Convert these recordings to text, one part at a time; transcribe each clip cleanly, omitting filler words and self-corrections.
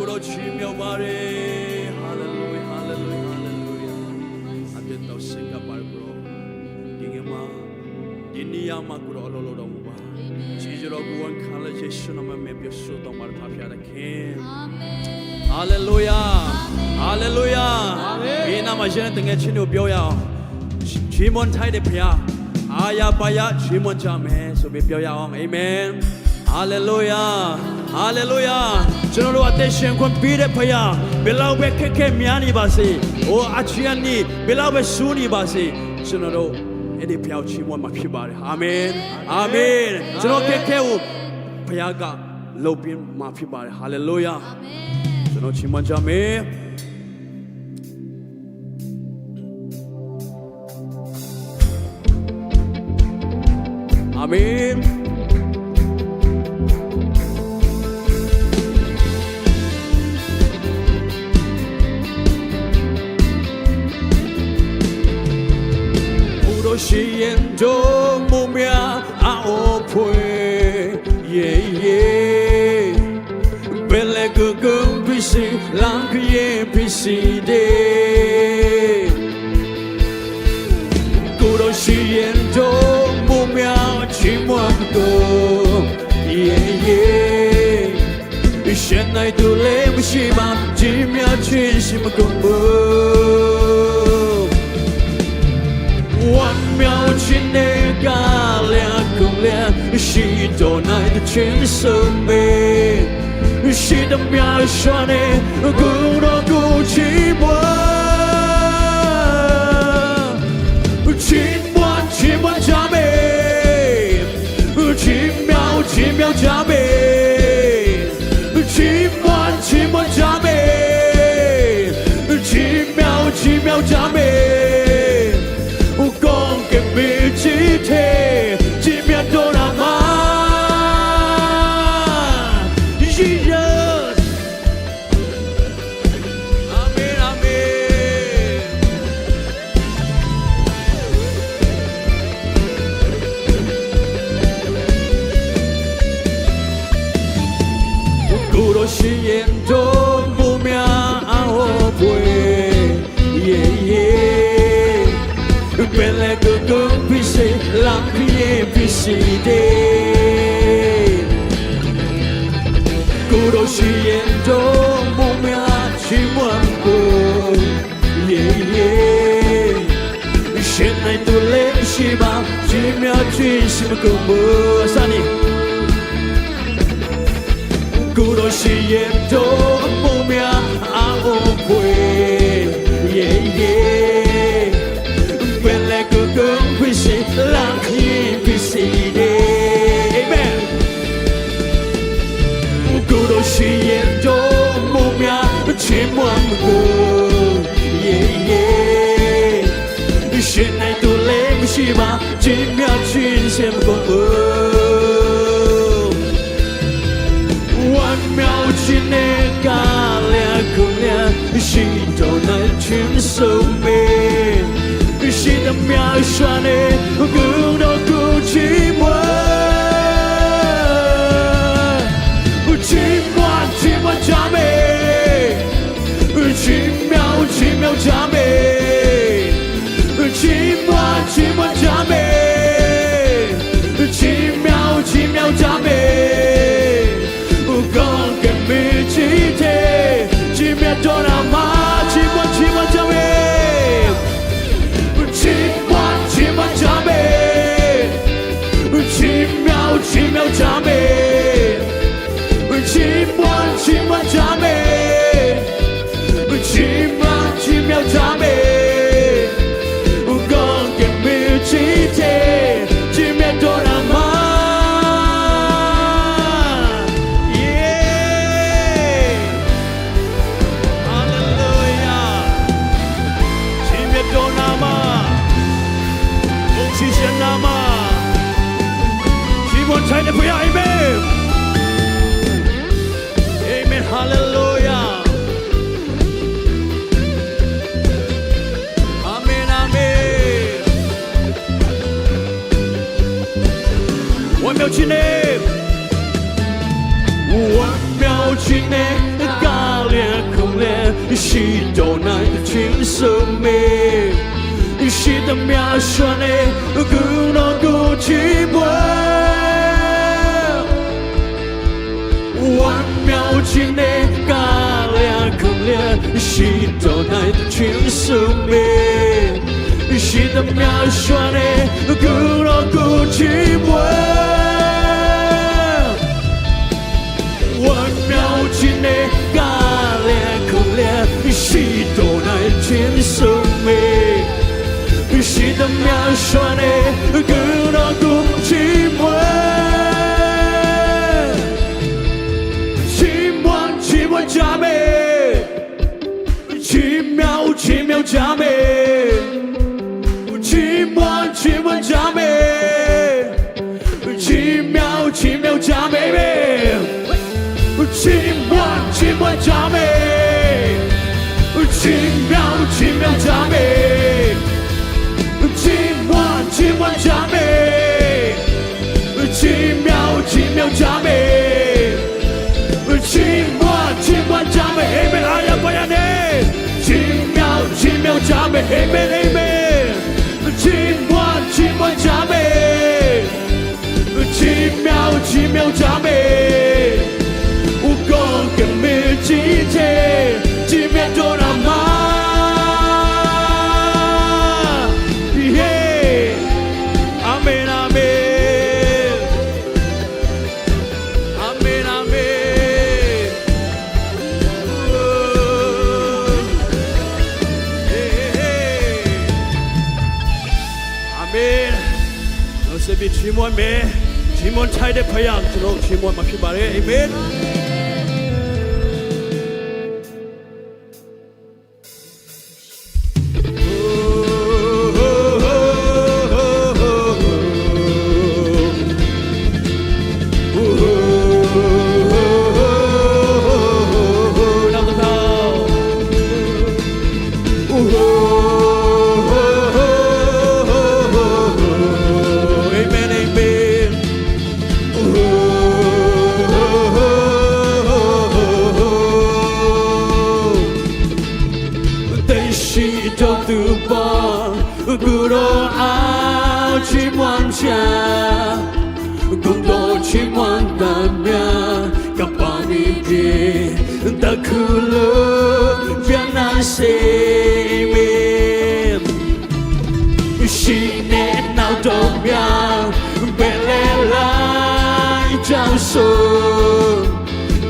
ကိုတော့ချီးမြှောက်ပါတယ်ဟာလေလုယာဟာလေလုယာဟာလေလုယာအပြတ်တော်စင်ကပါကိုတော့ဒီငယ်မှာဒီနေရာမှာကိုတော့အလောလောတော်မူပါချီးကြတော်ကိုဝန်ခံလက်ယေရှုနာမနဲ့ပြဆိုတော်မှာဖာဖျားတဲ့ခင်အာမင်ဟာလေလုယာဟာလေလုယာဒီနာမှာရှင်တငယ်ချင်းတို့ပြောရအောင်ချီးမွမ်းထိုက်တဲ့ဖခင်အာယာပါယချီးမွမ်းကြမယ်ဆိုပြီးပြောရအောင်အာမင်ဟာလေလုယာဟာလေလုယာကျွန်တော်တို့အသက်ရှင်ခွင့်ပေးတဲ့ဖခင်ဘယ်လောက်ပဲခက်ခဲများနေပါစေ။အိုအချီအနီဘယ်လောက်ပဲဆူနေပါစေကျွန်တော်တို့အဲ့ဒီဖခင်ချီးမွမ်းမှာဖြစ်ပါတယ်။အာမင်အာမင်ကျွန်တော်ခက်ခဲကိုဖခင်ကလုပ်ပြီးမှာဖြစ်ပါတယ်။ဟာလေလုယာအာမင်ကျွန်တော်ချီးမွမ်းကြမယ်။အာမင်ရှိရင်တို့မူမြအိုဖွယ်ယေယေဘယ်လေကူကူပစီလန်ခယေပစီဒေကိုရရှိရင်တို့မူမြချီမွန်ကိုယေယေရှင်နိုင်တူလေမရှိမှဂျီမြချီရှိမကုန်ဘူး万秒之内干两公两，许多难的全生命，许多秒算的孤独孤寂寞，寂寞寂寞加倍，奇妙奇妙加倍，寂寞寂寞加倍，奇妙奇妙加倍。誓言中不妙我会耶耶，本来个个比谁浪也比谁的，古老誓言中不妙去问过耶耶，现在都联系吧，奇妙去什么个么啥你？古老誓言中不妙我会耶耶，本来个个比谁浪也比谁的 ，Amen。古老誓言中不妙千万个耶耶，现在都来不及嘛，奇妙去什么个么？秒之内干两公两，许多难全生命，许多秒算的孤独孤寂寞，寂寞寂寞加倍，奇妙奇妙加倍，奇妙奇妙加倍，奇妙奇妙加倍。多拉玛，奇观加倍，奇观加倍，奇妙加倍，奇观加倍，奇妙加倍，刚给没几天，奇妙多拉玛。才能不要 Amen Amen Hallelujah Amen Amen 我秒之内干ရှိတော်နိုင်ခြင်းစုံမေရှိသမျှရွှန်နေကုတော်ကိုချီးမွမ်းဝမ်းမြောက်ခြင်းနဲ့ကာလျာခုံလျာရှိတော်နိုင်ခြင်းစုံမေရှိသမျှရွှန်နေကုတော်ကိုချီးမွမ်းဝမ်းမြောက်ခြင်းနဲ့ကာလျာခုံလျာရှိတော်နိုင်ခြင်းစုံမေရှိသမျှရွှန်နေကုတော်ကိုချီးမွမ်းချီးမွမ်းချီးမွမ်းကြမယ်ချီးမြှောက်ချီးမြှောက်ကြမယ်ချီးမွမ်းချီးမွမ်းကြမယ်ချီးမြှောက်ချီးမြှောက်ကြမယ်ချီးမွမ်းချီးမွမ်းကြမယ်ချီးမြှောက်ချီးမြှောက်ကြမယ်ချီးမွမ်းချီးမွမ်းကြမယ်ချီးမြှောက်ချီးမြှောက်ကြမယ်ချီးမွမ်းချီးမွမ်းကြမယ်အာမင်အာယာပါယနေချီးမြှောက်ချီးမြှောက်ကြမယ်အာမင်အာမင်ချီးမွမ်းချီးမွမ်းကြမယ်ချီးမြှောက်ချီးမြှောက်ကြမယ်ဥကောကမေချီးချေချီးမြှောက်တော်နာမချီးမွမ်းမယ်ချီးမွမ်းထိုက်တဲ့ဖခင်ကျွန်တော်ချီးမွမ်းမှာဖြစ်ပါတယ်အာမင်ကုတော်အားချီးမွမ်းချာကုတော်ချီးမွမ်းတမ်းများကပါနေပြီတခုလုံးပြန်လာစေမေရှိနေနောက်တော့များဘယ်လဲလိုက်ကြောက်ဆို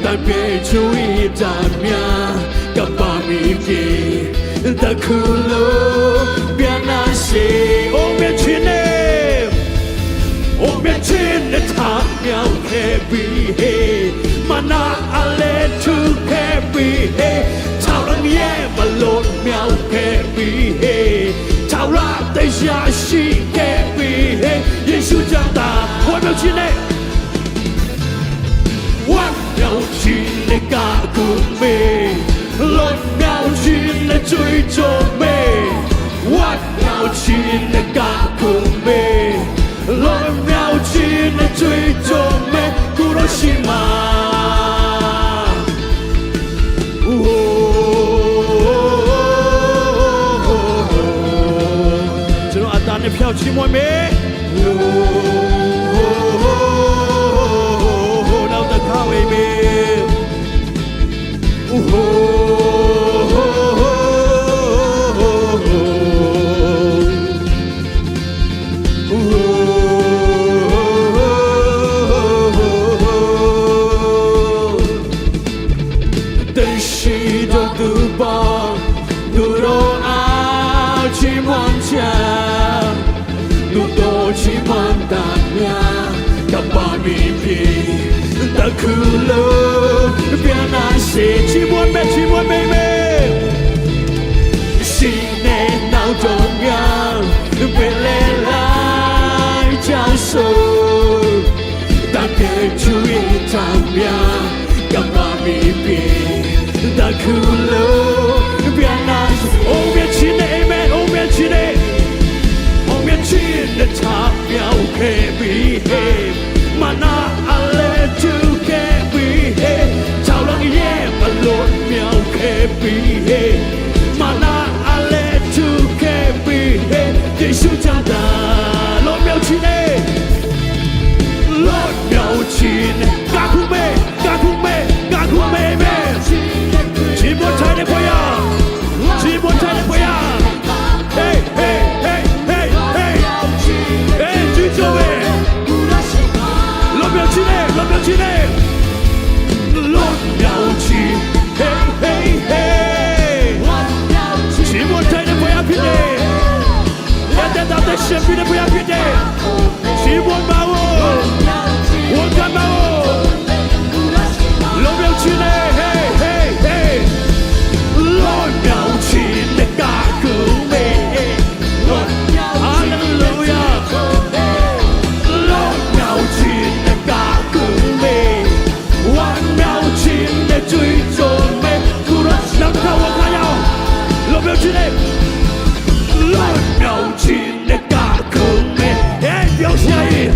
တပြေချူရတာများကပါနေပြီတခုလုံးပြန်လာစေအိုမြချင်နေအိုမြချင်တဲ့ထားမြောက်ခဲ့ပြီဟေးမနာအလဲသူခဲ့ပြီဟေးထောက်ရမြဲမလို့မြောက်ခဲ့ပြီဟေးထောက်ရတဲ့ရှာရှိခဲ့ပြီဟေးယေရှုကြောင့်သာဝမ်းမြောက်ခြင်းနဲ့ဝမ်းမြောက်ခြင်းနဲ့ကာကူမေလွန်မြောက်ခြင်းနဲ့ကြွေးကြော်မေဝမ်းမြောက်ခြင်းနဲ့ကာကူမေလွန်မြောက်ခြင်းနဲ့ကြွေးကြော်မေကိုရရှိမာကျွန်တော်အတားနဲ့ဖြောက်ခြင်းမွေးမေနောက်တစ်ခါဝေးမေတခုလုံးပြန်လာစေချီးမွမ်းမယ်ချီးမွမ်းမယ်ရှိနေနောက်တော့များဘယ်လဲလိုက်ချာဆိုတကယ်ချူရတာများကပါမီပြီတခုလုံးပြန်လာစေအိုးမြချီနေအမင်အိုးမြချီနေအိုးမြချီနေထားမြောက်ခဲ့ပြီဟေးမနာအလဲသူခဲ့ပြီဟေးချောင်းလုံးရဲ့မလို့မြောက်ခဲ့ပြီဟေး နဲ့သာသက်ရှင်ပြီးတဲ့ဘုရားဖြစ်တယ်ချီးမွမ်းပါဦးဝန်ခံပါဦးလုံးပြောချင်တယ် hey hey hey လောမြောင်ချင်တဲ့ကာကူမေလောဟာလေလုယာလောမြောင်ချင်တဲ့ကာကူမေဝမ်းမြောင်ချင်တဲ့ကြွေးကြော်မေကူရစနာကဝခါယောလုံးပြောချင်တယ်လောမြောင်ချင်တဲ့ကာကူမေဟဲ့ပြောရှာရင်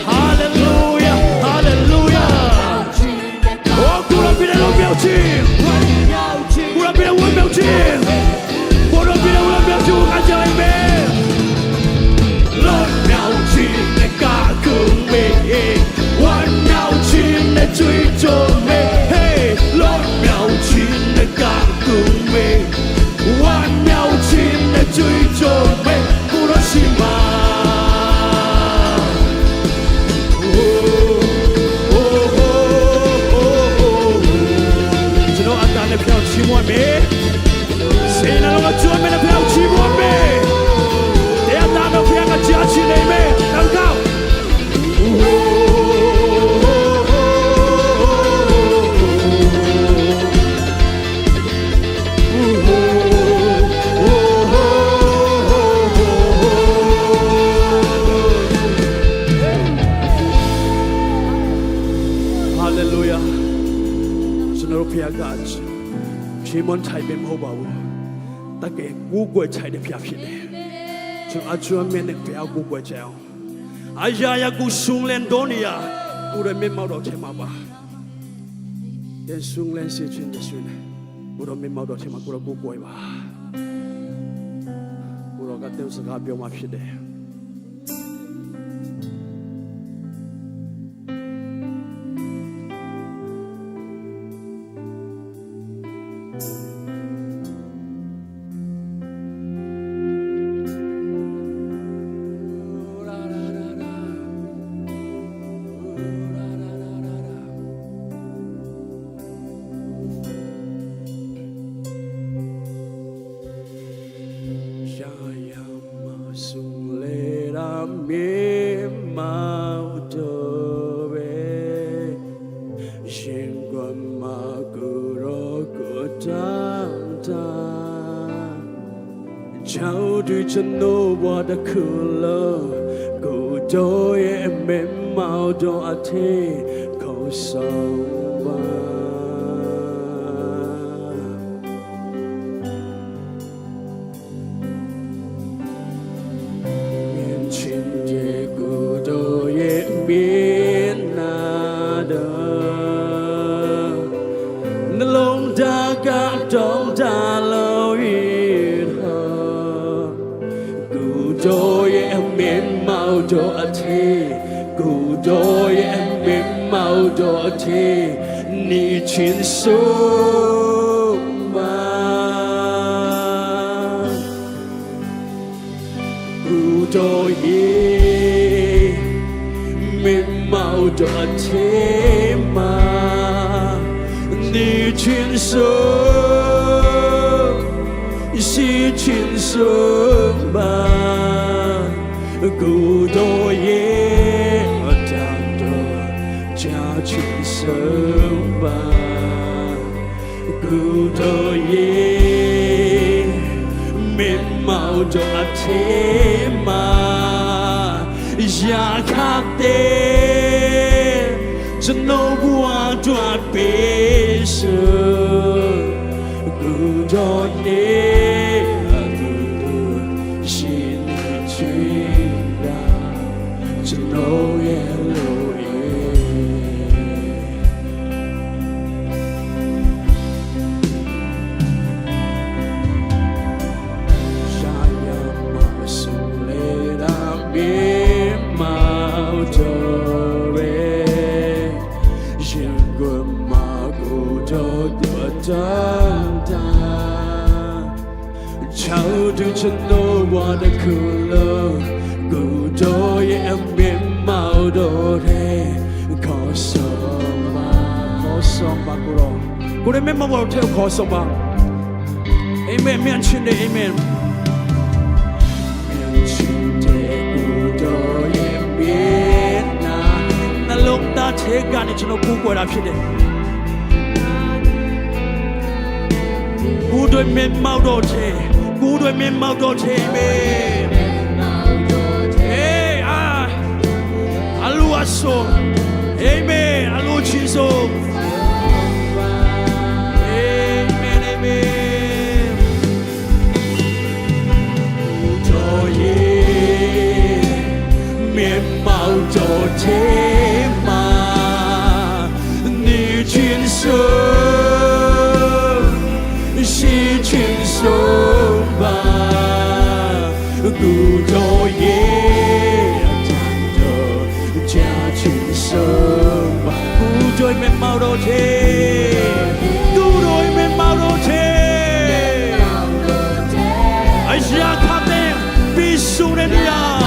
ဟာလေလုယာဟာလေလုယာ哦，古老比的老表情，古老比的我表情，古老比的我表情，我看见一面，老表情的嘎空妹，万表情的追踪妹，嘿，老表情的嘎空妹，万表情的追踪妹，古老西马。ချီးမွမ်းမယ်စေနာလုံးကကျွမ်းမယ်နဲ့ဖျောက်ချီးမွမ်းမယ်တရားသားတော်ဖျားကကြားချီနေမယ်နောက်ကောက်ဟာလေလုယာကျွန်တော်ဖျားကချီးမွမ်းထိုင်เป็นမဟုတ်ပါဘူးတကယ်ကိုးကွယ်ချိုင်တဲ့ဖျားဖြစ်တယ်ကျွန်တော်အကျွမ်းမင်းနဲ့ဖျားကိုးကွယ်ချင်အောင်အရာရာကိုရှုံးလန်တော်နေရကိုရမင်းမောက်တော်ထဲမှာပါတဲ့ရှုံးလန်စေခြင်းတဲ့ရှင်ကိုရမင်းမောက်တော်ထဲမှာကိုရကိုးကွယ်ပါကိုရကတဲ့စကားပြောမှဖြစ်တယ်ฉันรู้ว่าจะคือเลิกกูโดยเมื่อเมาโดนอาทิตย์เขาส่งมาเมียนชินเจกูโดยเมียนนาเดนลงดากาดงดาลอยโดยเมื่อเมาโดนอาทิตย์กูโดยเมื่อเมาโดนอาทิตย์นี่ชินสุมากูโดยเมื่อเมาโดนอาทิตย์มานี่ชินสุ是情深吧，孤独也当作假情深吧，孤独也面貌着天马，呀卡的，这诺不断悲伤，孤独也。ฉันรู้ว่าจะคือเลิกกูโดยเมื่อเมาโดนขอส่งมากูร้องกูได้ไม่มาบอกเธอขอส่งมาเอเมนเมียนชินเดเอเมนเมียน ထဲကနေကျွန်တော်ကိုးကွယ်တာဖြစ်တယ်ကိုးတွေမင်းမောက်တော့ချေကိုးတွေမင်းမောက်တော့ချေမေအလိုအဆိုအာမင်အလိုချီဆိုအာမင်အာမင်တော်ရဲ့မင်းမောက်တော့ချေမှာနေချင်းဆိုရှိချင်းဆိုပါကူတော်ရဲ့Tôi mê màu đồ chê Tu đôi mê màu đồ chê Ai xa khắp đêm Bi xuống lên đi à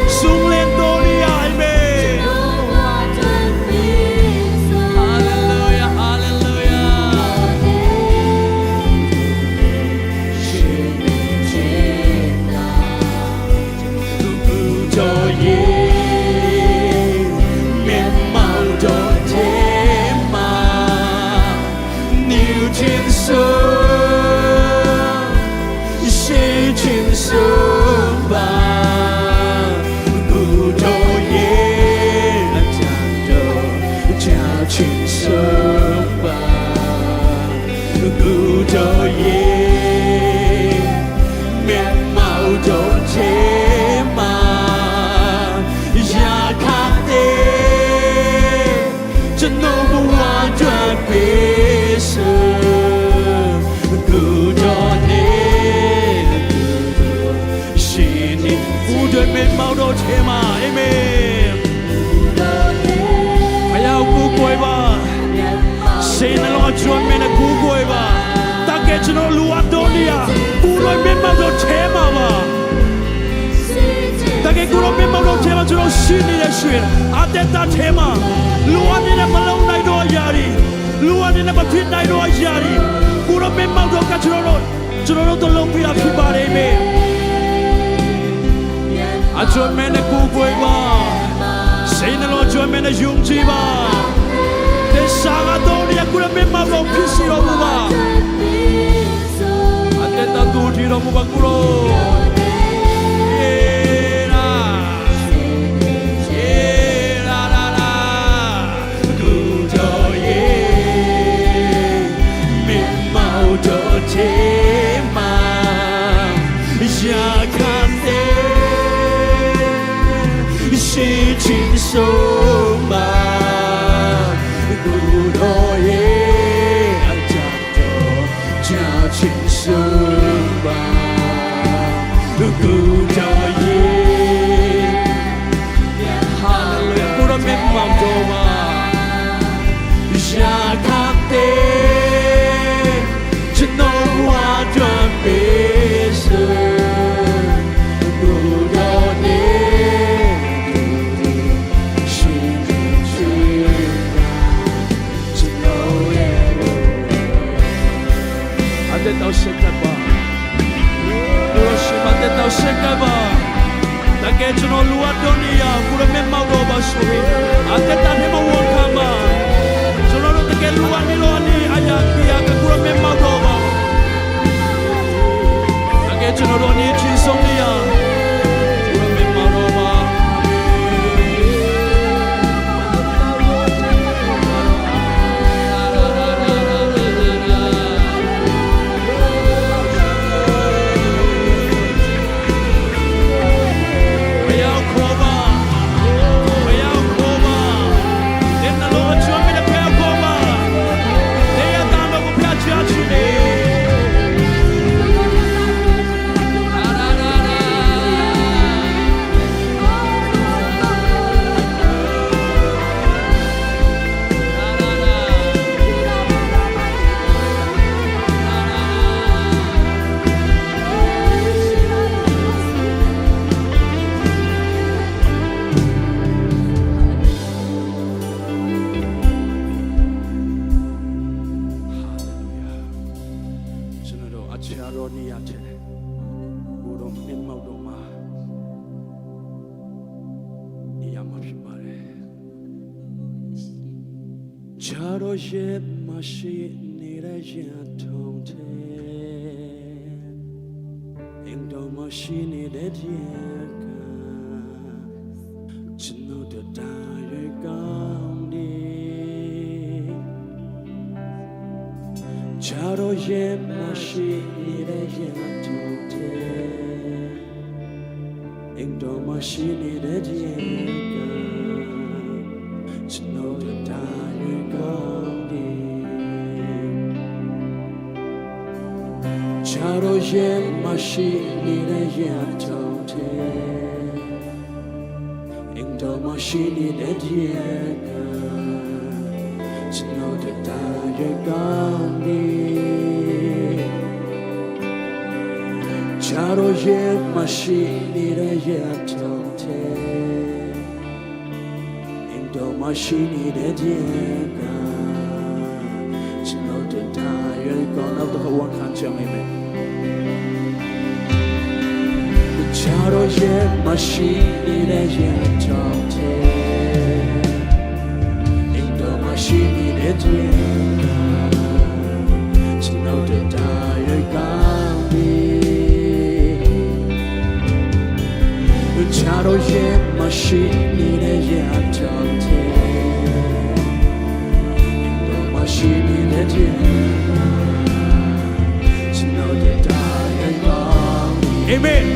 Xuống lên đô đi à ai mê Hallelujah, hallelujah Tu cho ye Trên sông sẽ trên sông và cụ cho ye là chàng đồ cha trên sông và cụ cho ye miền màu cho chế mà ya khác thế chân nó hoa cho bê sơ Tôi mê màu đồ chê mà Amen Phải ao cú quay bà Sẽ nà lo chuan mê nà cú quay bà Ta kê cho nó lua đô đi à Cú đôi mê màu đồ chê mà bà Ta kê cú đôi mê màu đồ chê mà cho nó xin đi để xuyên À tê ta chê mà Lua đi nà bà lâu này đồ à đi Lua đi nà bà thuyết này đồ à đi Cú đôi mê màu đồ cả cho nó tô lâu phí là phí bà đấy Amen I join men a cool boy ba. Say the Lord join men a young jiba. The saga don't ya could have been my long piece of ba. I get that duty of Mubakuro. Trên sông mà cụ đôi anh chàng cho cha trên sông mà cụ đôi Hallelujah cụ đôi mê mong cho mà cha khát tê chân nó hoa cho bê sơ Tao sẽ cắt ba, tôi sẽ bắt để tao sẽ cắt ba. Ta kể cho nó lúa đốn đi à, cú đã mê mau đồ bao suy. À tết ta thêm mau uống khăm ba, cho nó ta kể lúa đi, ai à kia cái cú đã mê mau đồ bao. Ta kể cho nó đốn đi chín sông đi à, cú đã mê mau đồ bao. Charo ye mashi nira ya tonte Indo mashi nira dieka Chino de daya gaundi Charo ye mashi nira ya tonte Indo mashi nira dieka Chino de daya gaundi Charo ye mashi nira ya tonte Indo mashi nira dieka Chino de daya gaundi Charo ye mashi nira ya tonte Indo mashi nira dieka Chino de daya gaundi Of the whole one can't tell me Charo ye mashi nira ya tonte Indo mashi nira dieka Chino de daya gaundi Charo ye mashi nira ya tonte Indo mashi nira dieka Chino de daya gaundi Amen.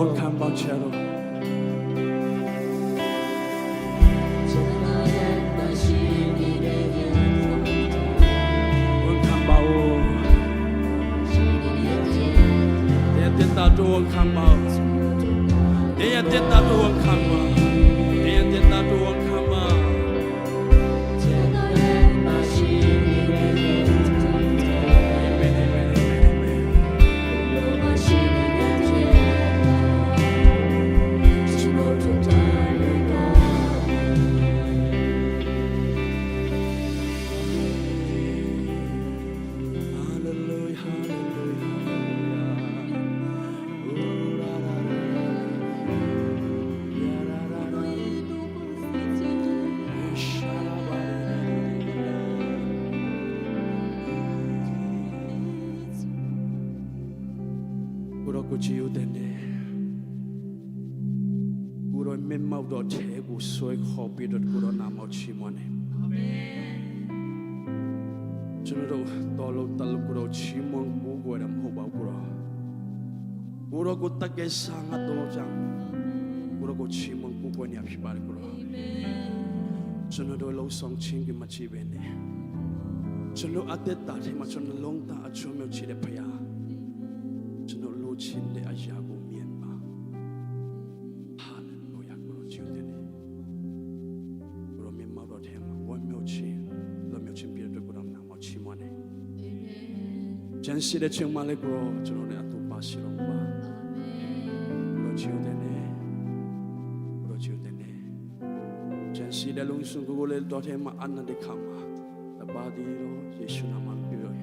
One come about shadow. One come about. They did that to one come out. They did that to one come out. They did that to one come out.ကိုချီယူတဲ့နေကိုရောမင်းမောက်တော့ချဲကိုဆွဲခေါ်ပြီးတော့ကိုရောနာမောက်ချီမွန်းနေအာမင်ကျွန်တော်တို့တော်လုံးတလုံးကိုရောချီမွန်းကိုကိုရမဟုတ်ပါဘူးကိုရော ကိုရောကိုတက်ကဲစားငါတော့ကြောင့်ကိုရောကိုချီးမွမ်းကိုကိုနေဖြစ်ပါလေကိုရောကျွန်တော်တို့လုံးဆောင်ချင်းကမချီပဲနဲ့ကျွန်တော်အသက်တာထဲမှာကျွန်တော်လုံးသားအချုံမျိုးချီတဲ့ဖရာကျွန်တော်လိုချင်တဲ့အရာကိုမြင်ပါဟာလေလုယာကိုရောချီးတယ်ကိုရောမြင်မှာတော့တယ်မှာဝမ်းမျိုးချီလောမျိုးချီပြတဲ့ကိုရောနာမချီးမွမ်းနေကျန်ရှိတဲ့ချိန်မှာလေကိုရောကျွန်တော်နဲ့အတူပါရှိတော့ပါကိုရောချီးတယ်နဲ့ကိုရောချီးတယ်နဲ့ကျန်ရှိတဲ့လုံးစုံကိုလည်းတော့တယ်မှာအနန္တခါမှာဘာဒီရောယေရှုနာမပြုရ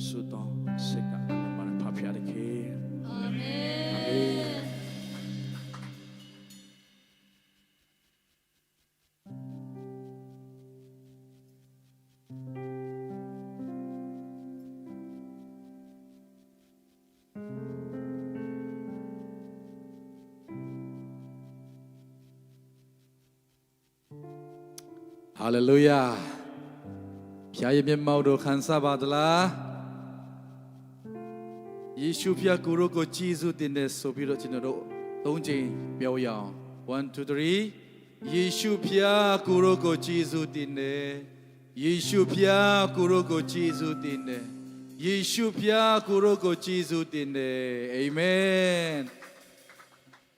ဆုတောင်းစကားအနပါဖဖရတဲ့ခေအာမင်အာမင်ဟာလေလုယာဖျားရဲ့မျက်မှောက်တော်ခံစားပါသလားယေရှုဖျားကိုယ်တော်ကိုကြည်စုတင်တဲ့ဆိုပြီးတော့ကျွန်တော်တို့၃ချိန်ပြောရအောင်1 2 3ယေရှုဖျားကိုယ်တော်ကိုကြည်စုတင်တယ်ယေရှုဖျားကိုယ်တော်ကိုကြည်စုတင်တယ်ယေရှုဖျားကိုယ်တော်ကိုကြည်စုတင်တယ်အာမင်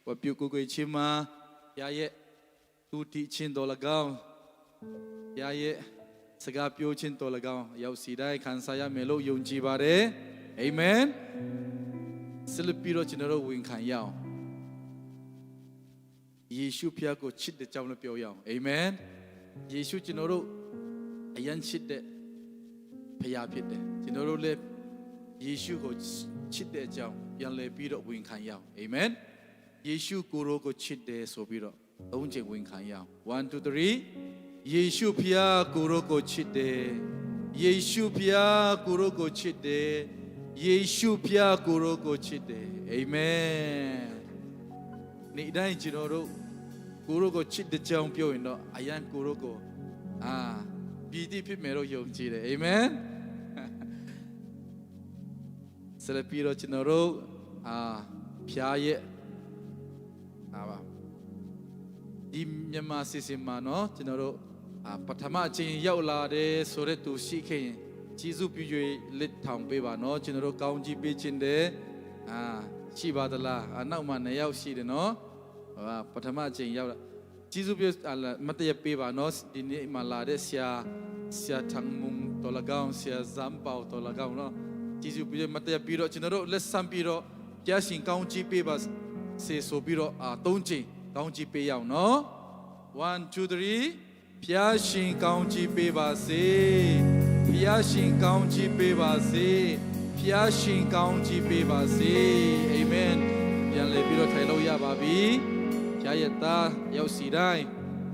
ဝပြုကိုကိုချင်းမှာဖျားရဲ့သူတီချင်းတော်၎င်းဖျားရဲ့စကားပြောခြင်းတော်၎င်းရောက်စီတိုင်းခံစားရမယ်လို့ယုံကြည်ပါတယ်အာမင်ဆက်လက်ပြီးတော့ကျွန်တော်တို့ဝန်ခံရအောင်ယေရှုဖျားကိုချစ်တဲ့ကြောင့်လည်းပြောရအောင်အာမင်ယေရှုကျွန်တော်တို့အယံချစ်တဲ့ဖျားဖြစ်တယ်ကျွန်တော်တို့လည်းယေရှုကိုချစ်တဲ့အကြောင်းပြန်လည်ပြီးတော့ဝန်ခံရအောင်အာမင်ယေရှုကိုယ်တော်ကိုချစ်တယ်ဆိုပြီးတော့၃ချိန်ဝန်ခံရအောင်1 2 3ယေရှုဖျားကိုယ်တော်ကိုချစ်တယ်ယေရှုဖျားကိုယ်တော်ကိုချစ်တယ်ယေရှုဖျားကိုယ်တော်ကိုချစ်တယ်အာမင်နေ့တိုင်းကျွန်တော်တို့ကိုယ်တော်ကိုချစ်တဲ့ကြောင်းပြောရင်တော့အယံကိုယ်တော်ကိုပြည်တိဖြစ်မယ်လို့ယုံကြည်တယ်အာမင်ဆက်လက်ပြီးတော့ကျွန်တော်တို့ဖျားရဲ့ဒီမြန်မာစီစဉ်မှာနော်ကျွန်တော်တို့ပထမအချိန်ရောက်လာတယ်ဆိုတဲ့သူရှိခဲ့ရင်ကျေးဇူးပြု၍လက်ထောင်ပေးပါနော်ကျွန်တော်တို့ကောင်းကြီးပေးခြင်းတယ်ရှိပါသလားနောက်မှ2ယောက်ရှိတယ်နော်ပထမအချိန်ရောက်လာကျေးဇူးပြုမတရပေးပါနော်ဒီနေ့မှလာတဲ့ဆရာထန်းမုံတော်လကောင်းဆရာဇမ်ပေါတော်လကောင်းနော်ကျေးဇူးပြုမတရပြီးတော့ကျွန်တော်တို့လက်ဆံပြီးတော့ကြရှင်ကောင်းကြီးပေးပါစေဆိုပြီးတော့3ချိန်ကောင်းကြီးပေးရအောင်နော်1 2 3ဖျားရှင်ကောင်းကြီးပေးပါစေဖျားရှင်ကောင်းကြီးပေးပါစေဖျားရှင်ကောင်းကြီးပေးပါစေအာမင်ပြန်လည်ပြီးတော့ထိုင်လို့ရပါပြီဖျားရဲ့သားရောက်စီတိုင်း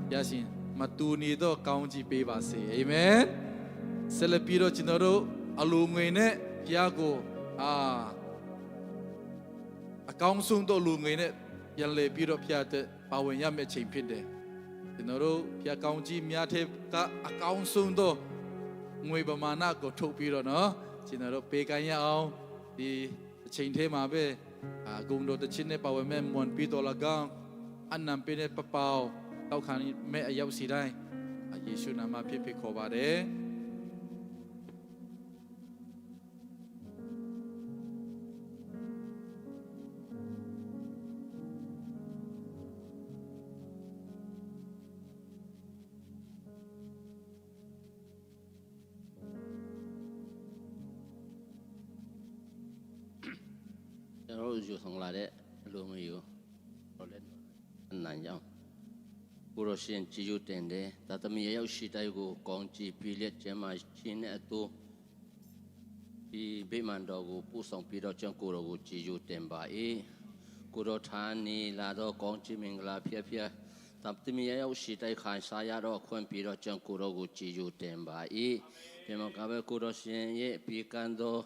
ဖျားရှင်မတူနေတော့ကောင်းကြီးပေးပါစေအာမင်ဆက်လက်ပြီးတော့ကျွန်တော်တို့အလိုငွေနဲ့ဖျားကိုအကောင်းဆုံးတော့လူငွေနဲ့ပြန်လည်ပြီးတော့ဖျားတဲ့ပါဝင်ရမယ့်ချိန်ဖြစ်တယ်ကျွန်တော်တို့ဖျားကောင်းကြီးများတဲ့ကအကောင်းဆုံးတော့ငွေပမာဏကိုထုတ်ပြီးတော့နော်ကျွန်တော်တို့ပေးကမ်းရအောင်ဒီအချိန်ထဲမှာပဲဂုဏ်တော်တစ်ချင်းနဲ့ပါဝင်မဲ့မွန်ပြီးတော်လာကောင်အနံပေးတဲ့ပပောက်တောက်ခံမဲ့အရောက်စီတိုင်းယေရှုနာမဖြစ်ဖြစ်ခေါ်ပါတယ်ယူဆောင်လာတဲ့အလိုမျိုးတော်လည်းအနံ့ကြောင့်ကိုရရှင်ကြည်ယူတင်တယ်ဒါသမီးရောက်ရှိတိုင်းကိုကောင်းကြည်ပြည့်လက်ကျမ်းမှာရှင်းတဲ့အတူဒီဗိမာန်တော်ကိုပို့ဆောင်ပြီးတော့ကျန်ကိုတော်ကိုကြည်ယူတင်ပါ၏ကိုတော်ဌာနေလာတော့ကောင်းကြည်မင်္ဂလာဖျက်ဖျက်သမီးရောက်ရှိတိုင်းခံစားရတော့ခွင့်ပြီးတော့ကျန်ကိုတော်ကိုကြည်ယူတင်ပါ၏ဒီမှာကပဲကိုတော်ရှင်ရဲ့ပြီးကန်တော်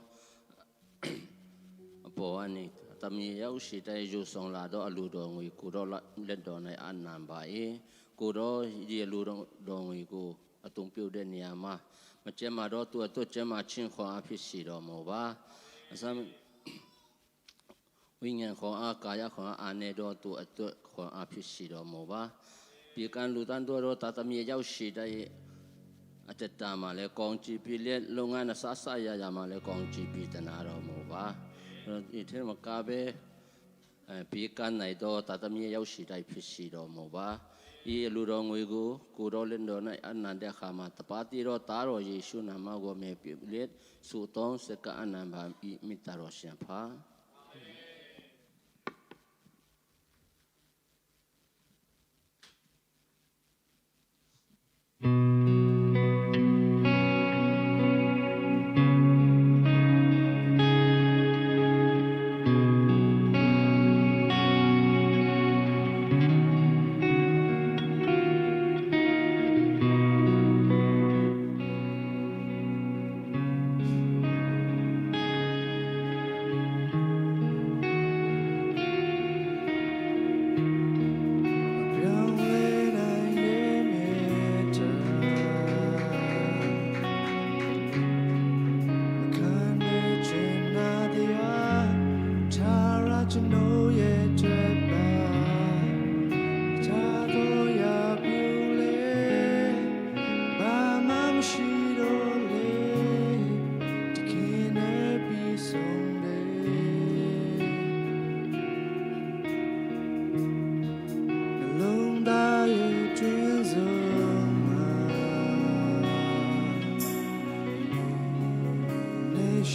အပေါ်အနေတမီရောက်ရှိတဲ့ယူဆောင်လာတော့အလူတော်ငွေကိုတော့လက်တော်နဲ့အနံပါ၏ကိုတော့ဒီအလူတော်ငွေကိုအတုံပြုတ်တဲ့နေရာမှာမကျဲမှာတော့သူ့အတွက်ကျဲမှာချင်းခွာအဖြစ်ရှိတော်မူပါအစမ်း ဝိညာဉ်ခွန်အားကာယခွန်အားအာနေတော်သူအတွက်ခွန်အားဖြစ်ရှိတော်မူပါဒီကံလူတန်းတော်သာသမီရောက်ရှိတဲ့အတ္တမှာလည်းကောင်းချီးပြီးလက်လုပ်ငန်းနဲ့ဆရရမှာလည်းကောင်းချီးပြီးတနာတော်မူပါဒီထဲမှာကပဲဒီကံနိုင်တော့သာသမီရောက်ရှိတိုင်းဖြစ်ရှိတော်မူပါဤလူတော်ငွေကိုတော်လင်းတော်၌အနန္တခါမှာတပါတိတော်သားတော်ယေရှုနာမကိုမြည်ပြလက်ဆုတောင်းစကအနန္တမိတ္တတော်ရှင်ဖာ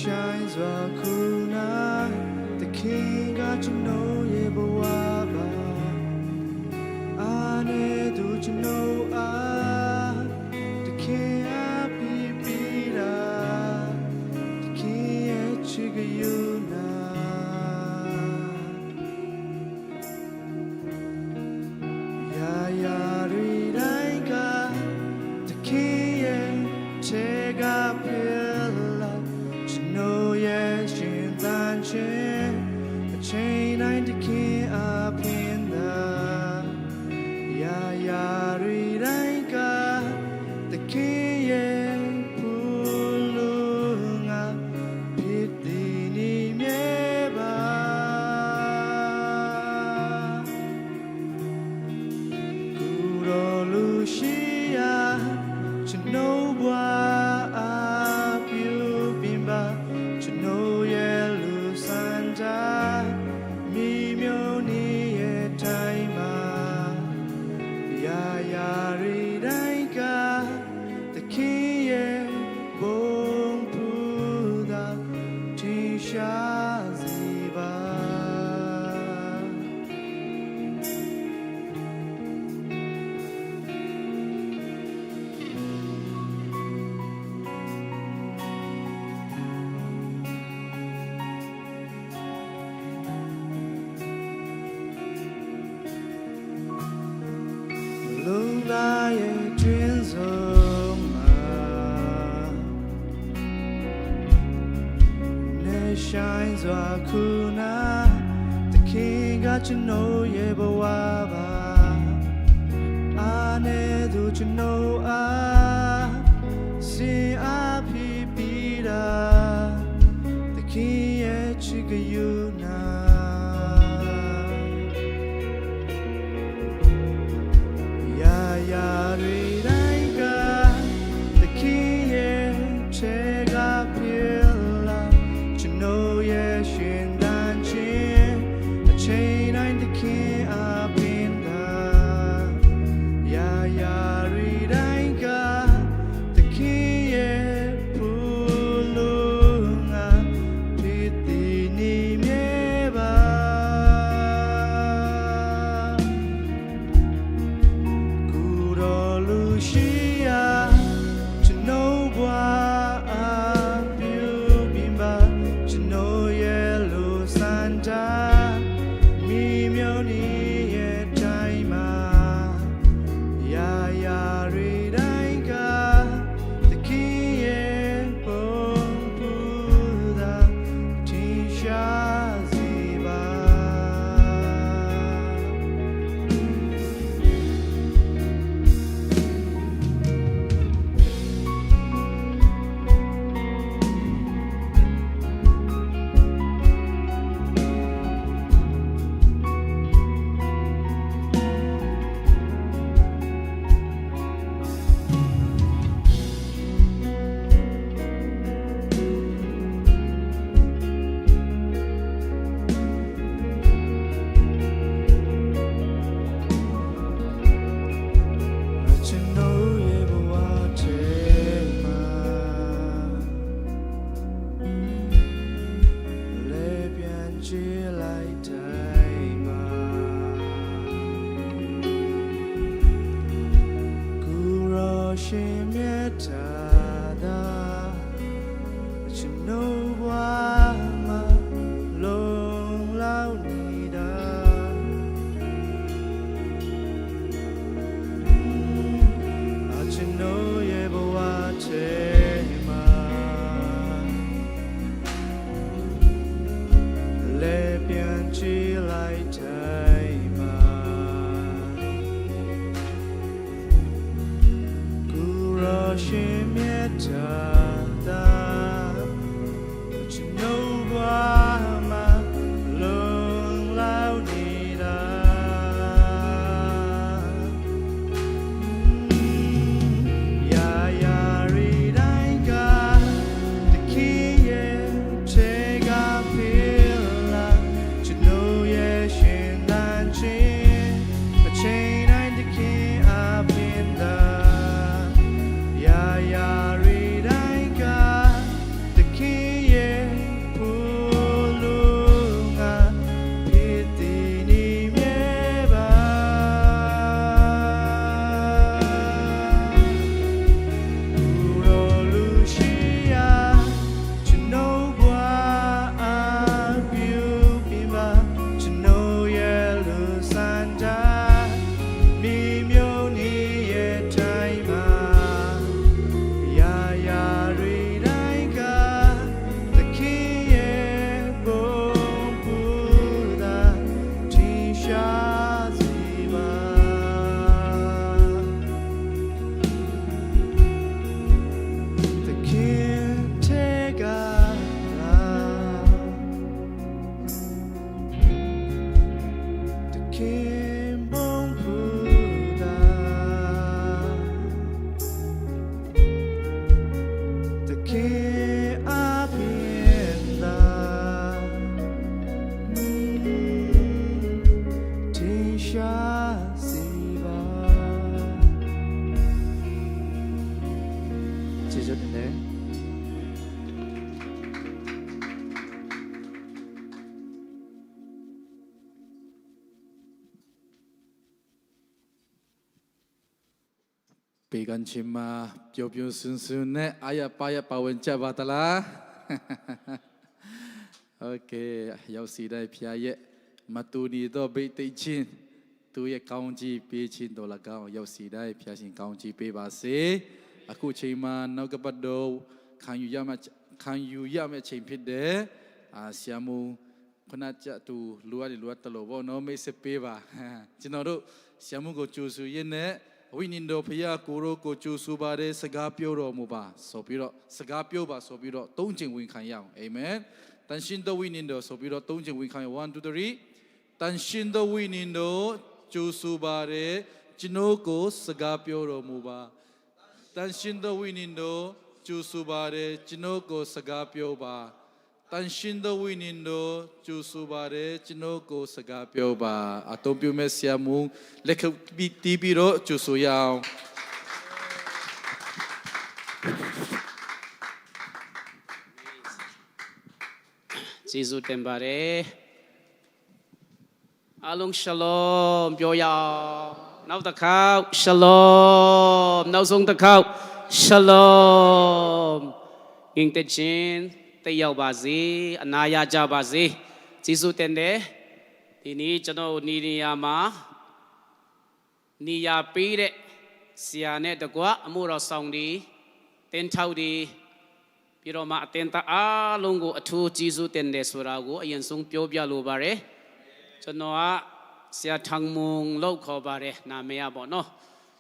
Shines Wakuna, the king got to know Yebawaba. Ane do you know the king Apipira, the king Chigayuna. Ya Ridaika, the king Chega Pilla. No, yes, Jim Danchin, a chain I decay up in the Ridaka, the key Pulunga, Pitini Meba Kuro Lucia, Chinobwa. Shines Wakuna, the king got you know Yebawaba. Ane do you know see Apipira, the king Chigayuna. Ya Ridaika, the king Chega Pilla. No, yes, Shin Danchin, a chain I'm the king up in the Ridaika, the king Pulunga, Pitini Meba Kuro Lucia, Chinobwa. ရှင်မြတ်တာသာကျွန်တော်ဘဝမှာလုံလောက်နေတာကျွန်တော်ရဲ့ဘဝထဲမှာလဲပြန်ကြည့်လိုက်တိုင်းမှာရှင်မြတ်တာသာကျွန်တော်ဘဝမှာလုံလောက်နေတာရာရာရီတိုင်းကတခင်ရဲ့ထဲကဖေးလာကျွန်တော်ရဲ့ရှင်တန်ချင်းအချိန်တိုင်းတခင်အပင်သာပေကန်ချင်မာပျော်ပျော်စွန်းစွန်းနဲ့အာရပါရပါဝင်ကြပါသလားโอเคရောက်စီတိုင်းဖျားရဲ့မတူနီတော့ဘိတ်သိချင်းသူရဲ့ကောင်းကြီးပေးခြင်းတော်၎င်းရောက်စီတိုင်းဖျားရှင်ကောင်းကြီးပေးပါစေအခုချိန်မှာနောက်ကပတ်တော်ခံယူရမယ့်ချိန်ဖြစ်တယ်ဆီယမုံခဏကြတူလူရည်လူတ်တလို့ဘောနော်မိတ်ဆက်ပေးပါကျွန်တော်တို့ဆီယမုံကိုကြိုဆိုရင်းနဲ့ဝိညာဉ်တော်ဖျားကိုရောကိုကြိုဆိုပါတယ်စကားပြောတော်မူပါဆိုပြီးတော့စကားပြောပါဆိုပြီးတော့သုံးချိန်ဝင်ခံရအောင်အာမင်တန်ရှင်တော်ဝိညာဉ်တော်ဆိုပြီးတော့သုံးချိန်ဝင်ခံရ1 2 3တန်ရှင်တော်ဝိညာဉ်တော်ကြိုဆိုပါတယ်ကျွန်တော်ကိုစကားပြောတော်မူပါတန်ရှင်တော်ဝိညာဉ်တော်ကြိုဆိုပါတယ်ကျွန်တော်ကိုစကားပြောပါတန်ရှင်တော်ဝိညာဉ်တော်ကြိုဆိုပါတယ်ကျွန်တော်ကိုစကားပြောပါအတုံးပြုမဲ့ဆရာမုံလက်ခတီးပြီးတော့ကြိုဆိုရအောင်ကျေးဇူးတင်ပါတယ်အားလုံးရှလောမ်ပြောရအောင်နောက်တစ်ခေါက်ရှလောမ်နောက်ဆုံးတစ်ခေါက်ရှလောမ်အင်တချင်းတက်ရောက်ပါစေအနာရကြပါစေကျေးဇူးတင်တယ်ဒီနေ့ကျွန်တော်နေရာမှာနေရာပေးတဲ့ဆရာနဲ့တကွအမှုတော်ဆောင်ဒီတင်ထောက်ဒီပြီးတော့မှအတင်တအားလုံးကိုအထူးကျေးဇူးတင်တယ်ဆိုတာကိုအရင်ဆုံးပြောပြလိုပါတယ်ကျွန်တော်ကဆရာထန်းမုံလောက်ခေါ်ပါတယ်နာမည်ရပေါ့နော်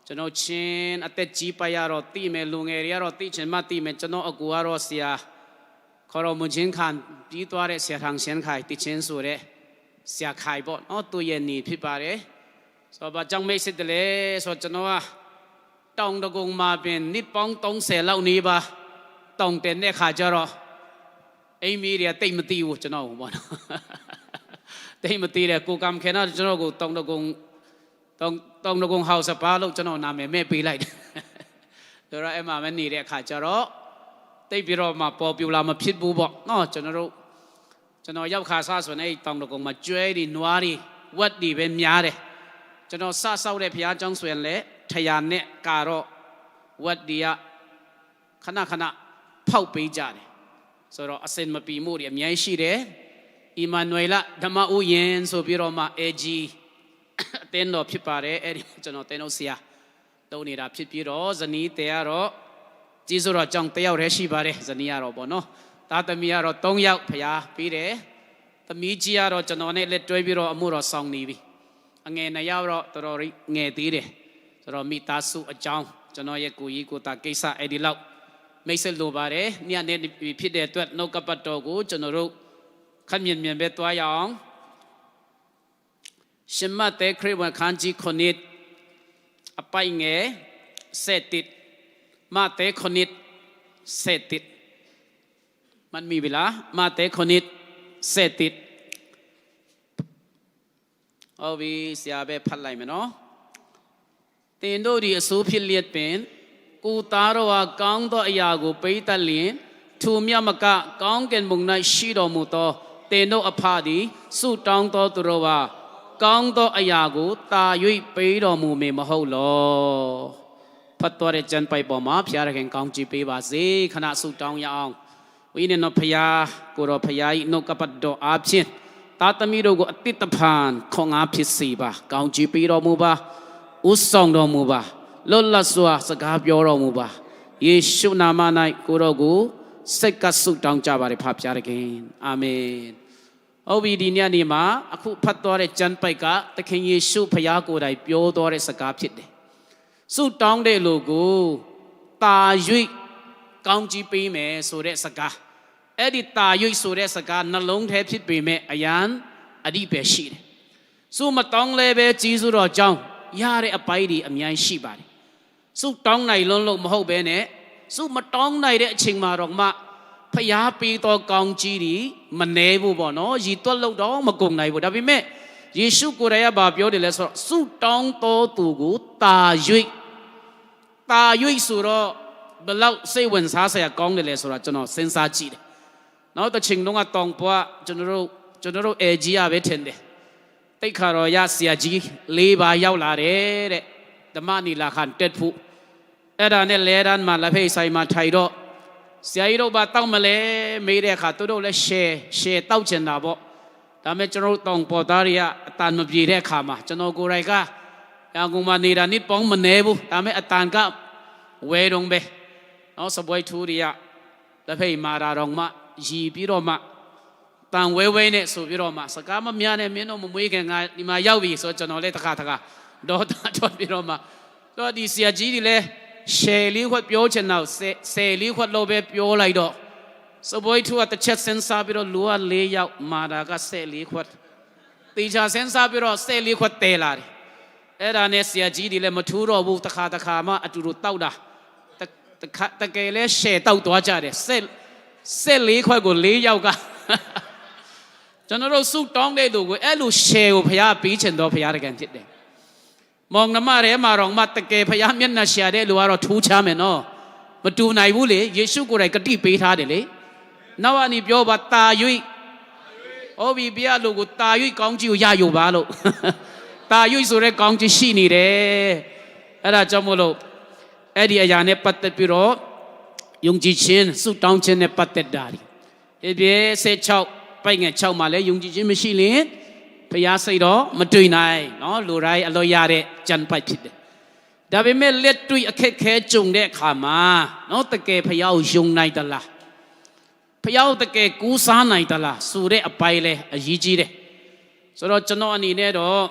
ကျွန်တော်ချင်းအသက်ကြီးပါရတော့တိမယ်လူငယ်တွေကတော့တိချင်မှတိမယ်ကျွန်တော်အကူကတော့ဆရာခေါ်တော်မူခြင်းခံပြီးသွားတဲ့ဆရာထန်းရှင်ခိုင်တိချင်းဆိုတဲ့ဆရာခိုင်ပေါ့နော်သူရဲ့နေဖြစ်ပါတယ်ဆိုတော့ကြောင့်မိတ်စစ်တယ်လေဆိုတော့ကျွန်တော်ကတောင်တကုံမှာပင်နှစ်ပေါင်း30လောက်နေပါတောင်တင်တဲ့ခါကျတော့အိမ်မီးတွေတိတ်မသိဘူးကျွန်တော်ပေါ့နော်တိတ်မသိတဲ့ကိုကံခဲနာကျွန်တော်ကိုတောင်တကုံဟောက်စပါလို့ကျွန်တော်နာမည်မဲ့ပေးလိုက်တယ်ဆိုတော့အဲ့မှာမနေတဲ့အခါကျတော့တိတ်ပြီးတော့မှပေါ်ပြူလာမဖြစ်ဘူးပေါ့နော်ကျွန်တော်ရောက်ခါစားဆိုနေတောင်တကုံမှာကျွဲတွေနွားတွေဝက်တွေပဲများတယ်ကျွန်တော်စဆောက်တဲ့ဘုရားကျောင်းဆိုရင်လေထရာနဲ့ကာတော့ ဝတ်ဒီယခဏခဏဖောက်ပေးကြတယ်ဆိုတော့အစင်မပီမှုတွေအများကြီးရှိတယ်အီမန်နွေလဓမ္မဥယျင်ဆိုပြီးတော့မှအေဂျီအတင်းတော်ဖြစ်ပါတယ်အဲ့ဒီကျွန်တော်တင်းတို့ဆရာတုံးနေတာဖြစ်ပြီးတော့ဇနီးတဲကတော့ကြီးစိုးတော်ကြောင့်တယောက်တည်းရှိပါတယ်ဇနီးကတော့ပေါ့နော်သားသမီးကတော့3ယောက်ဖျားပြီးတယ်သမီးကြီးကတော့ကျွန်တော်နဲ့လက်တွဲပြီးတော့အမှုတော်ဆောင်နေပြီအငယ်2ယောက်တော့တော်တော်ငယ်သေးတယ်ဆိုတော့မိသားစုအကြောင်းကျွန်တော်ရဲ့ကိုကြီးကိုတာကိစ္စအဲ့ဒီလောက်မိတ်ဆက်လိုပါတယ်ညနေဖြစ်တဲ့အတွက်နှုတ်ကပတ်တော်ကိုကျွန်တော်တို့ခက်မြင်မြင်ပဲတွားရအောင်ရှင်မဿဲခရစ်ဝင်ခန်းကြီး9အပိုင်ငယ်7မဿဲ9 7มันมีเวลาမဿဲ9 7เอาวิเสียပဲဖတ်လိုက်မယ်နော်တင်တို့ဒီအစိုးဖြစ်လျက်ပင်ကိုသားတော်ဟာကောင်းသောအရာကိုပိတ်သက်လျင်ထိုမြတ်မကကောင်းကင်ဘုံ၌ရှိတော်မူသောတင်တို့အဖသည်ဆုတောင်းသောသူတော်ဟာကောင်းသောအရာကိုတာ၍ပေးတော်မူမည်မဟုတ်လောဖတ်တော်တဲ့ကျမ်းပိုက်ပေါ်မှာဖျားရခင်ကောင်းချီးပေးပါစေခဏဆုတောင်းရအောင်ဝိညာဉ်တော်ဖျားကိုတော်ဖျား၏နှုတ်ကပတ်တော်အားဖြင့်သားသမီးတို့ကိုအတိတ်တဖန်ခေါငါဖြစ်စေပါကောင်းချီးပေးတော်မူပါဥဆောင်တော်မူပါလွတ်လပ်စွာစကားပြောတော်မူပါယေရှုနာမ၌ကိုတော်ကိုစိတ်ကဆုတောင်းကြပါရဖဖျားရခင်အာမင်ဟုတ်ပြီဒီညနေမှာအခုဖတ်တော်တဲ့ကျမ်းပိုက်ကသခင်ယေရှုဖခင်ကိုယ်တိုင်ပြောတော်တဲ့စကားဖြစ်တယ်ဆုတောင်းတဲ့လူကိုတာ၍ကောင်းကြီးပေးမယ်ဆိုတဲ့စကားအဲ့ဒီတာ၍ဆိုတဲ့စကားနှလုံးထဲဖြစ်ပေမဲ့အယံအဓိပ္ပာယ်ရှိတယ်ဆုမတောင်းလည်းပဲကြီးစွာတော်ကြောင့်ရတဲ့အပိုင်းတွေအများကြီးရှိပါတယ်ဆုတောင်းနိုင်လုံးလုံးမဟုတ်ဘဲနဲ့ဆုမတောင်းနိုင်တဲ့အချိန်မှာတော့မှဖျားပေးသောကောင်းကြီးတွေမနှဲဘူးပေါ့နော်ရည်တွက်လို့တော့မကုန်နိုင်ဘူးဒါပေမဲ့ယေရှုကိုယ်တိုင်ကပြောတယ်လဲဆိုတော့ဆုတောင်းတော်သူကိုတာ၍ဆိုတော့ဘယ်လောက်စိတ်ဝင်စားစရာကောင်းတယ်လဲဆိုတာကျွန်တော်စဉ်းစားကြည့်တယ်နောက်တစ်ချိန်လုံးကတောင်ပွားကျွန်တော်တို့အေဂျီရပဲထင်တယ်တိတ်ခါတော်ရဆရာကြီး4ပါးရောက်လာတယ်တဲ့ဓမ္မနီလာခန်တက်ဖို့အဲ့ဒါနဲ့လဲတန်းမှာလက်ဖိတ်ဆိုင်မှာထိုင်တော့ဆရာကြီးတို့ဘာတောက်မလဲမေးတဲ့အခါသူတို့လည်းရှယ်တောက်ချင်တာပေါ့ဒါပေမဲ့ကျွန်တော်တို့တောင်ပေါ်သားတွေကအတန်မပြေတဲ့အခါမှာကျွန်တော်ကိုယ်တိုင်ကရန်ကုန်မှာနေတာနစ်ပေါင်းမနေဘူးဒါပေမဲ့အတန်ကဝဲတုံးပဲနော်စပွဲထူးတွေကလက်ဖိတ်မာတာတော့မှရီပြီးတော့မှတန်ဝဲနဲ့ဆိုပြီးတော့မှစကားမများနဲ့မင်းတို့မမွေးခင်ငါဒီမှာရောက်ပြီဆိုကျွန်တော်လည်းတခါတော့ထွက်ပြီးတော့မှတော့ဒီဆရာကြီးတွေလည်းရှယ်လေးခွက်ပြောချင်တော့ဆယ်လေးခွက်လို့ပဲပြောလိုက်တော့စပွဲထူးကတစ်ချက်စင်းစားပြီးတော့လူက4ယောက်မာတာက14ခွက်တေချာစင်းစားပြီးတော့14ခွက်တဲလာတယ်အဲ့ဒါနဲ့ဆရာကြီးတွေလည်းမထူးတော့ဘူးတခါမှအတူတူတောက်တာတကယ်လဲရှယ်တောက်သွားကြတယ်14ခွက်ကို4ယောက်ကကျွန်တော်တို့စုတောင်းတဲ့သူကိုအဲ့လိုရှယ်ကိုဖျားပေးချင်တော့ဖျားတကယ်ဖြစ်တယ်မောင်နှမရဲမှာတော့မတကယ်ဖျားမျက်နှာရှာတဲ့လူကတော့ထူးခြားမယ်နော်မတူနိုင်ဘူးလေယေရှုကိုယ်တိုင်ဂတိပေးထားတယ်လေနောက်အနေပြောပါတာ၍ဟောပြီဘုရားလူကိုတာ၍ကောင်းကြီးကိုရယူပါလို့တာ၍ဆိုတဲ့ကောင်းကြီးရှိနေတယ်အဲ့ဒါကြောင့်မို့လို့အဲ့ဒီအရာနဲ့ပတ်သက်ပြီးတော့ယုံကြည်ခြင်းဆုတောင်းခြင်းနဲ့ပတ်သက်တာဒီပြေ16ပိုက်ငယ်6မှာလည်းယုံကြည်ခြင်းမရှိရင်ဘုရားစိတ်တော့မတွေ့နိုင်နော်လူတိုင်းအလို့ရတဲ့ကြံပိုက်ဖြစ်တယ်ဒါပေမဲ့လက်တွေ့အခက်ခဲကြုံတဲ့အခါမှာနော်တကယ်ဘုရားကိုယုံနိုင်သလားဘုရားကိုတကယ်ကူးစားနိုင်သလားဆိုတဲ့အပိုင်းလဲအရေးကြီးတယ်ဆိုတော့ကျွန်တော်အနေနဲ့တော့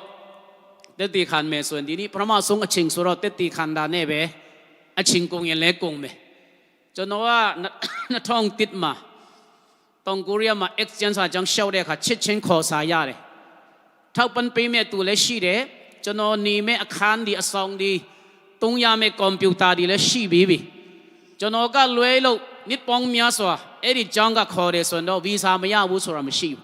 တက်တီခံမယ်ဆိုရင်ဒီနေ့ပထမဆုံးအချိန်ဆိုတော့တက်တီခံတာနဲ့ပဲအချင်းကုန်ရင်လဲကုန်မယ်ကျွန်တော်က2001မှာတောင်ကိုရီးယားမှာ exchange စာကြောင့်ရှောက်တဲ့အခါချစ်ချင်းခေါ်စာရတယ်ထောက်ပံ့ပေးမဲ့သူလည်းရှိတယ်ကျွန်တော်နေမဲ့အခန်းဒီအဆောင်ဒီတုံးရမဲ့ကွန်ပျူတာတွေလည်းရှိပြီကျွန်တော်ကလွဲလို့နှစ်ပေါင်းများစွာအဲ့ဒီကျောင်းကခေါ်တယ်ဆိုတော့ဗီဇာမရဘူးဆိုတာမရှိဘူး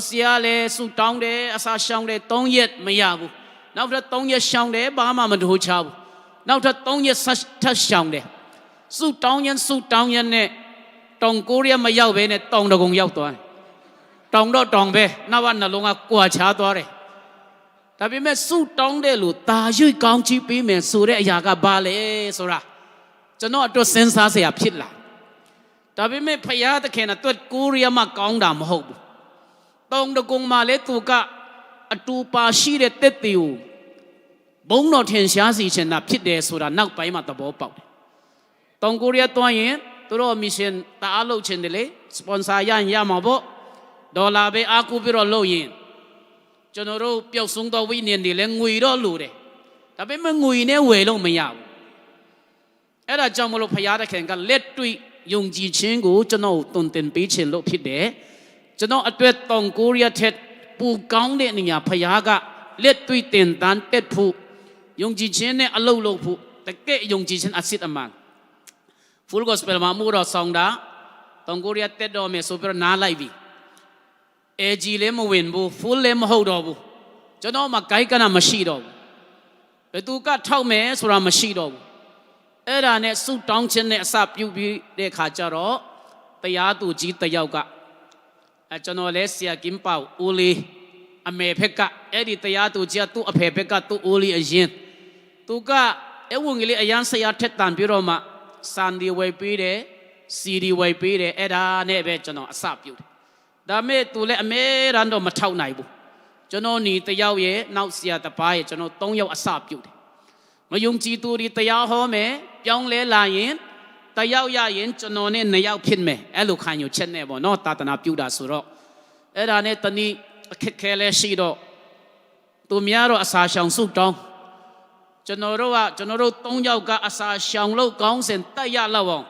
။ဆရာလည်းဆူတောင်းတယ်အစာရှောင်တယ်3ရက်မရဘူး။နောက်ထပ်3ရက်ရှောင်တယ်ဘာမှမတို့ချဘူး။နောက်ထပ်3ရက်ထပ်ရှောင်တယ်။ဆူတောင်းရင်နဲ့တောင်ကိုရီးယားမရောက်ဘဲနဲ့တောင်တကုံရောက်သွားတယ်။တောင်တော့တောင်ပဲနောက်ကနှလုံးကကွာချသွားတယ်။ဒါပေမဲ့ဆူတောင်းတဲ့လူတာရွေ့ကောင်းချီးပေးမယ်ဆိုတဲ့အရာကဘာလဲဆိုတာ ကျွန်တော်အတွက်စဉ်းစားเสียဖြစ်လာဒါပေမဲ့ဖယားသခင်အတွက်ကိုရီးယားမှာကောင်းတာမဟုတ်ဘူးတောင်တကုံမှာလဲသူကအတူပါရှိတဲ့တက်တီကိုဘုံတော်ထင်ရှားစီချင်တာဖြစ်တယ်ဆိုတာနောက်ပိုင်းမှာသဘောပေါက်တယ်တောင်ကိုရီးယားတွားရင်သူတို့မစ်ရှင်တအားလုပ်ချင်တယ်လေစပွန်ဆာရမှာပေါ့ဒေါ်လာပဲအားကိုးပြီးတော့လုပ်ရင်ကျွန်တော်တို့ပျောက်ဆုံးသောဝိညာဉ်တွေလည်းငွေတော့လိုတယ်ဒါပေမဲ့ငွေနဲ့ဝယ်လို့မရဘူးအဲ့ဒါကြောင့်မလို့ဖယားသခင်ကလက်တွေ့ယုံကြည်ခြင်းကိုကျွန်တော်တုံတင်ပေးခြင်းလို့ဖြစ်တယ်ကျွန်တော်အတွက်တောင်ကိုရီးယားထက်ပူကောင်းတဲ့နေရာဖယားကလက်တွေ့တင်တန်းတက်ဖို့ယုံကြည်ခြင်းနဲ့အလုပ်လုပ်ဖို့တကယ်ယုံကြည်ခြင်းအစစ်အမှန် full gospel မှာမှုတော့ဆောင်တာတောင်ကိုရီးယားတက်တော့မယ်ဆိုပြီးတော့နားလိုက်ပြီAG လည်းမဝင်ဘူး full လည်းမဟုတ်တော့ဘူးကျွန်တော်မှဂိုက်ကနာမရှိတော့ဘူးဘယ်သူကထောက်မယ်ဆိုတာမရှိတော့ဘူးအဲ့ဒါနဲ့စုတောင်းခြင်းနဲ့အစပြုပြီးတဲ့ခါကျတော့တရားသူကြီးတယောက်ကကျွန်တော်လည်းဆရာကင်းပေါ့ဦးလေးအမေဖက်ကအဲ့ဒီတရားသူကြီးကသူ့အဖေဖက်ကသူ့ဦးလေးအရင်သူကအဝင်ကလေးအရန်ဆရာထက်တန်ပြီးတော့မှစန်ဒီဝယ်ပေးတယ်စီဒီဝယ်ပေးတယ်အဲ့ဒါနဲ့ပဲကျွန်တော်အစပြုတယ်ဒါမဲ့သူလည်းအမေရန်တော့မထောက်နိုင်ဘူးကျွန်တော်ညီတယောက်ရဲ့နောက်ဆရာတစ်ပါးရဲ့ကျွန်တော်3ယောက်အစပြုတယ်မယုံကြည်သူတွေတရားဟောမယ်ပြောင်းလဲလာရင်တယောက်ရရင်ကျွန်တော်နဲ့2ယောက်ဖြစ်မယ်အဲ့လိုခံယူချက်နဲ့ပေါ့နော်တာသနာပြုတာဆိုတော့အဲ့ဒါနဲ့တနည်းအခက်ခဲလဲရှိတော့သူများတော့အစာရှောင်စုတောင်းကျွန်တော်တို့3ယောက်ကအစာရှောင်လို့ကောင်းစင်တက်ရလောက်အောင်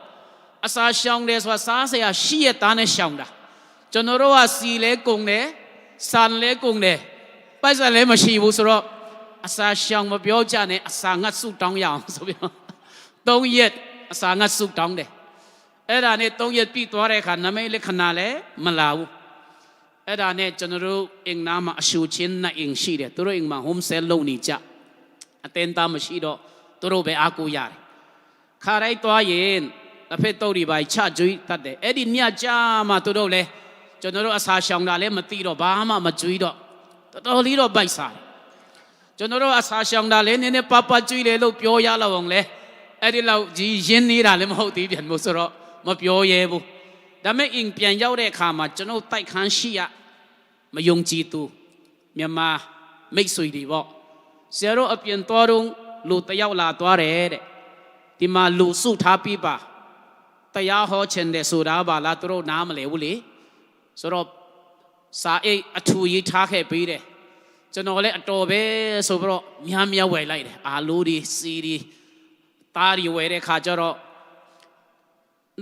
အစာရှောင်တယ်ဆိုတာစားစရာရှိရသားနဲ့ရှောင်တာကျွန်တော်တို့ကစီလဲကုန်တယ်ဆန်လဲကုန်တယ်ပိုက်ဆံလဲမရှိဘူးဆိုတော့အစာရှောင်မပြောကြနဲ့အစာငတ်စုတောင်းရအောင်ဆိုပြီးတော့3ရက်အစာငတ်စုတောင်းတယ်အဲ့ဒါနဲ့3ရက်ပြီးသွားတဲ့အခါနမိတ်လက္ခဏာလည်းမလာဘူးအဲ့ဒါနဲ့ကျွန်တော်တို့အင်နာမှာအရှူချင်းနဲ့အင်ရှိတယ်သူတို့အင်မှာ home sale လုပ်နေကြအတင်းသားမရှိတော့သူတို့ပဲအားကိုးရတယ်ခါတိုင်းသွားရင်တစ်ဖက်တော့ဒီပါချကျွေးတတ်တယ်အဲ့ဒီညကြမှာသူတို့လည်းကျွန်တော်တို့အစာရှောင်တာလည်းမသိတော့ဘာမှမကျွေးတော့တော်တော်လေးတော့ပိုက်စားတယ်ကျွန်တော်တို့အစာရှောင်တာလည်းနည်းနည်းပပကျွေးလေလို့ပြောရလောက်အောင်လဲအဲ့ဒီလောက်ကြီးရင်းနေတာလည်းမဟုတ်သေးပြန်လို့ဆိုတော့မပြောရဲဘူးဒါမဲ့အင်ပြန်ရောက်တဲ့အခါမှာကျွန်တော်တိုက်ခန်းရှိရမယုံကြည်သူမြန်မာမိတ်ဆွေတွေပေါ့ဆရာတို့အပြင်သွားတော့လူတယောက်လာသွားတယ်တဲ့ဒီမှာလူစုထားပြီးပါတရားဟောချင်တယ်ဆိုတာပါလားသူတို့နားမလဲဘူးလေဆိုတော့စာအိတ်အထူရေးထားခဲ့ပေးတယ်ကျွန်တော်လည်းအတော်ပဲဆိုပြီးတော့များဝယ်လိုက်တယ်အာလူတွေစီတွေတားတွေဝယ်တဲ့ခါကျတော့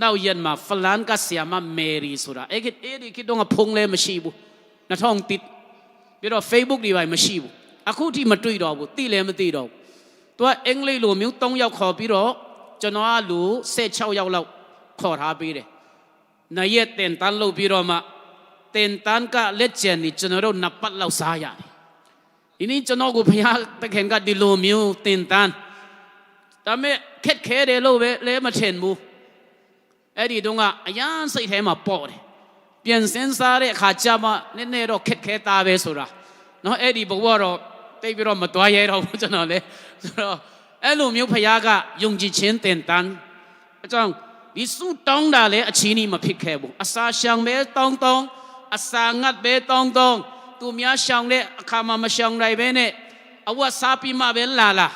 နောက်ရက်မှာဖလန်ကဆီယာမမယ်ရီဆိုတာအဲ့ဒီကတော့ဖုန်းလည်းမရှိဘူး2000တိပြီးတော့ Facebook တွေပါမရှိဘူးအခုထိမတွေ့တော့ဘူးသိလည်းမသိတော့ဘူးသူကအင်္ဂလိပ်လိုမျိုး3ယောက်ခေါ်ပြီးတော့ကျွန်တော်ကလူ16ယောက်လောက်ခေါ်ထားပေးတယ်နိုင်ရက်တင်တန်းလုပ်ပြီးတော့မှတင်တန်းကလက်ကျန်นี่ကျွန်တော်တို့2ပတ်လောက်စားရတယ်ဒီနေ့ကျွန်တော်ကိုဘုရားတခင်ကဒီလိုမျိုးတင်တန်းဒါမဲ့ခက်ခဲတယ်လို့ပဲလည်းမထင်ဘူးအဲ့ဒီတုန်းကအရန်စိတ်ထဲမှာပေါ့တယ်ပြန်စင်းစားတဲ့အခါကျမှနည်းနည်းတော့ခက်ခဲတာပဲဆိုတာနော်အဲ့ဒီဘဝတော့တိတ်ပြီးတော့မတွားရဲတော့ဘူးကျွန်တော်လည်းဆိုတော့အဲ့လိုမျိုးဘုရားကယုံကြည်ခြင်းတင်တန်းအကြောင်းဒီစုတောင်းတာလည်းအချင်းကြီးမဖြစ်ခဲ့ဘူးအစာရှောင်ပဲတောင်းအစာငတ်ပဲတောင်းသူများရှောင်တဲ့အခါမှာမရှောင်နိုင်ပဲနဲ့အဝတ်စားပြီးမှပဲလာ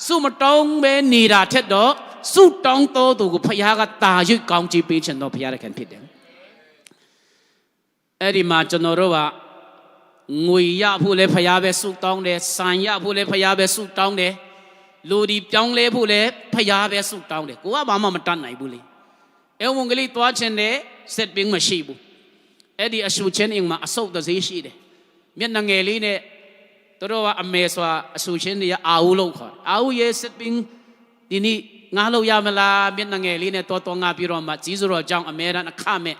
စုမတောင်းပဲနေတာထက်တော့စုတောင်းတော်သူကိုဘုရားကတာရွတ်ကောင်းချီးပေးခြင်းတော့ဘုရားခင်ဖြစ်တယ်အဲ့ဒီမှာကျွန်တော်တို့ကငွေရဖို့လည်းဘုရားပဲစုတောင်းတယ်ဆန်ရဖို့လည်းဘုရားပဲစုတောင်းတယ်လူဒီပြောင်းလဲဖို့လည်းဘုရားပဲစုတောင်းတယ်ကိုကဘာမှမတတ်နိုင်ဘူးလေအဲဝန်ကလေးတွားခြင်းနဲ့စက်ပင်းမရှိဘူးအဲ့ဒီအရှူချင်းအင်မှာအဆုတ်တစေးရှိတယ်မျက်နှာငယ်လေးနဲ့တို့ကအမေစွာအရှူချင်းတွေအာဦးလို့ခေါ်အာဦးရဲ့စက်ပင်းဒီနေ့ငါလို့ရမလားမျက်နှာငယ်လေးနဲ့တော်ငါပြီးတော့မှကြီးစိုးတော်ကြောင့်အမေရန်အခမဲ့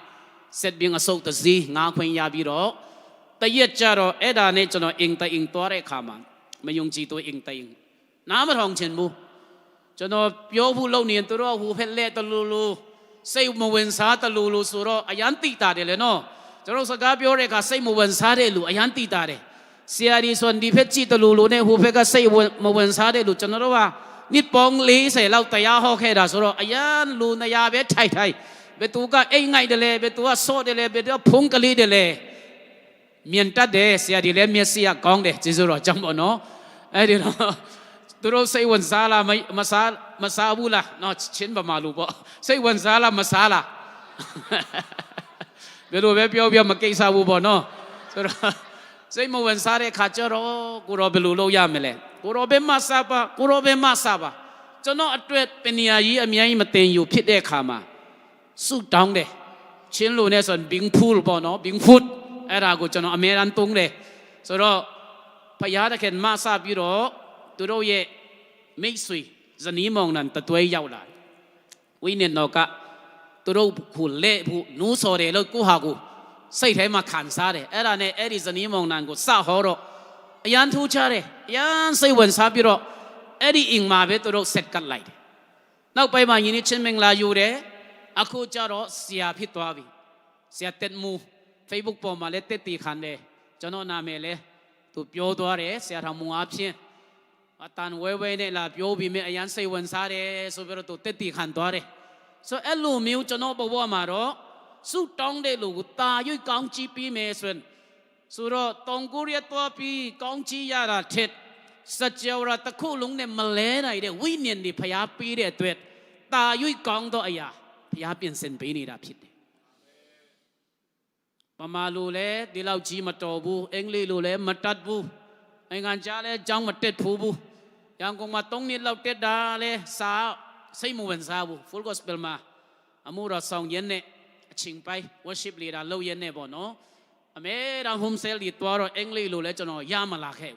စက်ပင်းအဆုတ်တစေးငါခွင့်ရပြီးတော့တရက်ကြတော့အဲ့ဒါနဲ့ကျွန်တော်အင်သွားတဲ့အခါမှာမယုံကြည်သူအင်နားမထောင်ချင်ဘူးကျွန်တော်ပြောဖို့လုပ်နေသူတို့ဟိုဖက်လက်တလူလူစိတ်မဝင်စားတလူလူဆိုတော့အယံတိတာတယ်လေနော်ကျွန်တော်စကားပြောတဲ့အခါစိတ်မဝင်စားတဲ့လူအယံတိတာတယ်ဆရာဒီဆိုဒီဖက်ကြည့်တလူလူနဲ့ဟိုဖက်ကစိတ်မဝင်စားတဲ့လူကျွန်တော်တို့က นิดปองลีใส่เราแต่ยาฮอแค่ดาสุรอายันลูนายาเบไทยไทยเบตัวก็เอ้ไงเดเลยเบตัวโซเดเลยเบตัวพงกะลีเดเลยเมียนตัดเดเสียดีเลยเมียเสียกองเดจิสุรจังบ่เนาะไอ้ดิเนาะตัวเราใส่วันซาลาไม่มาซาบูละเนาะเช่นประมาณรู้บ่ใส่วันซาลามาซาลาเบตัวเบเปียวมาเกยซาบูบ่เนาะสุรใส่มาวันซาเรขาจรอกูรอเบลูโลยามเลยกูรอเบมาซาบะกูรอเบมาซาบะจนเนาะอัตเวทเป็นยายีอเมียยีมาเต็งอยู่พิดเดขามาสู้ดองเดชิ้นลูเนี่ยส่วนบิงพูลบ่เนาะบิงพูดไอ้รากูจนเนาะอเมรันตุงเดสุรพยาตะเข็นมาซาบิโรตัวเราเย่ไม่สวยจะนี้มองนั่นแต่ตัวเยาวหลายวิญญาณนกะตัวเราผู้เล่ผู้นู้สอเดแล้วกูหากูใส่ไทยมาขันซาเดไอ้ราเนี่ยไอ้ดิจะนี้มองนั่นกูสาหอรยันทูชาเดยันใส่วันซาบิโรไอ้ดิอิงมาเวตัวเราเสร็จกันไหลเดนักไปมายินิเช่นเมงลาอยู่เดอาคูจารอเสียพิตัววิเสียเต็ดมูเฟซบุ๊กปอมาเลเต็ดตีขันเดจนนาเมเลตัวเปียวตัวเดเสียทำมูอาเพียนอาตานเว่ยเนี่ยลาเปียวบีเมยันใส่วันซาเดสุเปอร์ตัวเต็ดตีขันตัวเดso เอลูมิวจนอบอกว่ามาโรสุดตองเดลูกตายุยกองจีปีเมส่วนสุรตองกุเรียตัวปีกองจียาราเท็ดสัจเจวราตะคู่ลุงเนี่ยมาเล่ไหนเดวิญญาณดิพยาปีเดตัวตายุยกองตัวอายาพยาเปลี่ยนเส้นปีนี่ราผิดประมาลูเล่ดิเราจีมาโตบูเอ็งลีลูเล่มาตัดบูไองานจ้าเล่จังมาเต็ดผูบูยังคงมาตรงนี้เราเต็ดดาเล่สาใส่หมู่วันซาบูฟุลกอสเปลมาอามูเราส่งเย็นเนี่ยชิงไปวอชิปลีดาเล่าเย็นเนี่ยบ่เนาะอเมริกันโฮมเซลลีตัวเราเอ็งลีลูเล่จนอยามาลาเขว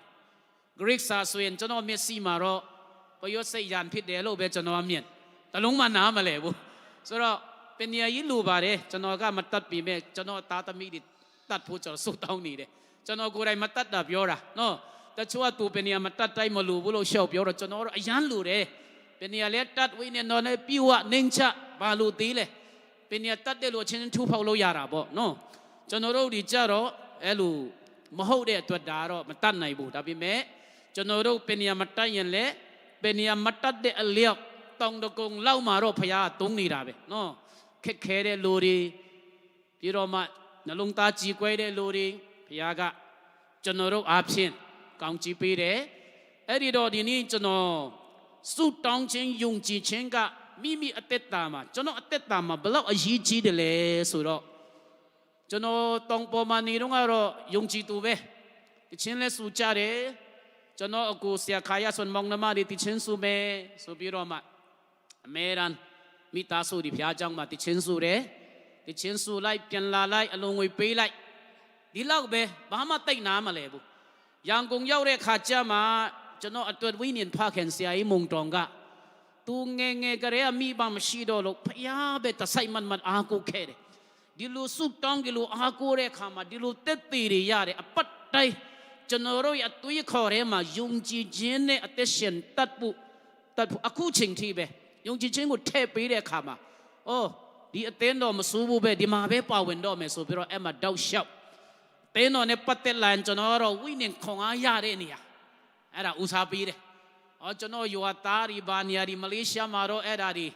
กรีกซาสเวนจนเมสซี่มาเราประโยชน์ใส่ยานพิษเดโลเบจนเมียนแต่ลุงมาหนามาเลยบูสุดเป็นยายิลูบาเดจนก็มาตัดปีเมจนตาตมีดิตัดผู้จสุดตรงนี้เดจนกูไรมาตัดดับยอระเนาะแต่ชัวตูเป็นยามาตัดใจมาลูบุโลเชียวยอระจนอายันลูเดเป็นยาเล็ดตัดวิญญาณนอนในปิวะนิงชะบาลูตีเลยเป็นยาตัดเดลูเชนทูพาวโลยาระบ่เนาะจนเราดีจ้าเราเอลูมโหเดตัวดาเรามาตัดในบูดับปีเมจนเราเป็นยามาตัดยันเล่เป็นยามาตัดเดอเลียกต้องตะกงเล่ามาเราพยาตรงนี้ระเบเนาะแค่เดลูรีพี่เรามานลุงตาจีกวยเดลูรีพยากะจนเราอาเพียนกองจีปีเดไอ้ดีดอดีนี้จนสุดตองเชงยุงจีเชงกะมีอัตตามาจนอัตตามาเบลล์อายีจีเดเลสุดจนตองปอมานีรุ่งอรุณยุงจีตูเบติเชนเลสุจาเดจนกูเสียขายส่วนมองน้ำมาดิติเชนสุเมสุพี่เรามาเมรันมีตาสูดิพยาจังมาติเชนสูเรติเชนสูไล่เปลี่ยนลาไล่อารมณ์วิปีไล่ดีเล่าเบบ้ามาเตยน้ำมาเลยบุยังคงเย้าเรขาจามาจนอัตววิญญาณพาเข็นเสียมุงตรงกะตูเงกระเรียมีบางชีโดลูกพยาเบตใส่มันอากูเคเดดิลูสุดตองดิลูอากูเรขามาดิลูเตตีริยาเรอปัตไตจนเราอยากตุยขอเรมายุงจีเจนเนอัตเชนตัดบุอากูชิงทีเบยงจีเชงกูเทปีเรขามาโอ้ดีเต้นดอมสูบูเบดีมาเบป่าวินดอมสูบิโรเอ็มดาวชาวเต้นเนี่ยปัตเตลันจนเราวิญญาณของอายาเรนี่อะเอ็ดาอุษาปีเรอ๋อจนอยู่อัตตาริบานีอาริมาเลเซียมาโรเอ็ดาดิ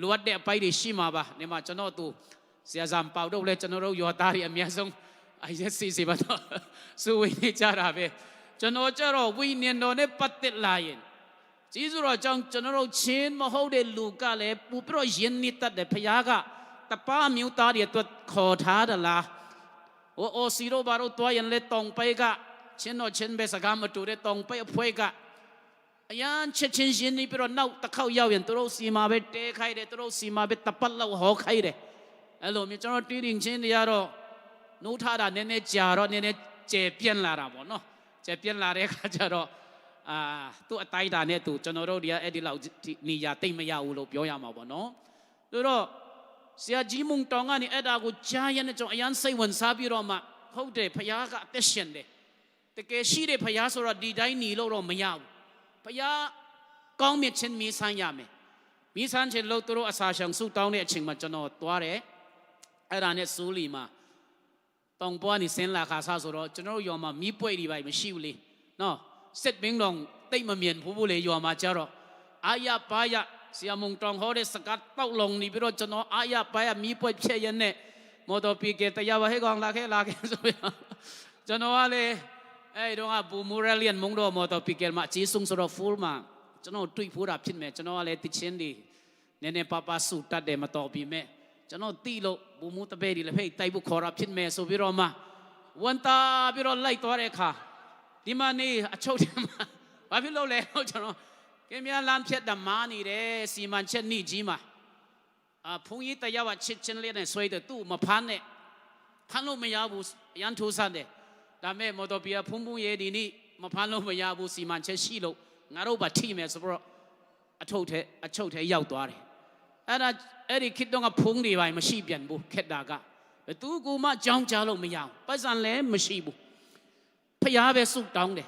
ลวดเดไปดิชิมาบะเนี่ยมาจนตูเสียจำเป่าดูเลยจนเราอยู่อัตตาริอเมียซงไอ้เจสซี่สิบัตสู้วินิจาราเบจนเราเราวิญญาณเนี่ยปัตเตลันจีสุราจังจนเราเชนมาเขาเดลูกาเลปูปรอยเย็นนิตัดเดพยากะแต่ป้ามิวตาเดียตัวขอท้าดละโอซีโรบารุตัวยันเลตองไปกะเชนโนเชนเบสกามาตูเดตองไปอภัยกะยันเชนเชนนี่ปรน่าตะเข้ายาวยันตัวเราสีมาเบเตะใครเดตัวเราสีมาเบตะปัลเราหอใครเดเอโลมีจนเราตีดิ่งเชนนี่ยารอนูท่าดาเนเนจารอเนเนเจเปียนลาราบ่เนาะเจเปียนลาเรกจารอตัวไตดาเนี่ยตัวจนเราเดียเอดิเรานี่ยาเต็มไม่ยาวเราเปียวยามาบ่เนาะตัวเราเสียจีมุงตองอันนี้เอดากูใจยันจงอายันใส่วันซาบิโรมาเขาเดพยากะเตเชนเดแต่เกชีเดพยาสุรดีได้นี่เราไม่ยาวพยากองเมียเช่นมีสัญญาเมมีสัญเช่นเราตัวอาสาช่างสู้ตองเนี่ยชิงมาจนตัวเรเอดาเนี่ยสู้ลีมาต้องป้อนนี่เส้นราคาซาสุรจนเรายอมมามีป่วยดีไปไม่ชิวเลยเนาะเสร็จเบ่งลงเต้มาเมียนผู้บุเลยยอมมาเจ้าเรา อายะปายะเสียมุงตองเขาได้สกัดเต้าลงนี่พี่รถจนอายะปายะมีป่วยเพี้ยนเนี่ยมอตปีเกตยาวให้กองลาแค่สุดจนว่าเลยไอ้ดวงอาบูมูเรเลียนมุงโดมอตปีเกมาจีซุงสระฟูลมาจนตุยผู้รับชิ้นแม่จนว่าเลยติดเช่นดีเนี่ยป้าป้าสูตัดเดมาต่อปีแม่จนตีโลบูมูตะเบดีเลยเฮ้ยไตบุขอรับชิ้นแม่สุบิโรมาวันตาบิโรไล่ตัวเรขาดิมานี่อโชดมาว่าพี่โลแล้วจนแกมีลานเพียดดำมานี่เด้สีมันเช่นนี่จีมาพงยี่แต่ยาว่าชิดเช่นเลี้ยนสวยแต่ตู้มาพันเนี่ยพันโลไม่ยาบุยันทุสันเด้แต่แม่มอตเปียพงเยดีนี่มาพันโลไม่ยาบุสีมันเช่นชีโลงารูบัดที่แม่สุบโรอโชดเทยาวตัวเลยไอ้ที่คิดต้องกับพงดีไว้มาชีเปลี่ยนบุเข็ดดากะแต่ตู้กูมาจ้องจ้าโลไม่ยาวไปสั่นเลยมาชีบุพยาเบสุดดองเด้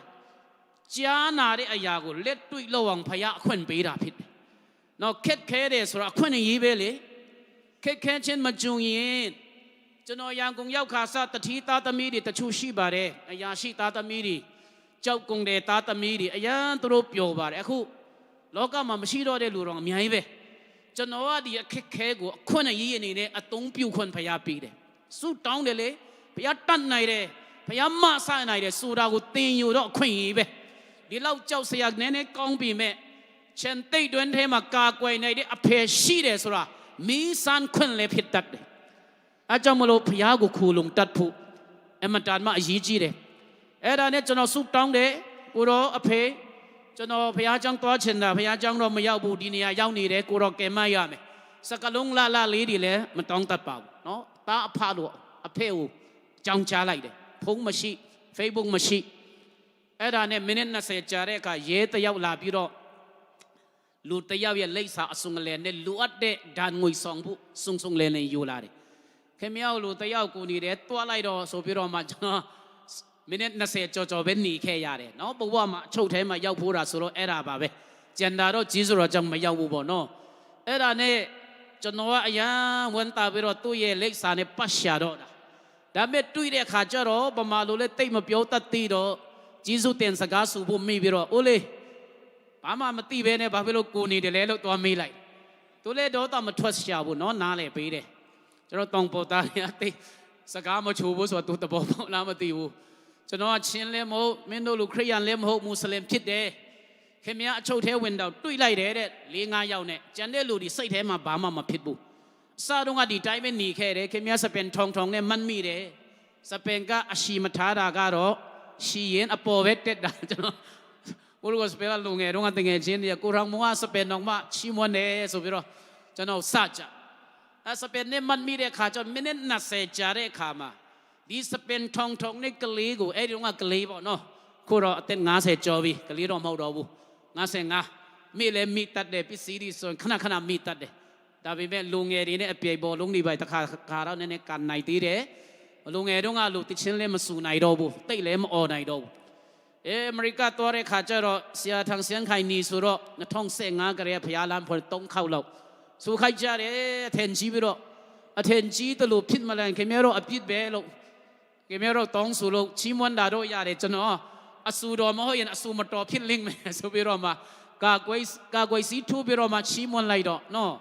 จ้านาเรอายากูเล็ดตุยระวังพยาขวัญไปราพิษนอกเข็ดแค่เดสระขวัญยีเบเลยเข็ดแค่เช่นมาจุงยินจนอยางกงยาวขาซาตทีตาตมีดีตะชูชีบาเรอายาชีตาตมีดีเจ้ากงเดตาตมีดีอายาตรูปโยบาเรคู่โลกามาไม่ชีโดเดลูรองมีให้เบจนว่าดีเข็ดแค่กูขวัญยีนี่เนี่ยตรงผิวคนพยาปีเดสุดท้องเดเลยพยาตันไหนเดพยามาสายไหนเดสุรากูตีอยู่ดอกขวัญยีเบดีเล่าเจ้าเสียกเนเน่กองปีแม่เช่นตีดวนเทมากากวยในเดอเพชีเดสุรามีสันคนเลยผิดตัดเลยอาจารย์มโลพยากุคูลุงตัดผู้เอ็มตันมายีจีเดเอ็ดเนี่ยจนเราสุดท้องเดกูรออเพจนเราพยาจังตัวเช่นน่ะพยาจังเราไม่ยาวบูดีเนี่ยยาวนี่เดกูรอเกม่ยามสกัลงลาลีดีเลยมันต้องตัดเปล่าเนาะตาพาดูอเพอูจังจ้าไรเดพงมาชีเฟซบุ๊กมาชีไอ้ด้านเนี่ยมินินาเซจาร์เรกาเยตยาวลาบิโรลูตยาวยันเลสาสุงเลนเนี่ยลูอัดเดดานงวยสองผู้สุงเลนอยู่ลาเดเข้มยาวลูตยาวกูนี่เดตัวไรดอโซบิโรมาจ้ามินินาเซจอเป็นหนีแค่ยาเดเนาะบอกว่ามาโชว์เทมายาวผู้ราสุโรเอราบาเบเจนดาโรจีสุโรจังมายาวบุบเนาะไอ้ด้านเนี่ยจนว่าอายาวันตาบิโรตัวเยเลสาเนี่ยปัชชาโดดาดาเมตุยเดขาจารอประมาลูเลเตมาเปียวตัดตีโดจีสุเตียนสกัดสูบมีบิโรโอเลป้ามามาตีเบเน่บาเบโลกูนี่เดเลโลตัวมีไหลตัวเล่โดตามาทวดชาบุนนาเลปีเดจนต้องปตาเนี่ยตีสกัดมาชูบุสวดตัวตะบอนามาตีบุจนว่าชินเลมโฮเมนโดลูคริยันเลมโฮมุสลิมคิดเดเข้มยาโชว์เทวินดาวตุยไล่เดเดลีงายาวเนี่ยจันเดลูดีใส่เทมาบามาผิดบุซาดงอดีใจไม่หนีแค่เดเข้มยาสเปนทองเนี่ยมันมีเดสเปนก็อาชีมาทาดาการอชีเย็นอโปเวตเด็ดได้จ้ะกูรู้ว่าสเปนลุงเอ๋รุ่งอันติงเอ๋จีนเนี่ยกูรังมัวสเปนน้องมาชิมวันเอ๋สุบิโรจ้ะน้องซาจ้ะสเปนเนี่ยมันมีเด็กขาจนไม่เน้นนัดเซจาร์เด็กขามาดีสเปนทองเนี่ยกลีกูเอ๋รุ่งอันกลีบ่เนาะกูรอเต้นงาเซจอบีกลีรอมาดูบุงาเซงามีเลยมีตัดเดพิซีดีส่วนขณะมีตัดเดดาบิเมลุงเอ๋ดีเนี่ยเปียบอลุงดีไปตะขาเราเนี่ยกันไหนตีเดลุงเอ๋รุ่งอันลูกติดเชื้อเลยมาสู่ไหนดูบุตีเลยมาออไหนดูอเมริกาตัวเรขาจารอเสียทางเสียงไข่นีสุรนท้องเสงากระเรียพยาลานพลตรงเข้าเราสุขัยจาร์เทนจีบิโรเทนจีตลุพิษมาแรงเคมีโรอภิษเบลเคมีโรตองสุโลชิมวันดาโรยาเรจนอสูดอมาห้ยันอสูมาตอพิษลิงเมสุบิโรมากากวยสีทูบิโรมาชิมวันไลดอเนาะ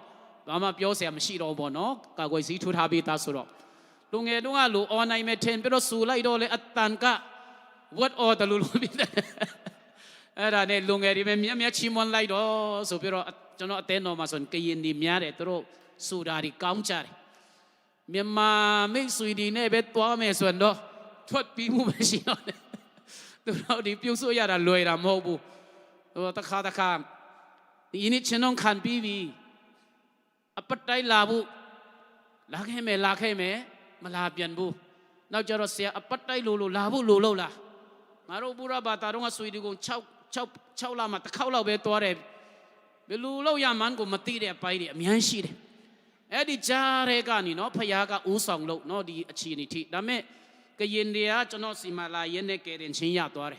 บามาเปียวเสียมชีโรบเนาะกากวยสีทูทาบิตาสุรลุงเอ๋ลุงอาลูออนไอเมเทนบิโรสูไลดอเลอัตตันกะวัดอตลุลบิดเออเนี่ยลุงเอ๋ดิเมียชิมวันไลดอสุบิโรจนอเตนอมาส่วนกยินดีเมียเรตโรสูดาริกาวจาร์เมียมาไม่สุยดีเนี่ยเบ็ดตัวเมส่วนดอทวดปีมูไม่ชิโนตัวเราดิพิวสุยาดารวยรำโฮบุตัวตะขาอินิชนองขันปีวีอปัตไตลาบุลาแค่เมมาลาเปียนบุนอกจากเราเสียอปัตไตลูลาบุลูลามาโรบุระบาตารงสุยดีกงเช่าลามาตะเข้าเราเบตัวเรเบลูเรายามันกูมาตีเรไปเรมีอันชีเรเอ็ดจาเรกานี่เนาะพยากาอุสองโลเนาะดีอชีนิทีดังเมก็ยินดีอะจนอสิมาลาเย็นเนี่ยเกเรนชินยาตัวเร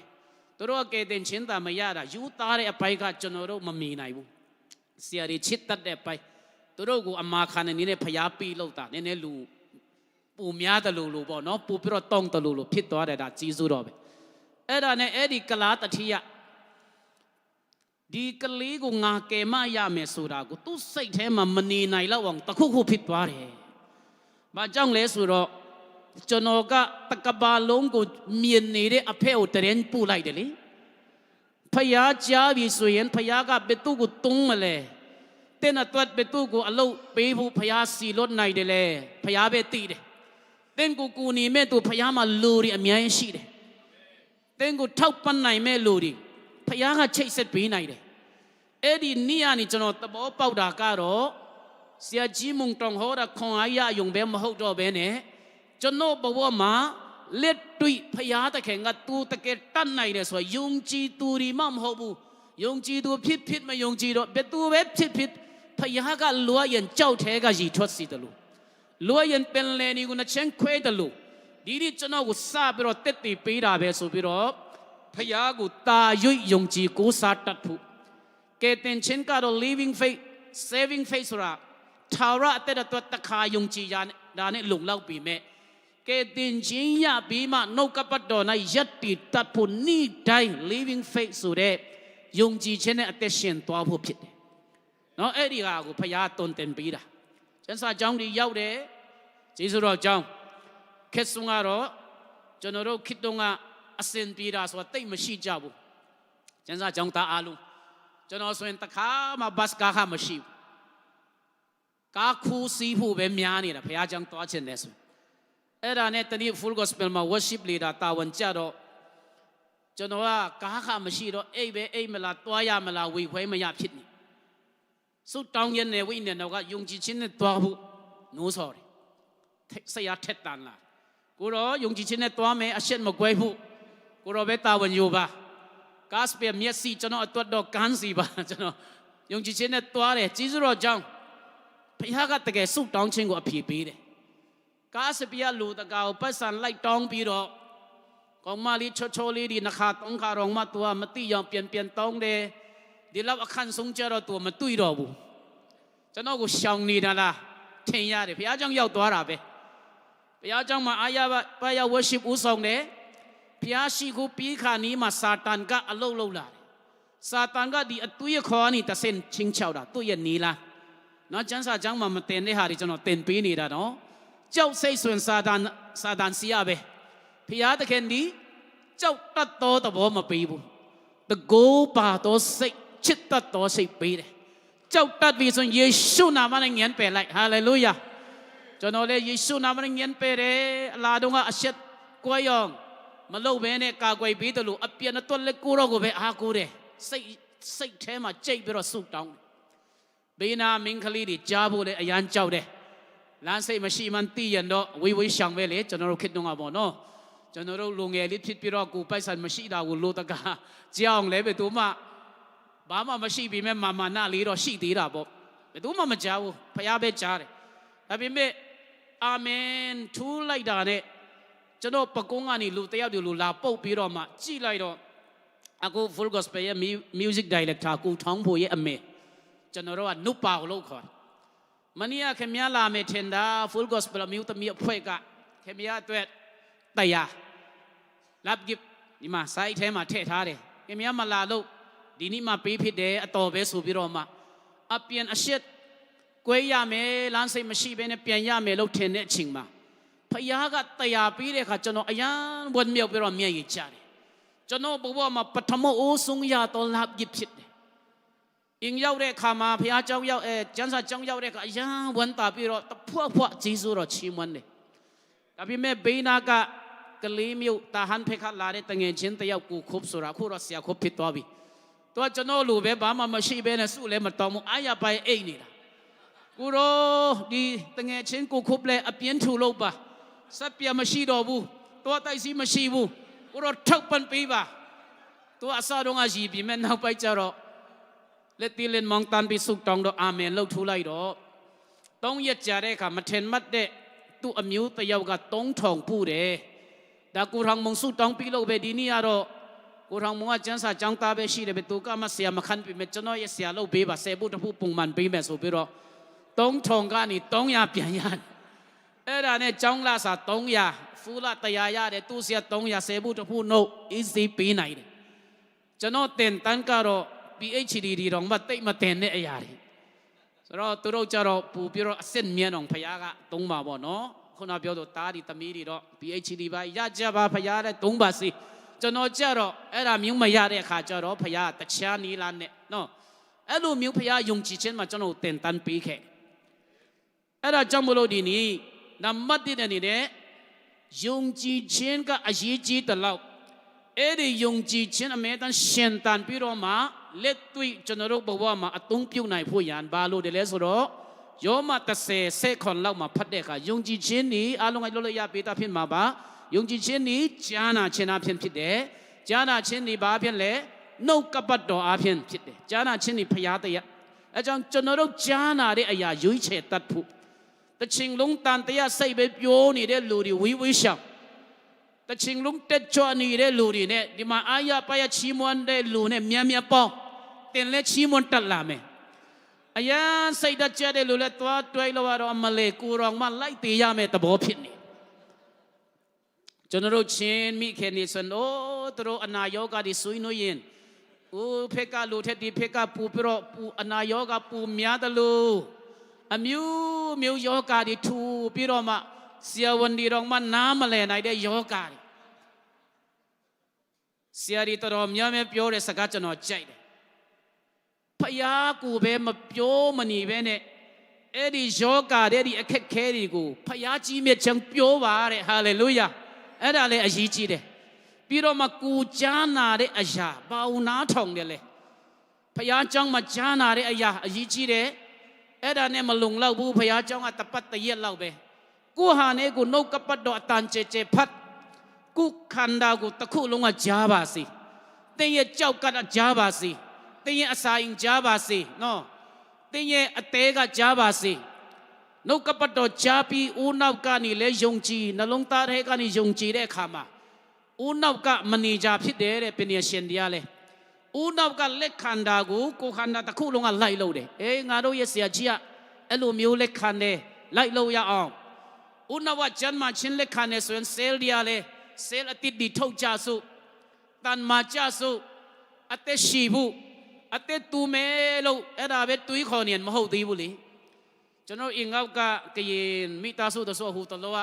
ตัวเกเรนชินตามายาดายูตาเรไปก็จนเราไม่มีไหนบุเสียริชิตตัดเดไปตัวกูอามาคันนี่เนี่ยพยาปีโลตาเนี่ยลูปูมีอาตลูบ่เนาะปูพิโรตองตลูพิษตัวเรดาจีซูโรเบเอ็ดเนี่ยเอ็ดกลาตทียะ ဒီကလေးကိုငါကယ်မရမယ်ဆိုတာကိုသူ့စိတ်ထဲမှာမနေနိုင်တော့အောင်တခုခုဖြစ်သွားတယ်။ဘာကြောင့်လဲဆိုတော့ကျွန်တော်ကတကဘာလုံးကိုမြင်နေတဲ့အဖေကိုတရင်ပူလိုက်တယ်လေ။ဖယားကြားပြီဆိုရင်ဖယားကဘယ်သူ့ကိုတုံးမလဲ။တဲ့အတွက်ဘယ်သူ့ကိုအလုပ်ပေးဖို့ဖယားစီလွတ်နိုင်တယ်လေ။ဖယားပဲသိတယ်။တဲ့ကိုကူနေမဲ့သူဖယားမှာလူတွေအများကြီးရှိတယ်။တဲ့ကိုထောက်ပံ့နိုင်မဲ့လူတွေဖယားကချိတ်ဆက်ပေးနိုင်တယ်။အဲ့ဒီနေ့ကနေကျွန်တော်သဘောပေါက်တာကတော့ဆရာကြီးမုံတောင်ဟောတာခွန်အားရယုံပဲမဟုတ်တော့ဘဲနဲ့ကျွန်တော်ဘဝမှာလက်တွေ့ဖယားတခင်ကသူတကယ်တတ်နိုင်တယ်ဆိုယုံကြည်သူဒီမှမဟုတ်ဘူးယုံကြည်သူဖြစ်မယုံကြည်တော့ဘယ်သူပဲဖြစ်ဖယားကလွားရင်ကြောက်ထဲကရည်ထွက်စီတယ်လို့လွားရင်ပင်လေနီကိုနှချမ်းခွဲတယ်လို့ဒီကျွန်တော်ကိုစပြီးတော့တက်တည်ပေးတာပဲဆိုပြီးတော့ဖယားကိုတာရွယုံကြည်ကိုးစားတတ်ဖို့ကဲတင်ချင်းကတော့ living faith saving faith ဆိုတာထာဝရအသက်တော်တခါယုံကြည်ရတာနဲ့လုံလောက်ပြီမဲ့ကဲတင်ချင်းရပြီးမှနှုတ်ကပတ်တော်၌ယက်တီတတ်ဖို့နေ့တိုင်း living faith ဆိုတဲ့ယုံကြည်ခြင်းနဲ့အသက်ရှင်သွားဖို့ဖြစ်တယ်။နော်အဲ့ဒီဟာကိုဖယားတွင်တင်ပေးတာ။ကျမ်းစာကြောင်းတွေရောက်တယ်။ကျေးဇူးတော်ကြောင်းခက်ဆုံကတော့ကျွန်တော်တို့ခေတ္တကအစင်ပြေတာဆိုတာတိတ်မရှိကြဘူး။ကျမ်းစာကြောင်းသားအားလုံးကျွန်တော်ဆိုရင်တခါမှဘတ်ကားမရှိဘူးကားခူးစီးဖို့ပဲများနေတာဘုရားကြောင့်တွားချင်တယ်ဆိုအဲ့ဒါနဲ့တနည်း full gospel မှာ worship leader တာဝန်ကြတော့ကျွန်တော်ကကားမရှိတော့အိမ်မလားတွားရမလားဝေခွဲမရဖြစ်နေစုတောင်းရနေဝိနေတော့ကယုံကြည်ခြင်းနဲ့တွားဖို့နိုးစော်တယ်ဆရာထက်တန်လာကိုတော့ယုံကြည်ခြင်းနဲ့တွားမယ်အရှက်မကွဲဘူးကိုတော့ပဲတာဝန်ယူပါကားစပယ်မျက်စိကျွန်တော်အတွက်တော့ကန်းစီပါကျွန်တော်ယုံကြည်ခြင်းနဲ့တွားတယ်ကျေးဇူးတော်ကြောင့်ဘုရားကတကယ်ဆုတောင်းခြင်းကိုအဖြေပေးတယ်ကားစပယ်လူတကာကိုပတ်စံလိုက်တောင်းပြီးတော့ကောင်မလေးချောလေးဒီနှခါတုံးခါရောင်မတူမတိရောင်ပြန်တောင်းတယ်ဒီလောက်အခန့်ဆုံးကြတော့သူမတွေ့တော့ဘူးကျွန်တော်ကိုရှောင်နေတာလားထင်ရတယ်ဘုရားကြောင့်ရောက်သွားတာပဲဘုရားကြောင့်မှာအာရပါရ worship ဦးဆောင်တယ်ဘုရားရှိခိုးပြီးခါနီးမှာစာတန်ကအလုတ်လုတ်လာတယ်စာတန်ကဒီအသွေးခေါ်နေတဆင်ချင်းချောက်တာသူ့ရဲ့နေလားနော်ကျမ်းစာကြောင်းမှာမတင်တဲ့ဟာတွေကျွန်တော်တင်ပေးနေတာနော်ကြောက်စိတ်ဆွင်စာတန်စီရပဲဘုရားသခင်ဒီကြောက်တတ်သောသဘောမပေးဘူးတကိုးပါသောစိတ်ချစ်တတ်သောစိတ်ပေးတယ်ကြောက်တတ်ပြီဆိုရင်ယေရှုနာမနဲ့ငြင်းပယ်လိုက်ဟာလေလုယာကျွန်တော်လည်းယေရှုနာမနဲ့ငြင်းပယ်တယ်အလားတုန်းကအရှက်ကွဲရောင်မလုပ်ဘဲနဲ့ကာကွယ်ပေးတယ်လို့အပြန်အတွက်လက်ကိုတော့ကိုပဲအားကိုးတယ်စိတ်ထဲမှာကြိတ်ပြီးတော့ဆုတောင်းဘေးနာမင်းကလေးတွေကြားဖို့လည်းအရန်ကြောက်တယ်လမ်းစိတ်မရှိမှန်းသိရင်တော့ဝေးရှောင်ပဲလေကျွန်တော်တို့ခေတ္တကပေါ့နော်ကျွန်တော်တို့လူငယ်လေးဖြစ်ပြီးတော့ကိုပိုက်ဆံမရှိတာကိုလိုတကားကြောက်လဲပဲသူမှဘာမှမရှိပြီမဲ့မာနလေးတော့ရှိသေးတာပေါ့ဘယ်သူမှမကြောက်ဘူးဖယားပဲကြားတယ်ဒါပေမဲ့အာမင်ထူးလိုက်တာနဲ့ကျွန်တော်ပကုံးကနေလူတယောက်လူလာပုတ်ပြီးတော့မှကြည့်လိုက်တော့အခု full gospel ရဲ့ music director ကိုထောင်းဖို့ရဲ့အမေကျွန်တော်တို့ကနုပါလို့ခေါ်မနီးခင်များလာမယ်ထင်တာ full gospel မျိုးသမီးအဖွဲ့ကခင်များအတွက်တရားรับกิบဒီမှာ site ထဲမှာထည့်ထားတယ်ခင်များမလာလို့ဒီနေ့မှပေးဖြစ်တယ်အတော်ပဲဆိုပြီးတော့မှအပြန်အရှက်ကွဲရမယ်လမ်းစိတ်မရှိဘဲနဲ့ပြန်ရမယ်လို့ထင်တဲ့အချိန်မှာဖယားကတရားပြီးတဲ့အခါကျွန်တော်အရန်ဝန်မြောက်ပြီးတော့မျက်ရည်ကျတယ်ကျွန်တော်ဘဝမှာပထမအိုးဆုံးရတော့လပ်ရဖြစ်တယ်အင်းရောက်တဲ့အခါမှာဖယားကြောင်းရောက်ကျန်းစာကြောင်းရောက်တဲ့အခါအရန်ဝန်တာပြီးတော့တဖွက်ဂျေဇုတော်ချီးမွမ်းတယ်ဒါပေမဲ့ဘေးနာကကလေးမျိုးတာဟန်ဖေခါလာတဲ့တငယ်ချင်းတယောက်ကိုခုပ်ဆိုတာခုတော့ဆရာခုပ်ဖြစ်သွားပြီတော့ကျွန်တော်လူပဲဘာမှမရှိဘဲနဲ့စုလည်းမတော်ဘူးအားရပိုင်အိတ်နေတာကိုရောဒီတငယ်ချင်းကိုခုပ်လဲအပြင်းထူလို့ပါစက်ပြမရှိတော့ဘူးတော့တိုက်စီမရှိဘူးကိုရောထောက်ပံ့ပေးပါတော့အစားတော့ငါရှိပြီမဲ့နောက်ပိုက်ကြတော့လက်တီလင်မောင်တန်ပြီးစုတောင်းတော့အာမင်လှုပ်ထူလိုက်တော့3 ရက်ကြာတဲ့အခါမထင်မှတ်တဲ့သူ့အမျိုးတယောက်က3 ထောင်ပူတယ်ဒါကိုထောင်မုံစုတောင်းပြီးလို့ပဲဒီနေ့ကတော့ကိုထောင်မုံကကျန်းစာကြောင်းသားပဲရှိတယ်ပဲသူကမဆရာမခန့်ပြီမဲ့ကျွန်တော်ရဲ့ဆရာလုပ်ပေးပါဆယ်ဖို့တဖို့ပုံမှန်ပေးမယ်ဆိုပြီးတော့3 ထောင်ကနေ300ပြန်ရတယ်အဲ့ဒါနဲ့ကျောင်းလာစာ300ဖူလာ100ရတယ်သူ့ဆရာ300ဆယ်ဖို့တဖို့နှုတ် easy ပေးနိုင်တယ်ကျွန်တော်တင်တန်းကတော့တ PhD ဒီတော့မတိတ်မတင်တဲ့အရာတွေဆိုတော့သူတို့ကြတော့ပူပြီးတော့အစစ်မြန်းအောင်ဖခင်ကသုံးပါပေါ့နော်ခုနပြောတော့တားဒီသမီးတွေတော့ PhD ပါရကြပါဖခင်တဲ့သုံးပါစီကျွန်တော်ကြတော့အဲ့ဒါမျိုးမရတဲ့အခါကျတော့ဖခင်တခြားနီးလာနဲ့နော်အဲ့လိုမျိုးဖခင်ယုံကြည်ခြင်းမှာကျွန်တော်တင်တန်းပေးခဲ့အဲ့ဒါကြောင့်မလို့ဒီနေ့နံပါတ်1အနေနဲ့ယုံကြည်ခြင်းကအရေးကြီးတယ်လို့အဲ့ဒီယုံကြည်ခြင်းအမြဲတမ်းရှင်တန်ပြီးတော့မှလက်တွေ့ကျွန်တော်တို့ဘဝမှာအသုံးပြုနိုင်ဖို့ရန်ဘာလို့တယ်လဲဆိုတော့ယောမ30ဆက်ခွန်လောက်မှာဖတ်တဲ့အခါယုံကြည်ခြင်းนี่အားလုံးကလောလောရပေးတာဖြစ်မှာပါယုံကြည်ခြင်းนี่ကြားနာခြင်းအဖြစ်ဖြစ်တယ်ကြားနာခြင်းนี่ဘာဖြစ်လဲနှုတ်ကပတ်တော်အဖြစ်ဖြစ်တယ်ကြားနာခြင်းนี่ဖရားတရားအဲကြောင့်ကျွန်တော်တို့ကြားနာတဲ့အရာရွေးချယ်တတ်ဖို့တချင်လုံးတန်တရားစိတ်ပဲပြောနေတဲ့လူတွေဝေးဝေးရှောင်တချင်လုံးတက်ကြွနေတဲ့လူတွေနဲ့ဒီမှာအာရပါရချီးမွမ်းတဲ့လူနဲ့မြန်မြန်ပေါင်းတင်လဲချီးမွမ်းတတ်လာမယ်အယံစိတ်တကြတဲ့လူလည်းသွားတွဲလို့ရတော့မလေကိုရောင်မလိုက်သေးရမယ်သဘောဖြစ်နေကျွန်တော်တို့ချင်းမိခင်နေစံတော့သူတို့အနာယောဂတွေဆွေးနွေးရင်ဦးဖက်ကလူထက်ဒီဖက်ကပူပြီးတော့ပူအနာယောဂပူများတယ်လို့အမျိုးမျိုးယောဂတွေထူပြီးတော့မှဆရာဝန်ဒီတော့မှနားမလည်နိုင်တဲ့ယောဂတွေဆရာဒီတော်များများပြောတဲ့စကားကျွန်တော်ကြိုက်တယ်ဖယားကိုပဲမပြောမနေပဲနဲ့အဲ့ဒီယောဂတဲ့ဒီအခက်ခဲတွေကိုဖယားကြီးမြတ်ချံပြောပါတဲ့ဟာလေလုယာအဲ့ဒါလည်းအရေးကြီးတယ်ပြီးတော့မှကိုကြားနာတဲ့အရာဘာဦးနားထောင်တယ်လေဖယားเจ้าမှာကြားနာတဲ့အရာအရေးကြီးတယ်အဲ့ဒါနဲ့မလုံလောက်ဘူးဖယားเจ้าကတပတ်တရက်လောက်ပဲကိုဟာနဲ့ကိုနှုတ်ကပတ်တော်အတန်ကျဲကျဲဖတ်ကိုခန္ဓာကိုတစ်ခုလုံးကကြားပါစေတင်းရဲ့ကြောက်ကကြားပါစေတင်းရဲ့အစာရင်ကြားပါစေနော်တင်းရဲ့အသေးကကြားပါစေနှုတ်ကပတ်တော်ကြားပြီးဦးနောက်ကနေလဲယုံကြည်နှလုံးသားထဲကနေယုံကြည်တဲ့အခါမှာဦးနောက်ကမနေကြဖြစ်တယ်တဲ့ပညာရှင်တရားလဲဦးနောက်ကလက်ခန္ဓာကိုကိုခန္ဓာတစ်ခုလုံးကလိုက်လို့တယ်အေးငါတို့ရဲ့ဆရာကြီးကအဲ့လိုမျိုးလက်ခံတယ်လိုက်လို့ရအောင်ဦးနောက်ကဂျန်မာချင်းလက်ခံတယ်ဆိုရင်ဆဲလ်တရားလဲဆဲလ်အတိတ်ဒီထုတ်ကြစို့တန်မာကြစို့အသက်ရှိဘူးအသက်တူမဲလို့အဲ့ဒါပဲတွေးခေါ်နေမဟုတ်သေးဘူးလေကျွန်တော်အင်္ဂေါကကရင်မိသားစုတဆိုဟူတလောက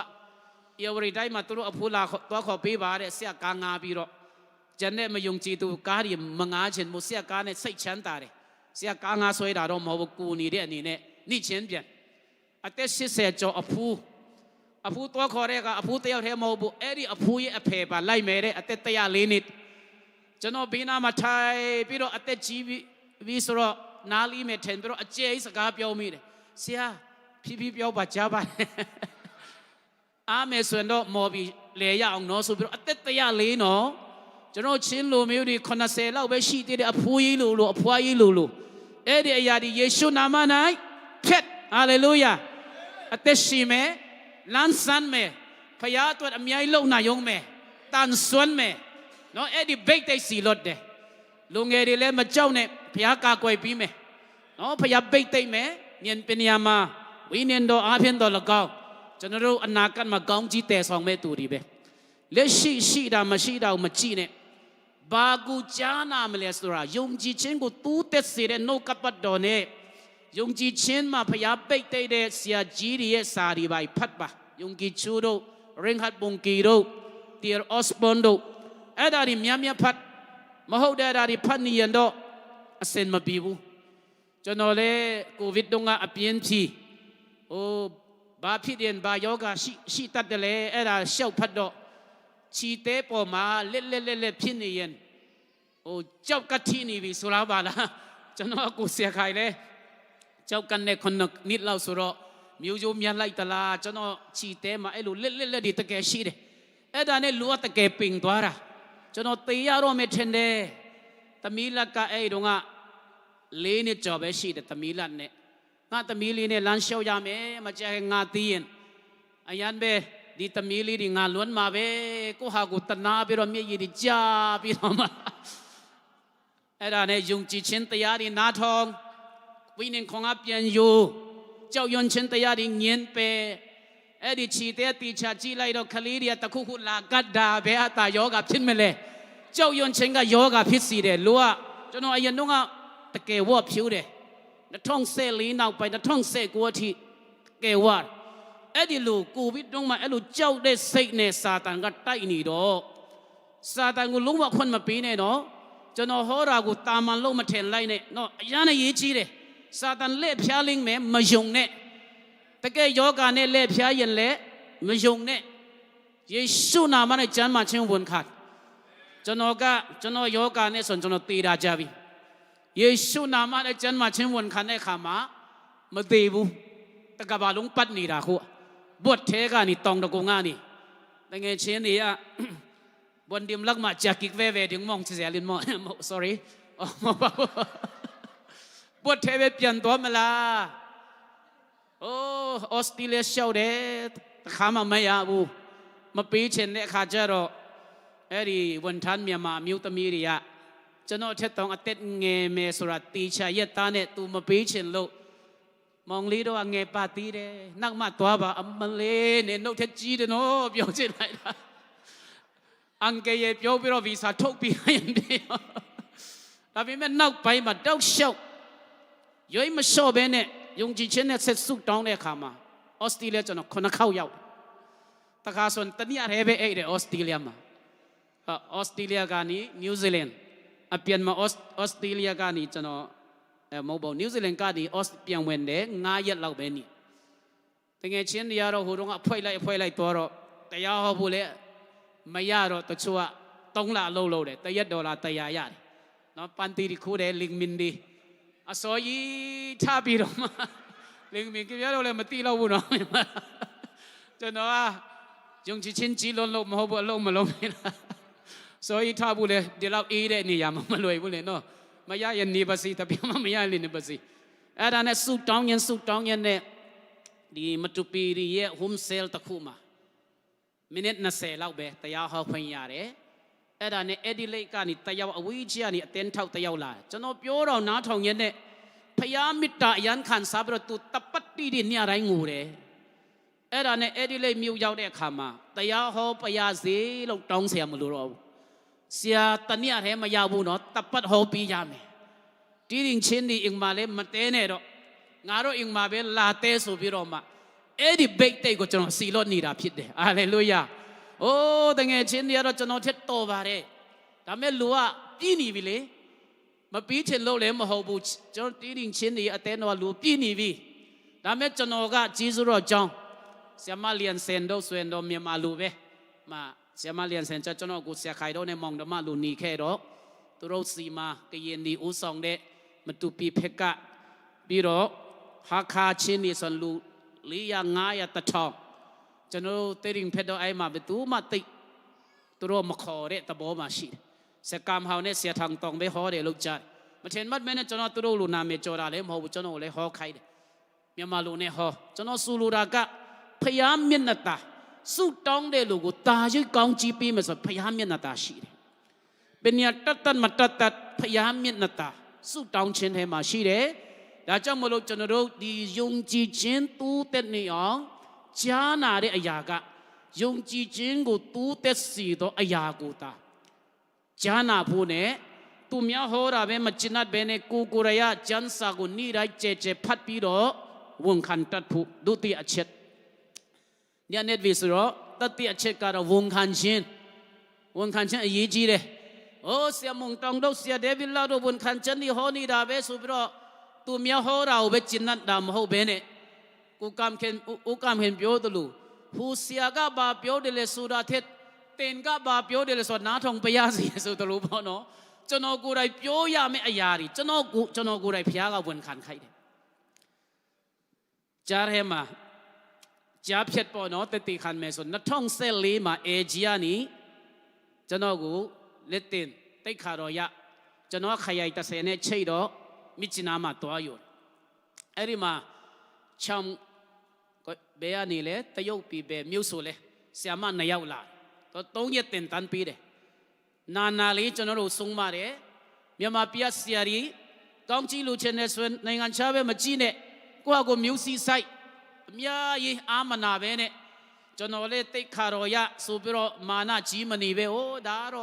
ယောရီတိုင်းမှာသူတို့အဖိုးလာတော့ခေါ်ပေးပါတဲ့ဆရာကားငါပြီးတော့ဂျန်နဲ့မယုံကြည်သူကားတွေမငားချင်ဘူးဆရာကားနဲ့စိတ်ချမ်းသာတယ်ဆရာကားငါဆွဲတာတော့မဟုတ်ဘူးကိုနေတဲ့အနေနဲ့နှိချင်းပြန်အသက်80ကျော်အဖိုးတော့ခေါ်တဲ့ကအဖိုးတယောက်တည်းမဟုတ်ဘူးအဲ့ဒီအဖိုးရဲ့အဖေပါလိုက်မယ်တဲ့အသက်104နှစ်ကျွန်တော်ဘေးနားမှာထိုင်ပြီးတော့အသက်ကြီးပြီးဆိုတော့နားလီမဲ့ထင်ပြီးတော့အကျဲစကားပြောမိတယ်ဆရာဖြည်းဖြည်းပြောပါကြားပါအားမယ်ဆိုရင်တော့မော်ပြီးလေရအောင်နော်ဆိုပြီးတော့အသက်104နော်ကျွန်တော်ချင်းလိုမျိုးတွေ80လောက်ပဲရှိသေးတယ်အဖိုးကြီးလို့အဖွားကြီးလို့အဲ့ဒီအရာဒီယေရှုနာမ၌ဖြတ်ဟာလေလုယာအသက်ရှိမယ်လမ်းဆန်းမယ်ဖယားအတွက်အများကြီးလုံနိုင်ုံမယ်တန်ဆွမ်းမယ်နော်အဲ့ဒီဘိတ်တိတ်စီလွတ်တယ်လူငယ်တွေလည်းမကြောက်နဲ့ဖယားကာကွယ်ပြီးမယ်နော်ဖယားဘိတ်တိတ်မယ်ဉာဏ်ပညာမှာဝိညာဉ်တော်အားဖြင့်တော်၎င်းကျွန်တော်တို့အနာဂတ်မှာကောင်းကြီးတည်ဆောင်မဲ့သူတွေပဲလက်ရှိတာမရှိတာကိုမကြည့်နဲ့ဘာကူကြားနာမလဲဆိုတာယုံကြည်ခြင်းကိုတူးတက်စေတဲ့နှုတ်ကပတ်တော်နဲ့ယုံကြည်ခြင်းမှာဖယားပိတ်တဲ့ဆရာကြီးတွေရဲ့စာတွေပါဖတ်ပါယုံကြည်ချိုးတို့ရင်ဟတ်ဘုံကီတို့တီယာအော့စပွန်တို့အဲ့ဒါတွေများဖတ်မဟုတ်တဲ့အဲ့ဒါတွေဖတ်နေရင်တော့အစင်မပြေဘူးကျွန်တော်လေကိုဗစ်တုန်းကအပြင်းဖြီဘာဖြစ်ရင်ဘာယောဂရှိတတ်တယ်လေအဲ့ဒါရှောက်ဖတ်တော့ချီတဲပေါ်မှာလက်ဖြစ်နေရင်ကြောက်ကတိနေပြီဆိုတော့ပါလားကျွန်တော်ကိုဆရာခိုင်လေကြောက်ကန်နဲ့ခုနှစ်လောက်ဆိုတော့မျိုးရိုးမြတ်လိုက်တလားကျွန်တော်ချီတဲမှာအဲ့လိုလက်တွေတကယ်ရှိတယ်အဲ့ဒါနဲ့လူကတကယ်ပင်သွားတာကျွန်တော်တေးရတော့မယ်ထင်တယ်သမီးလက်ကအဲ့တုန်းက4နှစ်ကျော်ပဲရှိတယ်သမီးလက်နဲ့ငါသမီးလေးနဲ့လမ်းလျှောက်ရမယ်မကြဲငါတီးရင်အရန်ပဲဒီသမီးလေးတွေငါလွန်းမှာပဲကိုဟာကိုတနာပြီးတော့မျက်ရည်တွေကြာပြီးတော့မှအဲ့ဒါနဲ့ယုံကြည်ခြင်းတရားတွေနားထောင်ဝိညာဉ်ของအပြန်ယူကြောက်ရွံ့ခြင်းတရားတွေညင်ပယ်အဲ့ဒီခြေတဲ့တီချာကြည့်လိုက်တော့ခလေးတွေကတခုခုလာကတ်တာပဲအတာယောဂဖြစ်မလဲကြောက်ရွံ့ခြင်းကယောဂဖြစ်စီတယ်လူကကျွန်တော်အရင်တော့က ตะเกวอบผิวเดนัทท่องเซลีนเอาไปนัทท่องเซกัวทีเกวาเอ็ดิลูกูวิดลงมาเอ็ลูเจ้าได้เสกเนซาตันก็ใต้นี่ดอกซาตันกูลุงว่าคนมาปีเนี่ยเนาะจนฮอรากูตามมันลงมาเทนไลเนี่ยเนาะยันในยีจีเดซาตันเล่พยาลิงแม่มาจงเนี่ยตะเกยอกาเนี่ยเล่พยายันเล่มาจงเนี่ยเยซูนามันในจันมาเชิงวนขาดจนยอกาเนี่ยส่วนจนตีราจาบีเยซูนามันในจันมาเชิงวนขาดในขามาตีบูตะกบาลุงปัดนี่ราคู่บวชเทกานี่ตองตะกงานี่แต่ไงเช่นนี้อ่ะบนดิมลักมาจากกิกเวถึงมองเสียลินมอง sorry บวชเทเวเปลี่ยนตัวมาละโอ้ออสเตรเลียเช่าเด้ข้ามาไม่ยาบูมาปีเช่นเนี่ยข้าจะรอเอ้ดีวันทันเมียมามิวตมีริยะจะนอเทตองอเตตเงเมสุรตีชายตาเนี่ยตูมาปีเช่นโลมองลีดว่าเงปาตีเด้นักมาตัวบ่อมันเลเนี่ยนกเทจีเด้เนาะเปียวเช่นไรล่ะอังเกยเปียวไปรอวีซ่าทุกปีให้ยังดีแต่พี่แม่นักไปมาเดาเช่าย้อยมาโชว์เบนเนี่ยยงจีเช่นเนี่ยเสร็จสุดตองเนี่ยขามาออสเตรเลียจะนกคนนักเข้ายาวตะขาส่วนตอนนี้อะไรเบเอเดออสเตรเลียมาออสเตรเลียกันนี่นิวซีแลนด์เปลี่ยนมาออสเตรเลียกันนี่จะนมองนิวซีแลนด์กันนี่ออสเปลี่ยนเวนเดง่ายเราเบนี่แต่ไงเช่นเดียร์เราหูรงอ่ะพ่อยไล่ตัวเราแต่ยาเขาพูดเลยไม่ยากเราตัวชัวต้องละโลเดแต่ยัดดอลลาร์แต่ยาเนาะปันตีดิคูเดลิงมินดีอ่ะสอยท่าปีเรามาลิงมินก็ยัดเราเลยมาตีเราบุญเนาะจนว่าจงจีชินจีลนลงมาหัวลงมาลงไม่ละสอยท่าบุญเลยเดี๋ยวเราอีเดนี่ยามาลอยบุญเลยเนาะไม่ยากยันนี่ภาษีแต่เพียงไม่ยากเลยนี่ภาษีแต่ตอนนี้สุดท้องยันเนี่ยดีมาตุปีดีเย่โฮมเซลตะคุมามินิทน่ะเสลเอาเบแต่ยาเขาพยายามเลยแต่ตอนนี้เอดิเลกานี่แต่ยาวอวิจิอานี่เต็นเท่าแต่ยาวลายจนเราเปียวเราหน้าทองยันเนี่ยพยายามมิตรยันขันซาบรตุตะปัดดีดินเนี่ยไรงูเลยแต่ตอนนี้เอดิเลมิวยาวเด็กขามาแต่ยาเขาพยายามสิเราต้องเสียมรู้เราเสียตอนนี้อะไรมายาวบุญเนาะตะปัดเขาปียามที่ดิงเช่นดีอิงมาเลยมันเตเนี่ยเรางานเราอิงมาเป็นลาเตสุบิโรมาเอ็ดีเบกเตก็จะนอนสีรถนี่ราพิดเดฮาเลลูยาโอ้แต่ไงเช่นเดียวเราจะนอนเท็ดโตบาร์เร่แต่ไม่รู้ว่าปีนี้วิเลยมาปีเช่นเราเลยมาหอบบุจนที่ดิงเช่นนี้เตนว่ารู้ปีนี้วิแต่ไม่จะนอนก็จีสุรจังเสียมาเลียนเซนโดสเวนโดเมียมาลูเบมาเสียมาเลียนเซนจะนอนกูเสียใครโดในมองดมาลูนี่แค่รอตัวเราสีมาก็เย็นดีอุสองเดมันตุปีเพกะปีรอฮักคาชินีสันลูลียง่ายตะทองจนเราเตริงเพดไอมาเป็นตัวมาติตัวมาขอเรตะโบมาชีเสกามเฮาเนี่ยเสียทางตองไปหอเดลูกจัดมาเช่นมัดแม่เนี่ยจนเราตัวลูนาเมจอราเลยมาหูจนเราเลยหอใครเดเมียมาลูเนี่ยหอจนเราสูลูรากะพยายามเมียนตาสู้ตองเดลูกตาจุยกองจีปีมาสพยายามเมียนตาชีเป็นเนี่ยตัดมาตัดพยายามเมียนตาสู้ตองเช่นให้มาชีเดแต่เจ้ามาลูกจนเราดียงจีเจนตูเต็นนี่อ๋อจานาเรอายากะยงจีเจนกูตูเต็สีโตอายากูตาจานาพูเนตุมยาโหราเบมาจินัดเบเนกูกุระยะจันสากุนี่ไรเจพัดปีโรวงขันตัดผู้ดุติอเชตเนี่ยเนตวิสโรตัดติอเชตการวงขันชินยีจีเรโอ้เสียมุงตองดอกเสียเดวิลลาโดวงขันชินนี่โหนี่ดาเบสุบโรตุมยาโหราเบจินัดดามโหเบเนกูกำเห็นเปียวตลูผู้เสียก็บาเปียวเดลสุดาเทศเต็นก็บาเปียวเดลสวดน้าทองไปยาสีสุตลูพอเนาะจนกูไรเปียวยาไม่อายารีจนกูไรพยากาวนขันใครเดจาร์เฮมาจาเพียดปอเนาะเตติขันเมสนนัทท่องเซลีมาเอเจียนี่จนกูเลตินเตคารอยะจนขยายตาเสเนเชยดอมิจินามาตัวอยู่เอริมาชมก็เบียนี่เลยแต่ยกปีเบมิวสุเลยเสียมันนายาวลาตัวตรงยัดเต็นตันปีเดนาลีจนเราส่งมาเดมีมาพิจารณากองจีลูเชนเนส่วนในงานชาเวมาจีเนกูว่ากูมิวสิไซมีอะไรอามันนาเบเนจนเราเลยติดคารอยะสุบิโรมานาจีมันนี่เบโอดาโร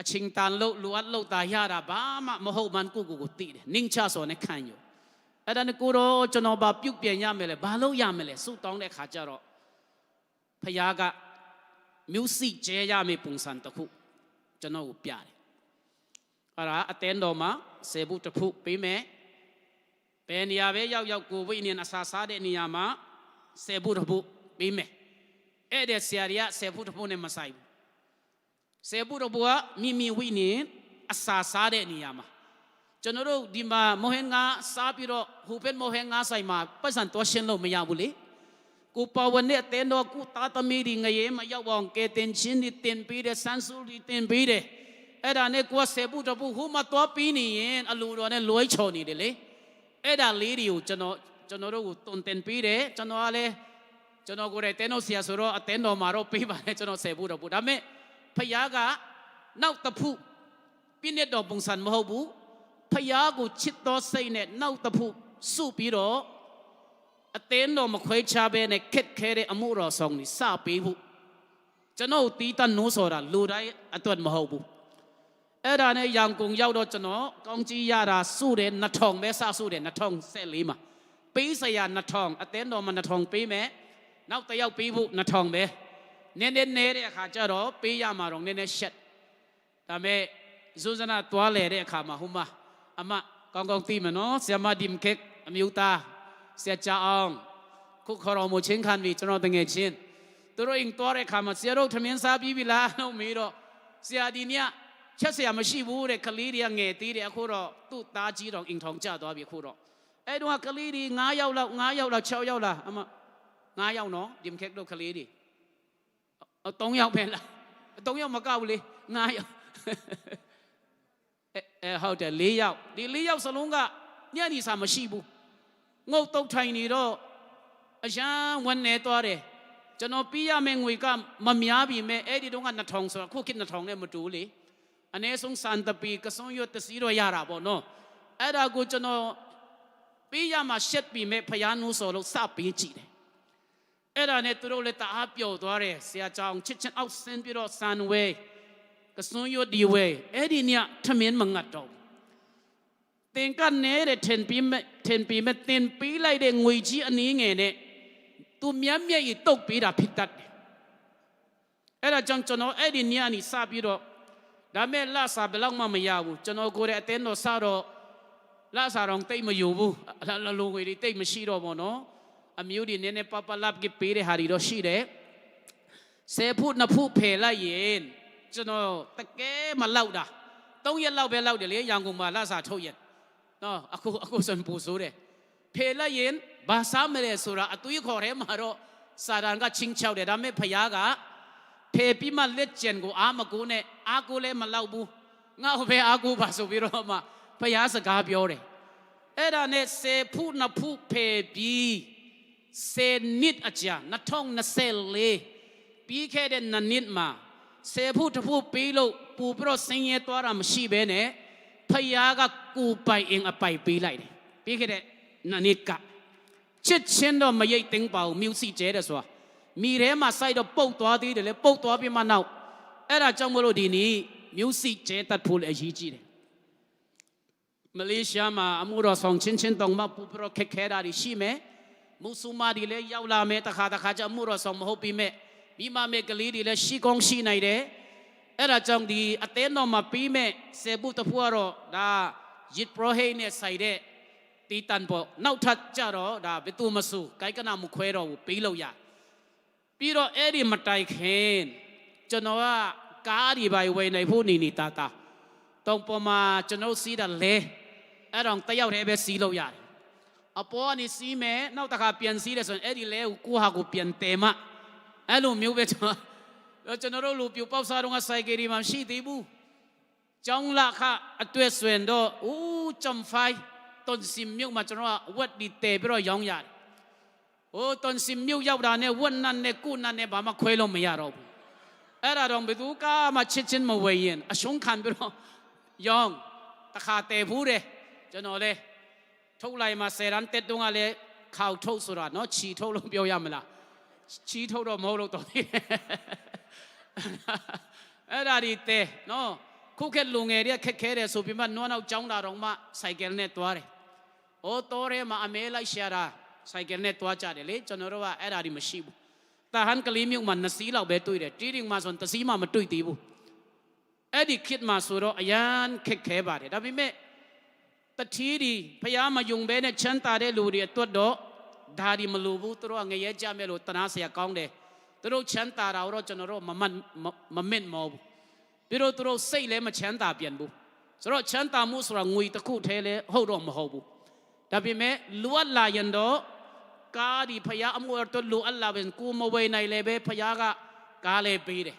အချင်းတန်လို့လူအပ်လို့တာရတာဘာမှမဟုတ်မှန်ကိုတည်တယ်နင်းချစောနဲ့ခံယူအဲ့ဒါနဲ့ကိုတော့ကျွန်တော်ဘာပြုတ်ပြန်ရမယ်လဲဘာလို့ရမယ်လဲစုတောင်းတဲ့ခါကျတော့ဖယားကမျိုးစိကျဲရမယ်ပုံစံတစ်ခုကျွန်တော်ကိုပြတယ်အဲ့ဒါအတင်းတော်မှာစေဖို့တစ်ခုပေးမယ်ဘယ်နေရာပဲရောက်ကိုဝိညာဉ်အစာစားတဲ့နေရာမှာစေဖို့တစ်ခုပေးမယ်အဲ့တဲ့ဆရာကြီးကစေဖို့တစ်ခုနဲ့မဆိုင်ဘူးစေဖို့တစ်ခုကမိဝိညာဉ်အစာစားတဲ့နေရာမှာကျွန်တော်တို့ဒီမှာမောဟင်ငါစားပြီးတော့ဟိုဘက်မောဟင်ငါဆိုင်မှာပတ်စံတော်ရှင်းလို့မရဘူးလေကိုပါဝင်တဲ့အတင်းတော်ကိုတာသမီးတွေငရေမရောက်အောင်ကဲတင်ချင်းတွေတင်ပေးတယ်ဆန်းစုတွေတင်ပေးတယ်အဲ့ဒါနဲ့ကိုစေဖို့တစ်ခုဟိုမှာတော်ပြီးနေရင်အလိုတော်နဲ့လွှဲချော်နေတယ်လေအဲ့ဒါလေးတွေကိုကျွန်တော်တို့ကိုတုံတင်ပေးတယ်ကျွန်တော်ကလည်းကျွန်တော်ကိုယ်တိုင်တင်းတော်ဆရာဆိုတော့အတင်းတော်မှာတော့ပေးပါတယ်ကျွန်တော်စေဖို့တစ်ခုဒါပေမဲ့ဖယားကနောက်တစ်ခုပြည့်တဲ့တော်ပုံစံမဟုတ်ဘူးဖယားကိုချစ်တော်စိတ်နဲ့နောက်တစ်ခုစုပြီးတော့အတင်းတော်မခွဲခြားဘဲနဲ့ခက်ခဲတဲ့အမှုတော်ဆောင်นี่စပေးဖို့ကျွန်တော်တီးတနိုးဆိုတာလူတိုင်းအတွက်မဟုတ်ဘူးအဲ့ဒါနဲ့ရန်ကုန်ရောက်တော့ကျွန်တော်ကောင်းကြီးရတာစုတယ်2000ပဲစစုတယ်2014မှာပေးစရာ2000အတင်းတော်မှာ2000ပေးမယ်နောက်တစ်ယောက်ပေးဖို့2000ပဲနည်းတဲ့အခါကျတော့ပေးရမှာတော့နည်းရှက်ဒါမဲ့ဇူဇနာတွားလေတဲ့အခါမှာဟိုမှာအမကောင်းသိမယ်နော်ဆရာမဒီမခက်အမျိုးသားဆရာချအောင်ခုခေါ်တော်မူချင်းခံပြီးကျွန်တော်တငယ်ချင်းသူတို့အင်တော်တဲ့အခါမှာဆရာတို့ထမင်းစားပြီးပြီလားလို့မေးတော့ဆရာဒီနေ့ချက်ဆရာမရှိဘူးတဲ့ကလေးတွေကငယ်သေးတယ်အခုတော့သူ့သားကြီးတော့အင်ထောင်ကျသွားပြီအခုတော့အဲ့တော့ကလေးတွေ9ယောက်လောက်6ယောက်လားအမ9ယောက်နော်ဒီမခက်တို့ကလေးတွေ3ယောက်ပဲလား3ယောက်မကောက်ဘူးလေ9ယောက်ဟုတ်တယ်4ယောက်ဒီ4ယောက်စလုံးကညနေစာမရှိဘူးငုတ်တုတ်ထိုင်နေတော့အရန်ဝန်နေသွားတယ်ကျွန်တော်ပြီးရမယ့်ငွေကမများပြီမဲ့အဲ့ဒီတော့က2000ဆိုတော့ခုခေတ်2000နဲ့မတူလေအနည်းဆုံးစံတပီကစုံရွတ်တစီတော့ရတာပေါ့နော်အဲ့ဒါကိုကျွန်တော်ပြီးရမှာရှက်ပြီမဲ့ဖယားနူးဆိုလို့စပေးကြည့်တယ်အဲ့ဒါနဲ့သူတို့လည်းတအားပျော်သွားတယ်ဆရာကြောင်ချစ်ချင်းအောက်ဆင်းပြီးတော့စံဝဲကစွန်ရွတ်ဒီဝဲအဲ့ဒီညထမင်းမငတ်တော့တင်ကနေတဲ့10ปีမဲ့တင်ပေးလိုက်တဲ့ငွေကြီးအနည်းငယ်နဲ့သူမြတ်မြတ်ကြီးတုတ်ပေးတာဖြစ်တတ်တယ်အဲ့ဒါကြောင့်ကျွန်တော်အဲ့ဒီညနေစပြီးတော့ဒါမဲ့လစာဘယ်လောက်မှမရဘူးကျွန်တော်ကိုယ်ရဲ့အတင်းတော်စတော့လစာတော့တိတ်မယူဘူးလိုငွေတွေတိတ်မရှိတော့ဘောနော်အမျိုးတွေနည်းနည်းပပလပ်ကြီးပေးတဲ့ဟာတွေတော့ရှိတယ်10 ဖု2 ဖုဖယ်လိုက်ရင်ကျွန်တော်တကယ်မလောက်တာ3ရက်လောက်ပဲလောက်တယ်လေရန်ကုန်မှာလစာထုတ်ရင်နော်အခုစံပူဆိုးတယ်ဖယ်လိုက်ရင်ဘာစားမလဲဆိုတာအသွေးခေါ်ထဲမှာတော့စာရန်ကချင်းချောက်တယ်ဒါပေမဲ့ဖယားကဖယ်ပြီးမှလက်ကျန်ကိုအာမကိုနဲ့အာကိုလည်းမလောက်ဘူးငါ့ဘယ်အာကိုပါဆိုပြီးတော့မှဖယားစကားပြောတယ်အဲ့ဒါနဲ့10 ဖု2 ဖုဖယ်ပြီး10 နှစ်အကြာ2024ပြီးခဲ့တဲ့နှစ်မှာ10 ဖု2 ဖုပေးလို့ပူပြီးတော့ဆင်းရဲသွားတာမရှိဘဲနဲ့ဖယားကကိုပိုင်အင်အပိုင်ပေးလိုက်တယ်ပြီးခဲ့တဲ့နှစ်ကချစ်ချင်းတော့မရိတ်သိမ်းပါဘူးမြူစီကျဲတယ်ဆိုတာမိထဲမှာစိုက်တော့ပုတ်သွားသေးတယ်လေပုတ်သွားပြီးမှနောက်အဲ့ဒါကြောင့်မလို့ဒီနေ့မြူစီကျဲတတ်ဖို့လည်းအရေးကြီးတယ်မလေးရှားမှာအမှုတော်ဆောင်ချင်းတောင်မှပူပြီးတော့ခက်ခဲတာရှိမယ်မုဆုမာတွေလည်းရောက်လာမယ်တခါကျအမှုတော်ဆောင်မဟုတ်ပြီမဲ့မိမမဲ့ကလေးတွေလည်းရှိကောင်းရှိနိုင်တယ်အဲ့ဒါကြောင့်ဒီအသေးတော်မှာပြီးမဲ့စေဘူးတဖွာတော့ဒါရစ်ပရိုဟိနဲ့ဆိုင်တဲ့တီတန်ပေါ်နောက်ထပ်ကြတော့ဒါဘယ်သူမဆိုကိုက်ကနာမခွဲတော့ဘူးပြီးလို့ရပြီးတော့အဲ့ဒီမတိုင်ခင်ကျွန်တော်ကကားဒီပိုင်ဝယ်နိုင်ဖို့နေတာတောင်ပေါ်မှာကျွန်တော်စီးတာလဲအဲ့တော့တယောက်တည်းပဲစီးလို့ရတယ်အပေါ်ကနေစီးမယ်နောက်တစ်ခါပြန်စီးတယ်ဆိုရင်အဲ့ဒီလဲကိုဟာကိုပြန်တဲမအဲ့လိုမျိုးပဲကျွန်တော်တို့လူပြပေါက်စားတော့ဆိုင်ကယ်ဒီမှာရှိသေးဘူးကျောင်းလာခအတွက်ဆွင်တော့ဦးจำไฟต้นซิมမြုပ်မှာကျွန်တော်ကဝက်ဒီတဲပြီးတော့ရောင်းရတယ်ဟိုต้นซิมမြုပ်ရောက်တာနဲ့ဝက်နတ်နဲ့ကုနတ်နဲ့ဘာမှခွဲလို့မရတော့ဘူးအဲ့ဒါတော့ဘယ်သူကမှချစ်ချင်းမဝေရင်အရှုံးခံပြီးတော့ရောင်းတခါတဲဘူးတယ်ကျွန်တော်လေထုတ်လိုက်မှာ10 ရန်တက်တုံးကလည်းခေါထုတ်ဆိုတာနော်ချီထုတ်လို့ပြောရမလားချီထုတ်တော့မဟုတ်လို့တော်သေးတယ်အဲ့ဒါဒီတဲနော် ခုခေတ်လူငယ်တွေကခက်ခဲတယ်ဆိုပြီးမှနွားနောက်ကျောင်းလာတော့မှစိုက်ကယ်နဲ့တွားတယ်။အိုးတော်ရဲမှာအမဲလိုက်ရှာတာစိုက်ကယ်နဲ့တွားကြတယ်လေကျွန်တော်တို့ကအဲ့ဒါဒီမရှိဘူး။တာဟန်ကလေးမျိုးမှာ2စီးလောက်ပဲတွေ့တယ်။တီးရင်မှာဆို1စီးမှမတွေ့သေးဘူး။အဲ့ဒီခေတ်မှာဆိုတော့အရန်ခက်ခဲပါတယ်။ဒါပေမဲ့တတိဒီဖျားမယုံဘဲနဲ့ချမ်းသာတဲ့လူတွေအတွက်တော့ဒါဒီမလိုဘူးသူတို့ကငရဲကြမဲ့လို့တနာเสียကောင်းတယ်သူတို့ချမ်းသာတာတော့ကျွန်တော်တို့မမင့်မောဘူးပြီးတော့သူတို့စိတ်လည်းမချမ်းသာပြန်ဘူးဆိုတော့ချမ်းသာမှုဆိုတာငွေတစ်ခုထဲလဲဟုတ်တော့မဟုတ်ဘူးဒါပေမဲ့လူအပ်လာရင်တော့ကားဒီဖျားအမှုတော်လူအပ်လာเป็นကိုမဝေနိုင်လည်းပဲဖျားကကားလည်းပေးတယ်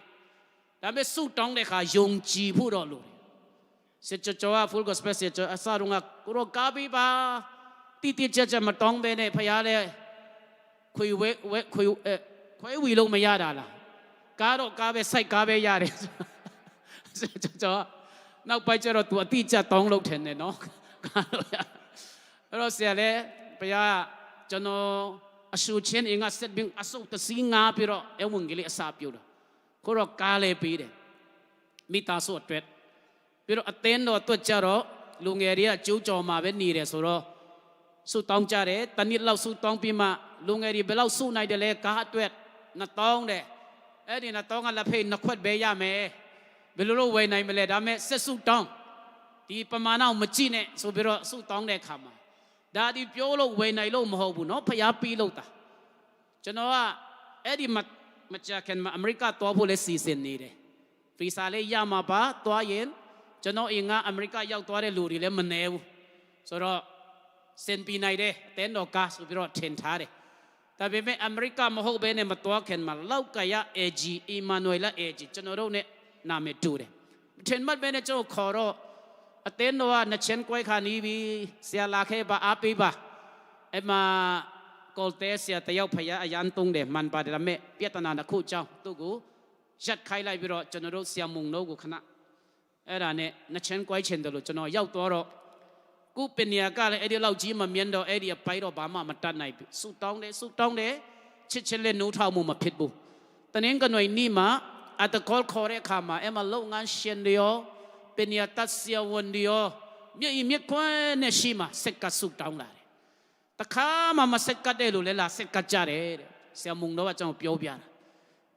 ဒါပေမဲ့စုတောင်းတဲ့အခါယုံကြည်ဖို့တော့လိုတယ်စစ်ကြော full gospel စစ်ကြောအစတော့ကကိုရောကားပေးပါတိတိကျကျမတောင်းပဲနဲ့ဖျားလဲခွေဝီလို့မရတာလားကားတော့ကားပဲစိုက်ကားပဲရတယ်ကျွန်တော်နောက်ပိုင်းကျတော့ तू အတိကျတောင်းလို့ထင်တယ်နော်ကားတော့ရအဲ့တော့ဆရာလဲဘုရားကျွန်တော်အဆူချင်းအင်္ဂါဆက်ဘင်းအဆုတ်တစီငါပြီးတော့အဝင်ကလေးအစာပြုတ်တာကိုတော့ကားလဲပေးတယ်မိသားစုအတွက်ပြီးတော့အသင်းတော်အတွက်ကြတော့လူငယ်တွေကကျိုးကြော်မှာပဲနေတယ်ဆိုတော့စုတောင်းကြတယ်တနည်းလောက်စုတောင်းပြီးမှလူငယ်တွေဘယ်လောက်စုနိုင်တယ်လဲကားအတွက်2000တဲ့အဲ့ဒီ2000ကလက်ဖိတ်2ခွက်ပဲရမယ်ဘယ်လိုလုပ်ဝယ်နိုင်မလဲဒါမဲ့ဆက်စုတောင်းဒီပမာဏမကြည့်နဲ့ဆိုပြီးတော့စုတောင်းတဲ့အခါမှာဒါဒီပြောလို့ဝယ်နိုင်လို့မဟုတ်ဘူးเนาะဖျားပြီးလို့တာကျွန်တော်ကအဲ့ဒီမကြခင်မှာအမေရိကသွားဖို့လဲစီစဉ်နေတယ်ဗီဇာလေးရမှာပါသွားရင်ကျွန်တော်အင်္ဂါအမေရိကရောက်သွားတဲ့လူတွေလည်းမနေဘူးဆိုတော့စင်ပီနိုင်တယ်အတင်းတော်ကားဆိုပြီးတော့ထင်ထားတယ်ဒါပေမဲ့အမေရိကမဟုတ်ဘဲနဲ့မသွားခင်မှာလောက်ကရ AG အီမာနွေလာ AG ကျွန်တော်တို့ ਨੇ နာမည်တူတယ်ထင်မှတ်ဘဲနဲ့ကျွန်တော်ခေါ်တော့အတင်းတော်ကနှစ်ချင်းကွဲခါနီးပြီးဆရာလာခဲ့ပါအားပေးပါအဲ့မှာကော်တဲဆရာတယောက်ဖျားအရန်တုံးတယ်မှန်ပါတယ်ဒါပေမဲ့ပြဿနာတစ်ခုကြောင့်သူ့ကိုရက်ခိုင်းလိုက်ပြီးတော့ကျွန်တော်တို့ဆရာမုံတို့ကိုခဏအဲ့ဒါနဲ့နှစ်ချင်းကွဲချင်တယ်လို့ကျွန်တော်ရောက်တော့ကုပညာကလည်းအဲ့ဒီလောက်ကြီးမမြင်တော့အဲ့ဒီအပိုက်တော့ဘာမှမတတ်နိုင်ဘူးစုတောင်းတယ်ချစ်ချစ်လေးနှိုးထောက်မှုမဖြစ်ဘူးတနင်္ဂနွေနေ့မှာအတကောခေါ်တဲ့အခါမှာအဲ့မှာလုပ်ငန်းရှင်တွေရောပညာတတ်ဆရာဝန်တွေရောမြစ်ခွန်းနဲ့ရှိမှစက်ကစုတောင်းလာတယ်တခါမှမစက်ကတဲ့လို့လဲလာစက်ကကြတယ်တဲ့ဆရာမုံတော့ကကျွန်တော်ပြောပြတာ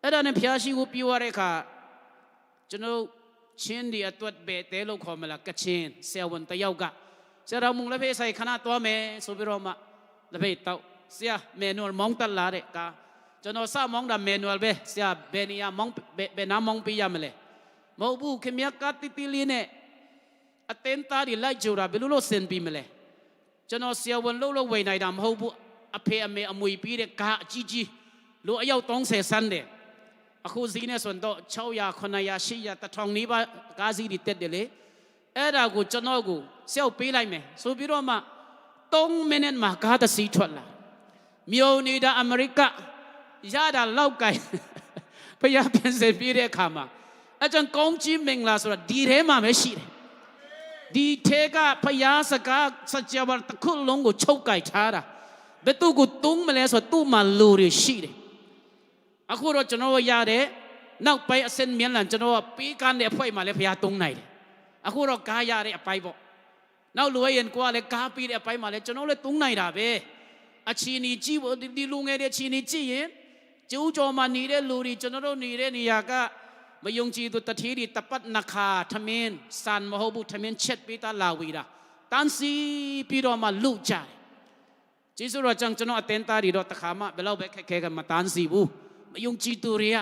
အဲ့ဒါနဲ့ဖျားရှိကိုပြောရတဲ့အခါကျွန်တော်ချင်းဒီအတွက်ပဲတဲလို့ခေါ်မလားကချင်းဆရာဝန်တယောက်ကဆရာမုံလည်းဖေးဆိုင်ခဏသွားမယ်ဆိုပြီးတော့မှလည်းဖေးတော့ဆရာမန်နွယ်မောင်းတက်လာတဲ့ကားကျွန်တော်စမောင်းတာမန်နွယ်ပဲဆရာဘယ်နေရာမောင်းဘယ်နားမောင်းပေးရမလဲမဟုတ်ဘူးခင်ဗျာကတိတိလေးနဲ့အတင်းသားတွေလိုက်ကြတာဘယ်လိုလုပ်ဆင်ပြီးမလဲကျွန်တော်ဆရာဝန်လို့ဝေနိုင်တာမဟုတ်ဘူးအဖေအမေအမွေပြီးတဲ့ကားအကြီးကြီးလူအယောက်30ဆန်းတယ်အခုစီးနေဆိုတော့600 900 800 1000နီးပါးကားစီးတွေတက်တယ်လေအဲ့ဒါကိုကျွန်တော်ကိုရှောက်ပေးလိုက်မယ်ဆိုပြီးတော့မှ3မိနစ်မှာကားတစ်စီးထွက်လာမြို့နေတာအမေရိကရတာလောက်ကိုင်ဖျားပြန်စေပြတဲ့အခါမှာအကျန်ကောင်းကြီးမင်္ဂလာဆိုတာဒီထဲမှာပဲရှိတယ်ဒီထဲကဖျားစကားစကြဝဠာတစ်ခုလုံးကိုချုပ်ကိုက်ထားတာဘယ်သူကိုတုံးမလဲဆိုတော့သူ့မှာလူတွေရှိတယ်အခုတော့ကျွန်တော်ရတဲ့နောက်ပိုင်းအစင်မြန်လန်ကျွန်တော်ပေးကမ်းတဲ့အဖွဲမှာလည်းဖျားတုံးနိုင်တယ်အခုတော့ကားရတဲ့အပိုင်းပေါ့နောက်လူရင်ကိုကလည်းကားပြီးတဲ့အပိုင်းမှာလည်းကျွန်တော်လည်းတုံးနိုင်တာပဲအချီနီကြည့်ဖို့ဒီလူငယ်တွေအချီနီကြည့်ရင်ကျိုးကြော်မှာနေတဲ့လူတွေကျွန်တော်တို့နေတဲ့နေရာကမယုံကြည်သူတတိတွေတပတ်နခါထမင်းစံမဟုတ်ဘူးထမင်းချက်ပေးတာလာဝီတာတန်းစီပြီးတော့မှလူကြတယ်ကျေးဇူးတော်ကြောင့်ကျွန်တော်အတင်းသားတွေတော့တခါမှဘယ်လောက်ပဲခက်ခဲကမတန်းစီဘူးမယုံကြည်သူတွေက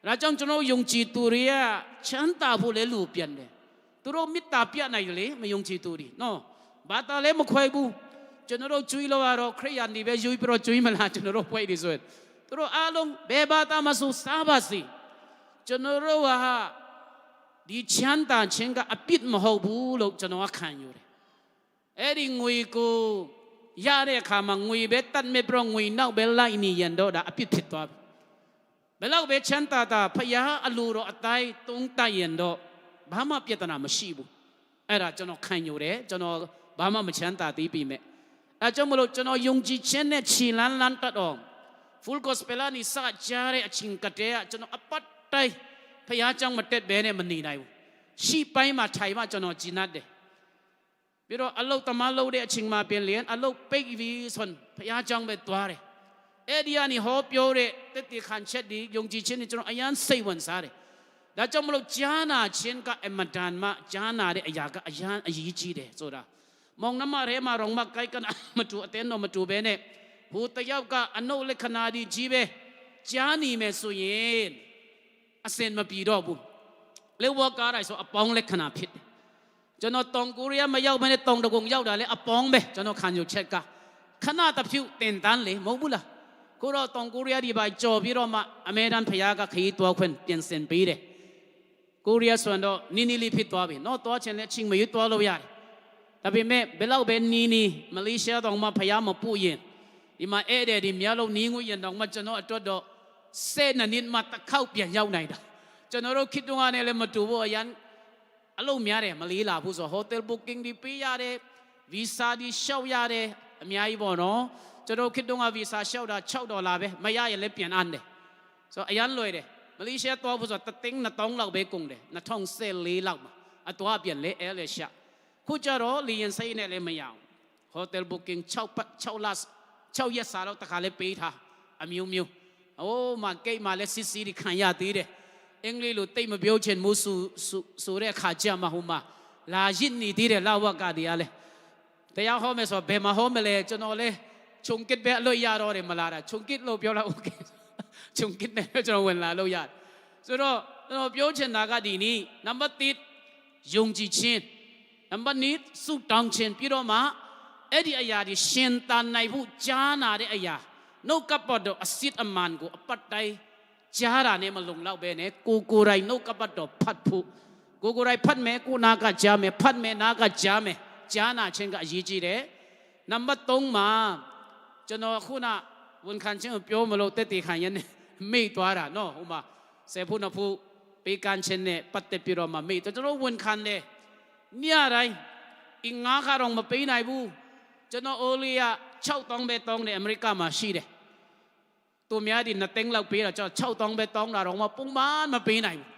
ဒါကြောင့်ကျွန်တော်ယုံကြည်သူတွေကချမ်းသာဖို့လဲလူပြန်တယ်သူတို့မေတ္တာပြနိုင်တယ်လေမယုံကြည်သူတွေနော်ဘာသာလဲမခွဲဘူးကျွန်တော်တို့ကျွေးလို့ရတော့ခရိယန်တွေပဲယူပြီးတော့ကျွေးမလားကျွန်တော်တို့ပွဲတွေဆိုရင်သူတို့အားလုံးဘယ်ဘာသာမဆိုစားပါစေကျွန်တော်တို့ဟာဒီချမ်းသာခြင်းကအပြစ်မဟုတ်ဘူးလို့ကျွန်တော်ခံယူတယ်အဲ့ဒီငွေကိုရတဲ့အခါမှာငွေပဲတတ်မဲ့ပြီးငွေနောက်ပဲလိုက်နေရင်တော့ဒါအပြစ်ဖြစ်သွားပြီဘယ်လောက်ပဲချမ်းသာတာဖျားအလိုတော်အတိုင်းတုံးတိုက်ရင်တော့ဘာမှပြဿနာမရှိဘူးအဲ့ဒါကျွန်တော်ခံယူတယ်ကျွန်တော်ဘာမှမချမ်းသာသေးပြီမဲ့အဲကြောင့်မလို့ကျွန်တော်ယုံကြည်ခြင်းနဲ့ခြေလန်းလန်းတတ်အောင် full gospel နီစကြတဲ့အချင်းကတဲ့ကျွန်တော်အပတ်တိုင်းဖျားကြောင့်မတက်ဘဲနဲ့မနေနိုင်ဘူး ရှိပိုင်းမှာထိုင်မှာကျွန်တော်ဂျင်းတ်တယ်ပြီးတော့အလုတ်တမလုပ်တဲ့အချိန်မှာပြင်လျင်အလုတ်ပိတ်ပြီးဆိုဘုရားကျောင်းပဲသွားတယ်အဲ့ဒီကနေဟောပြောတဲ့တက်တိခံချက်ဒီယုံကြည်ခြင်းနဲ့ကျွန်တော်အယမ်းစိတ်ဝင်စားတယ်ဒါကြောင့်မလို့ဂျာနာချင်းကအမတန်မှဂျာနာတဲ့အရာကအယမ်းအရေးကြီးတယ်ဆိုတာမောင်နှမရဲမှာရောင်မကိုက်ကနမတူအတင်းတော့မတူပဲနဲ့ဟိုတယောက်ကအနုလက္ခဏာဒီကြီးပဲကြားနေမယ်ဆိုရင်အစင်မပြေတော့ဘူးလေဝကားတိုင်းဆိုအပေါင်းလက္ခဏာဖြစ်တယ်ကျွန်တော်တောင်ကိုရီးယားမရောက်ဘဲနဲ့တောင်တကုံရောက်တာလေအပေါင်းပဲကျွန်တော်ခံယူချက်ကခဏတစ်ဖြူတင်တန်းလေမဟုတ်ဘူးလားကိုတော့တောင်ကိုရီးယားဒီပါကြော်ပြီးတော့မှအမေရိကန်ဖရားကခရီးသွားခွင့်ပြင်ဆင်ပေးတယ်ကိုရီးယားဆိုတော့နီနီလေးဖြစ်သွားပြီနော်သွားချင်တဲ့ချင်းမရွသွားလို့ရတယ်ဒါပေမဲ့ဘယ်လောက်ပဲနီနီမလေးရှားတောင်မှဖရားမပူရင်ဒီမှာအဲ့တဲ့ဒီများလုံးနီးငွေရင်တောင်မှကျွန်တော်အတွက်တော့10နှစ်မှတစ်ခေါက်ပြန်ရောက်နိုင်တာကျွန်တော်တို့ခေတ္တကလည်းမတူဘူးအရန်အလုံးများတယ်မလေးလာဘူးဆိုဟိုတယ်ဘုတ်ကင်းဒီပေးရတယ်ဗီဇာဒီရှောက်ရတယ်အများကြီးပေါ့နော်ကျွန်တော်ခေတ္တကဗီဇာရှောက်တာ$6ပဲမရရင်လည်းပြန်အန်းတယ်ဆိုတော့အရန်လွယ်တယ်မလေးရှားသွားဖို့ဆိုတော့3,000လောက်ပဲကုန်တယ်2014လောက်မှာအသွားပြန်လဲအဲလဲရှာခုကြတော့လီယန်စိတ်နဲ့လည်းမရအောင်ဟိုတယ်ဘုတ်ကင်း6ရက်စာတော့တခါလဲပေးထားအမျိုးမျိုးအိုးမကိတ်မှလည်းစစ်စီးခံရသေးတယ်အင်္ဂလိပ်လိုတိတ်မပြောချင်ဘူးဆိုတဲ့အခါကျမှဟိုမှာလာရစ်နေသေးတယ်လောက်ဝကတရားလဲတရားဟောမယ်ဆိုဘယ်မှာဟောမလဲကျွန်တော်လဲခြုံကစ်ပဲအလို့ရတော့တယ်မလားတာခြုံကစ်လို့ပြောလိုက်โอเคခြုံကစ်နဲ့ကျွန်တော်ဝင်လာလို့ရတယ်ဆိုတော့ကျွန်တော်ပြောချင်တာကဒီနေ့နံပါတ်1ယုံကြည်ခြင်းနံပါတ်2စုတောင်းခြင်းပြီးတော့မှအဲ့ဒီအရာဒီရှင်တန်နိုင်ဖို့ကြားနာတဲ့အရာနှုတ်ကပတ်တော်အစစ်အမှန်ကိုအပတ်တိုင်းကြားတာနဲ့မလုံလောက်ပဲနဲ့ကိုယ်တိုင်နှုတ်ကပတ်တော်ဖတ်ဖို့ကိုယ်တိုင်ဖတ်မယ်ကိုနာကကြားမယ်ဖတ်မယ်နာကကြားမယ်ကြားနာခြင်းကအရေးကြီးတယ်နံပါတ်3မှာကျွန်တော်ခုနဝန်ခံခြင်းပြောမလို့တက်တည်ခံရနေမိသွားတာနော်ဟိုမှာစေဖို့နဖို့ပေးကန်ခြင်းနဲ့ပတ်သက်ပြီးတော့မှမိကျွန်တော်ဝန်ခံတယ်ညတိုင်းအင်္ဂါကတော့မပေးနိုင်ဘူးကျွန်တော်အိုလီယာ$6,000ပဲတောင်းတယ်အမေရိကမှာရှိတယ်သူများဒီ2,000လောက်ပေးတာကျွန်တော်$6,000ပဲတောင်းတာတော့မပုံမှန်မပေးနိုင်ဘူး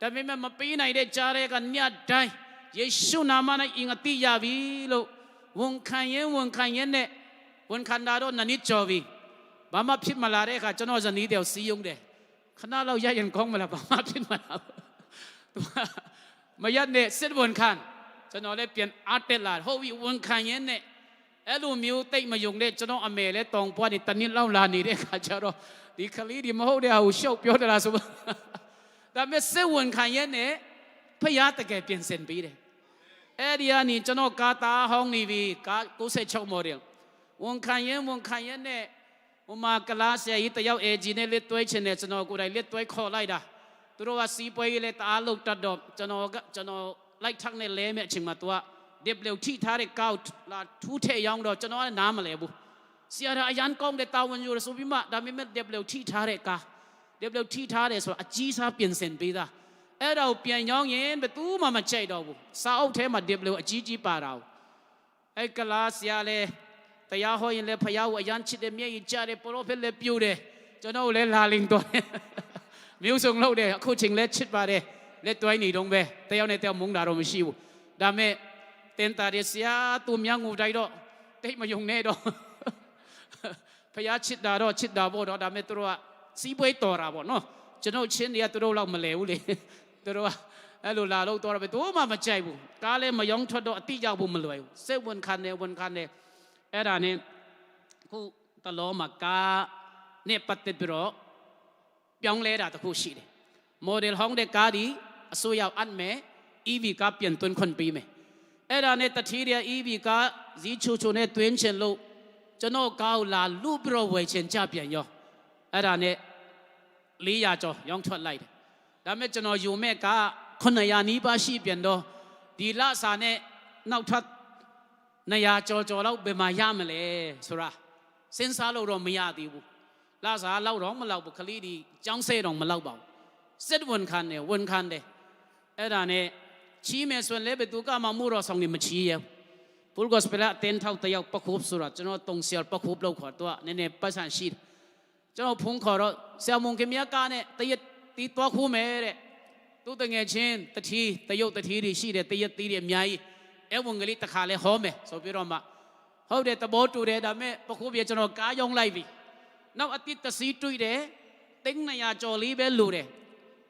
ဒါပေမဲ့မပေးနိုင်တဲ့ကြားတဲ့ကညတိုင်းယေရှုနာမနဲ့အင်္ဂတိရပြီလို့ဝန်ခံရင်နဲ့ဝန်ခံတာတော့နှစ်ကျော်ပြီဘာမှဖြစ်မလာတဲ့အခါကျွန်တော်ဇနီးတဲ့စီးယုံတယ်ခဏလောက်ရရင်ကောင်းမလားဘာမှဖြစ်မလာဘူးမရတဲ့စစ်ဝန်ခံကျွန်တော်လည်းပြန်အတက်လာဟုတ်ပြီဝန်ခံရင်နဲ့အဲ့လိုမျိုးတိတ်မယုံတဲ့ကျွန်တော်အမေလည်းတောင်ပွားနေတနည်းလောက်လာနေတဲ့အခါကျတော့ဒီကလေးဒီမဟုတ်တဲ့ဟာကိုရှောက်ပြောတယ်လားဆိုဒါမဲ့စစ်ဝန်ခံရင်နဲ့ဖျားတကယ်ပြင်ဆင်ပေးတယ်အဲ့ဒီကနေကျွန်တော်ကာတာဟောင်းနေပြီကာ96 model ဝန်ခံရင်နဲ့ဟိုမှာကလားဆရာကြီးတယောက်အေဂျီနဲ့လက်တွဲချင်တယ်ကျွန်တော်ကိုယ်တိုင်လက်တွဲခေါ်လိုက်တာသူတို့ကစီးပွဲကြီးလက်တအားလုပ်တတ်တော့ကျွန်တော်လိုက်ထက်နဲ့လဲမဲ့အချိန်မှာသူကဒီပလေထိထားတဲ့ကောက်လာထူးထဲရောင်းတော့ကျွန်တော်ကနားမလဲဘူးဆရာကအရန်ကောင်းတဲ့တာဝန်ယူရဆိုပြီးမှဒါပေမဲ့ဒီပလေထိထားတဲ့ကားဒီပလေထိထားတယ်ဆိုတော့အကြီးစားပြင်ဆင်ပေးတာအဲ့ဒါကိုပြန်ရောင်းရင်ဘယ်သူမှမကြိုက်တော့ဘူးစာအုပ်ထဲမှာဒီပလေအကြီးပါတာအဲ့ကလားဆရာလဲတရားဟောရင်လည်းဖယားကိုအရန်ချစ်တယ်မျက်ရည်ကျတယ်ပရောဖက်လည်းပြိုတယ်ကျွန်တော်လည်းလာလင်တော့မျိုးစုံလုပ်တယ်အခုချိန်လည်းချစ်ပါတယ်လက်တွိုင်းနေတော့ပဲတယောက်နဲ့တယောက်မုန်းတာတော့မရှိဘူးဒါမဲ့တင်တာရဆရာသူများငိုတိုက်တော့တိတ်မယုံနဲ့တော့ဖယားချစ်တာတော့ချစ်တာပေါ့တော့ဒါမဲ့သူတို့ကစီးပွေးတော်တာပေါ့နော်ကျွန်တော်ချင်းတွေကသူတို့လောက်မလဲဘူးလေသူတို့ကအဲ့လိုလာလို့တော်တော့ပဲသူမှမကြိုက်ဘူးကားလည်းမယောင်းထွက်တော့အတိရောက်ဖို့မလွယ်ဘူးစိတ်ဝန်ခံတယ်အဲ့ဒါနဲ့ခုတလောမှာကားနဲ့ပတ်သက်ပြီးတော့ပြောင်းလဲတာတခုရှိတယ် model ဟောင်းတဲ့ကားဒီအစိုးရအပ်မယ် EV ကားပြန်သွင်းခွင့်ပေးမယ်အဲ့ဒါနဲ့တတိယ EV ကားဇီချိုနဲ့သွင်းချင်လို့ကျွန်တော်ကားကိုလာလူပြီးတော့ဝယ်ချင်ကြပြန်ရောအဲ့ဒါနဲ့400ကျော်ရောင်းထွက်လိုက်တယ်ဒါမဲ့ကျွန်တော်ယူမဲ့ကား900နီးပါးရှိပြန်တော့ဒီလစာနဲ့နောက်ထပ်200ကျော်လောက်ဘယ်မှာရမလဲဆိုတာစဉ်းစားလို့တော့မရသေးဘူးလာစားလောက်တော့မလောက်ဘူးခလီဒီကျောင်းဆဲတော့မလောက်ပါဘူးစစ်ဝန်ခံတယ်အဲ့ဒါနဲ့ချီးမယ်ဆိုရင်လည်းဘယ်သူကမှမှုတော့ဆောင်နေမချီးရဘူး Gospel အတင်းထောက်တယောက်ပခုပ်ဆိုတာကျွန်တော်တုံဆရာပခုပ်လောက်ခေါ်တော့နည်းနည်းပတ်စံရှိတယ်ကျွန်တော်ဖုန်းခေါ်တော့ဆရာမုန်ခင်မြတ်ကနဲ့တရက်တီးတော့ခိုးမယ်တဲ့ သူတငယ်ချင်းတတိတယုတ်တတိတွေရှိတယ်တရက်တီးတွေအများကြီးအဲဝင်ကလေးတစ်ခါလဲဟောမယ်ဆိုပြီးတော့မှဟုတ်တယ်သဘောတူတယ်ဒါပေမဲ့ပခုပြေကျွန်တော်ကားရောင်းလိုက်ပြီနောက်အတိတ်တစီတွေ့တယ်တင်း200ကျော်လေးပဲလိုတယ်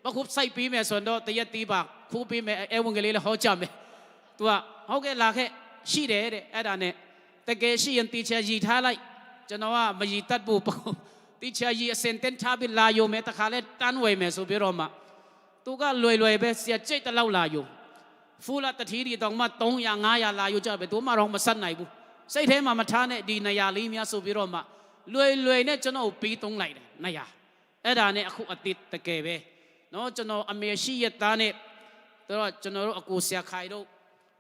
ပခုစိုက်ပြီးမယ်ဆိုတော့တရက်တီးပါခိုးပြီးမယ်အဲဝင်ကလေးလည်းဟောကြမယ်သူကဟုတ်ကဲ့လာခဲ့ရှိတယ်တဲ့အဲ့ဒါနဲ့တကယ်ရှိရင်တီချာရီထားလိုက်ကျွန်တော်ကမရီတတ်ဘူးပေါ့တီချာရီအစင်တင်ထားပြီးလာယုံမယ်တခါလဲတန်းဝယ်မယ်ဆိုပြီးတော့မှသူကလွယ်လွယ်ပဲဆရာကြိတ်တလောက်လာယုံဖူလာတတိရီတော့မှ300 500လာယုံကြပဲတို့မှတော့မဆက်နိုင်ဘူးစိတ်ထဲမှာမထားနဲ့ဒီ200လေးများဆိုပြီးတော့မှလွယ်လွယ်နဲ့ကျွန်တော်ပြီးသုံးလိုက်တယ်200အဲ့ဒါနဲ့အခုအတိတ်တကယ်ပဲနော်ကျွန်တော်အမေရှိရသားနဲ့တော့ကျွန်တော်တို့အကိုဆရာခိုင်တို့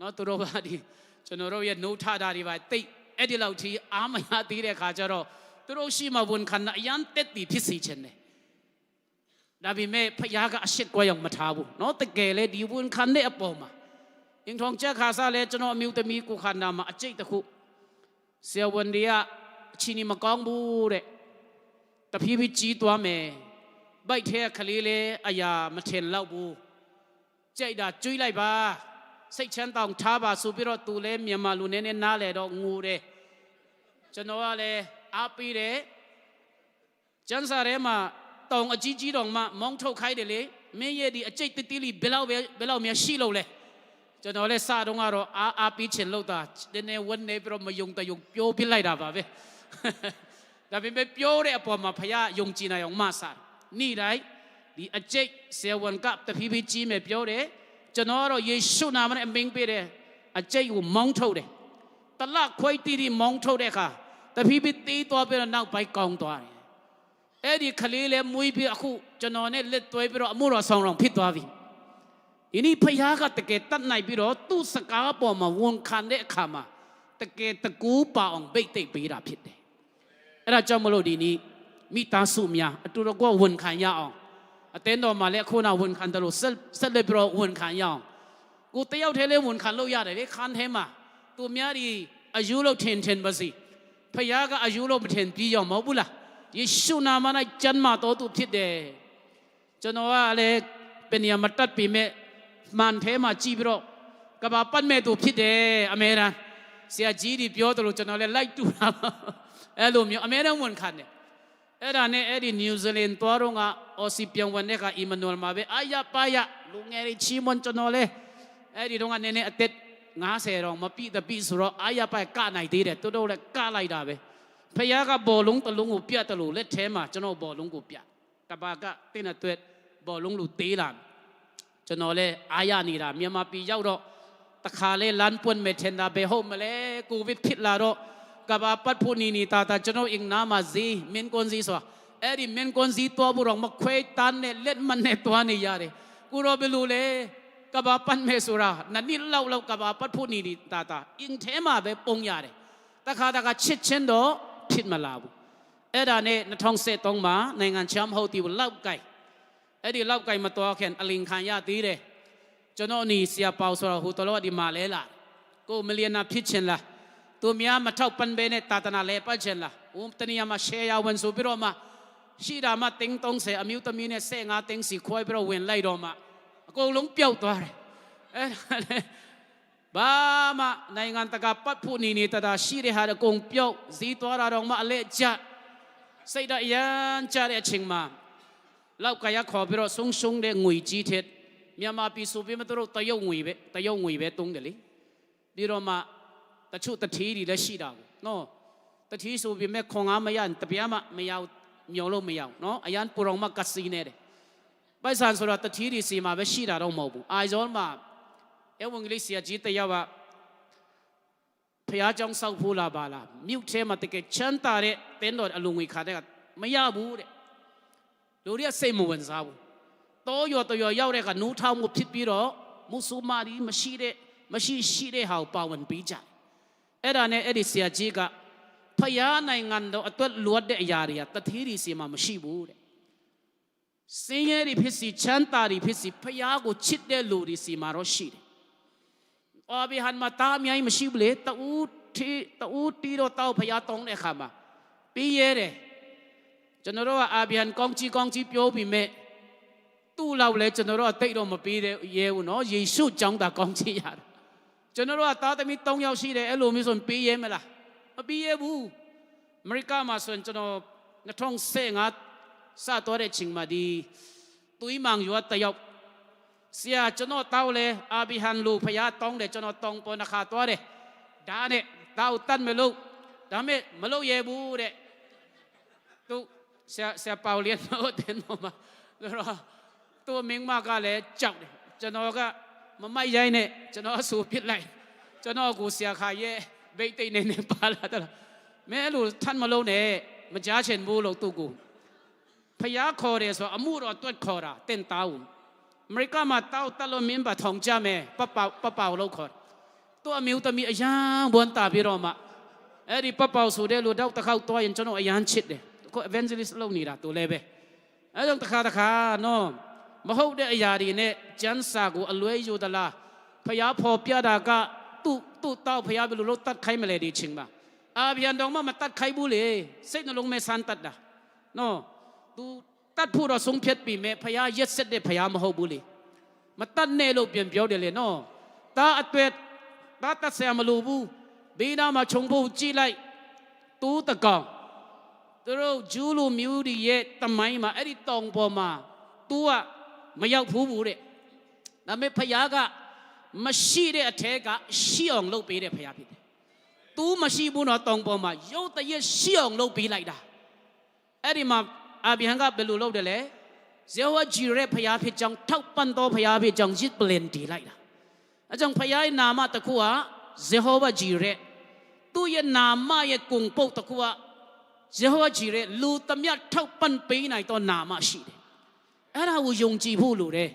နော်သူတို့ကဒီကျွန်တော်တို့ရဲ့နှုတ်ထတာတွေပါတိတ်အဲ့ဒီလောက်ထိအားမရသေးတဲ့ခါကျတော့သူတို့ရှိမှဝန်ခံအရန်တက်ပြီးဖြစ်စီခြင်းနဲ့ဒါပေမဲ့ဖခင်ကအရှစ်ကွဲအောင်မထားဘူးနော်တကယ်လေဒီဝန်ခံတဲ့အပေါ်မှာအင်ထုံချက်ခါစားလဲကျွန်တော်အမျိုးသမီးကိုခန္ဓာမှာအကျိတ်တစ်ခုဆရာဝန်တွေကအချီနီမကောင်းဘူးတဲ့တဖြည်းဖြည်းကြီးသွားမယ်ဗိုက်ထဲကလေးလေအရာမထင်တော့ဘူးကြိတ်တာကျွေးလိုက်ပါစိတ်ချမ်းတောင်ထားပါဆိုပြီးတော့သူလဲမြန်မာလူနည်းနည်းနားလဲတော့ငိုတယ်ကျွန်တော်ကလည်းအားပေးတယ်ကျန်းစာထဲမှာတောင်အကြီးကြီးတောင်မှမောင်းထုတ်ခိုင်းတယ်လေမင်းရဲ့ဒီအကျိတ်တိတိလေးဘယ်လောက်များရှိလို့လဲကျွန်တော်လည်းစတော့ကတော့အားပေးချင်လို့တာနည်းနည်းဝန်းနေပြီးတော့မယုံတယုံပြောပြလိုက်တာပါပဲဒါပေမဲ့ပြောတဲ့အပေါ်မှာဖခင်ယုံကြည်နိုင်အောင်မဆာနေ့တိုင်းဒီအကျိတ်ဆယ်ဝန်ကတဖြည်းဖြည်းကြီးမယ်ပြောတယ်ကျွန်တော်ကတော့ယေရှုနာမနဲ့အမင်းပေးတယ်အကျိတ်ကိုမောင်းထုတ်တယ်တလခွိတ်တီမောင်းထုတ်တဲ့အခါတဖြည်းဖြည်းတီးသွားပြီးတော့နောက်ပိုင်းကောင်းသွားတယ်အဲ့ဒီခလေးလည်းမွေးပြီးအခုကျွန်တော်နဲ့လက်သွဲပြီးတော့အမှုတော်ဆောင်တော်ဖြစ်သွားပြီဒီနေ့ဖခင်ကတကယ်တတ်နိုင်ပြီးတော့သူ့စကားပေါ်မှာဝန်ခံတဲ့အခါမှာတကယ်တကူပါအောင်ဗိတ်သိပ်ပေးတာဖြစ်တယ်အဲ့ဒါကြောင့်မလို့ဒီနေ့မိသားစုများအတူတကွဝန်ခံရအောင်အတင်းတော်မှာလည်းအခုနောက်ဝန်ခံတယ်လို့ဆက်လက်ပြီးတော့ဝန်ခံရအောင်ကိုတယောက်တည်းလေးဝန်ခံလို့ရတယ်လေခန်းထဲမှာသူများဒီအယူလို့ထင်ပါစီဖခင်ကအယူလို့မထင်ပြီးရောမဟုတ်ဘူးလားယေရှုနာမ၌ကျမ်းမာတော်သူဖြစ်တယ်ကျွန်တော်ကလည်းเป็นยามตัดปีเมมันเทมาจีบรอกบาปั้นเมตูဖြစ်တယ်အမေရာဆရာကြီးဒီပြောတယ်လို့ကျွန်တော်လည်းလိုက်တူတာအဲ့လိုမျိုးအမေရာဝန်ခံတယ်အဲ့ဒါနဲ့အဲ့ဒီနယူးဇီလန်သွားတော့ကအော်စီပြောင်းဝင်တဲ့ကအီမနွယ်မှာပဲအာရပါရလူငယ်ချီမွန်ကျွန်တော်လည်းအဲ့ဒီတော့ကနည်းနည်းအသက်90တော့မပြည့်တပြည့်ဆိုတော့အာရပါကနိုင်သေးတယ်တို့လည်းကလိုက်တာပဲဖခင်ကဘောလုံးတလုံးကိုပြတ်တယ်လို့လက်ထဲမှာကျွန်တော်ဘောလုံးကိုပြတ်ကဘာကတင်းတဲ့ဘောလုံးလူသေးလာကျွန်တော်လည်းအားရနေတာမြန်မာပြည်ရောက်တော့တခါလဲလမ်းပွင့်မဲ့ထင်တာပဲဟုတ်မလဲကိုဗစ်ဖြစ်လာတော့ကဘာပတ်ဖို့နီတာကျွန်တော်အင်နာမှာဇီမင်ကွန်ဇီဆိုအဲ့ဒီမင်ကွန်ဇီတော့ဘူးတော့မခွဲတန်းနဲ့လက်မနဲ့တွားနေရတယ်ကိုရောဘယ်လိုလဲကဘာပတ်မဲ့ဆိုတာနနစ်လောက်ကဘာပတ်ဖို့နီတာအင်ထဲမှာပဲပုံရတယ်တခါချစ်ချင်းတော့ဖြစ်မလာဘူးအဲ့ဒါနဲ့2013မှာနိုင်ငံချမ်းဟုတ်တီကိုလောက်ကိုက်အဲ့ဒီလောက်ကိုင်မတော်ခင်အလင်ခံရသေးတယ်ကျွန်တော်နီဆရာပေါဆိုတော့ဟိုတော်ဒီမှာလဲလာကိုမီလီယံနာဖြစ်ချင်လားသူများမထောက်ပံ့ပဲနဲ့တာတနာလဲပတ်ချင်လားဦးတနည်းမှာ share ရဝင်ဆိုပြီးတော့မှရှိတာမှတင်း30အမျိုးသမီးနဲ့15တင်းစီခွဲပြီးတော့ဝင်လိုက်တော့မှအကုန်လုံးပျောက်သွားတယ်အဲ့ဘာမှနိုင်ငံတကာပတ်ဖို့နေတာရှိတဲ့ဟာအကုန်ပျောက်ဇီးသွားတာတော့မှအလဲကျစိတ်ဓာတ်ရမ်းကြတဲ့အချိန်မှာလောက်ကရခေါ်ပြီးတော့ဆုံတဲ့ငွေကြီးထက်မြန်မာပြည်ဆိုပြီးမှတို့တရုတ်ငွေပဲတုံးတယ်လေပြီးတော့မှတချို့တတိတွေလည်းရှိတာကိုနော်တတိဆိုပြီးမဲ့ခွန်အားမရတပြားမှမရမျောလို့မရနော်အရန်ပူရောင်မှကစီနေတယ်ပိုက်ဆံဆိုတော့တတိတွေစီမှာပဲရှိတာတော့မဟုတ်ဘူးအိုင်ဇွန်မှာအဝံဂလိစီယာကြီးတယောက်ကဖျားကြောင်ဆောက်ဖို့လာပါလားမြုပ်ထဲမှာတကယ်ချမ်းသာတဲ့တင်းတော်အလုံငွေခါတဲ့ကမရဘူးတဲ့လူတွေကစိတ်မဝင်စားဘူးတောရောတရောရောက်တဲ့ကနူးထောင်မှုဖြစ်ပြီးတော့မုဆုမာရီမရှိတဲ့ဟာကိုပါဝင်ပြီးကြအဲ့ဒါနဲ့အဲ့ဒီဆရာကြီးကဖယားနိုင်ငံတော်အတွက်လွတ်တဲ့အရာတွေကတတိရီစီမှာမရှိဘူးတဲ့စင်းရဲတွေဖြစ်စီချမ်းသာတွေဖြစ်စီဖယားကိုချစ်တဲ့လူတွေစီမှာတော့ရှိတယ်အော်ဘီဟန်မှာတားအများကြီးမရှိဘူးလေတူတီတော့တောက်ဖယားတောင်းတဲ့အခါမှာပြီးရဲတယ်ကျွန်တော်တို့ကအာဘီဟန်ကောင်းကြီးပြောပြီးမဲ့ တူလောက်လဲကျွန်တော်တို့အသိတော့မပေးတဲ့ရဲဘူးနော်ယေရှုကြောင့်သာကောင်းချီးရတယ်ကျွန်တော်တို့ကသားသမီး3ယောက်ရှိတယ်အဲ့လိုမျိုးဆိုပေးရဲမလားမပေးရဲဘူးအမေရိကမှာဆိုရင်ကျွန်တော်2015စတော့တဲ့ချိန်မှာဒီသွေးမှန်ရွာတယောက်ဆရာကျွန်တော်တောက်လဲအာဘီဟန်လူဖယားတောင်းတယ်ကျွန်တော်တောင်းပေါ်နှခါသွားတယ်ဒါနဲ့တောက်တတ်မလို့ဒါမဲ့မလို့ရဲဘူးတဲ့သူဆရာပေါလျန်တော့တယ်နော်မှာသူမင်းမကလည်းကြောက်တယ်ကျွန်တော်ကမမိုက်ရိုင်းနဲ့ကျွန်တော်ဆူပစ်လိုက်ကျွန်တော်ကိုဆရာခါရဲ့ဘိတ်တိတ်နေပါလာတယ်မဲအဲ့လိုထမ်းမလုံးနဲ့မကြားချင်ဘူးလို့သူ့ကိုဖယားခေါ်တယ်ဆိုအမှုတော်တွက်ခေါ်တာတင်တောင်းအမေရိကမှာတောက်တက်လို့မင်းပါထောင်ကြမယ်ပပလို့ခေါ်သူ့အမျိုးသမီးအရန်ဘွန်တာပြီးတော့မှအဲ့ဒီပပဆိုတဲ့လူတော့တစ်ခေါက်သွားရင်ကျွန်တော်အရန်ချစ်တယ်ကို evangelist လုပ်နေတာသူလည်းပဲအဲ့တော့တစ်ခါနော်မဟုတ်တဲ့အရာတွေနဲ့ကျမ်းစာကိုအလွဲယူသလားဖယားဖော်ပြတာကသူ့တောက်ဖယားဘယ်လိုလုပ်တတ်ခိုင်းမလဲဒီချင်းပါအာပြန်တော့မတတ်ခိုင်းဘူးလေစိတ်နှလုံးမဲ့ဆန်းတတ်တာနော်သူတတ်ဖို့တော့ဆုံးဖြတ်ပြီးမဲ့ဖယားရက်ဆက်တဲ့ဖယားမဟုတ်ဘူးလေမတတ်နဲ့လို့ပြန်ပြောတယ်လေနော်တာအတွေ့တာတတ်ဆရာမလို့ဘူးဘေးနားမှာခြုံဖို့ကြည့်လိုက်တူးတကောင်သူတို့ဂျူးလူမျိုးတွေရဲ့တမိုင်းမှာအဲ့ဒီတောင်ပေါ်မှာသူကမရောက်ဘူးတဲ့ဒါပေမဲ့ဖယားကမရှိတဲ့အထက်ကရှိအောင်လုပ်ပေးတဲ့ဖယားဖြစ်တယ်သူမရှိဘူးတော့တောင်ပေါ်မှာရုပ်တရက်ရှိအောင်လုပ်ပေးလိုက်တာအဲ့ဒီမှာအာဘီဟန်ကဘယ်လိုလုပ်တယ်လဲဇေဝဂျီရဲဖယားဖြစ်ကြောင်းထောက်ပံ့တော်ဖယားဖြစ်ကြောင်းရစ်ပလင်တီလိုက်တာအကြောင်းဖယားရဲ့နာမတခုကဇေဟောဝဂျီရဲသူ့ရဲ့နာမရဲ့ကုံပုတ်တခုကဇေဟောဂျီရဲလူတမြတ်ထောက်ပံ့ပေးနိုင်တော့နာမရှိတယ်အဲ့ဒါကိုယုံကြည်ဖို့လိုတယ်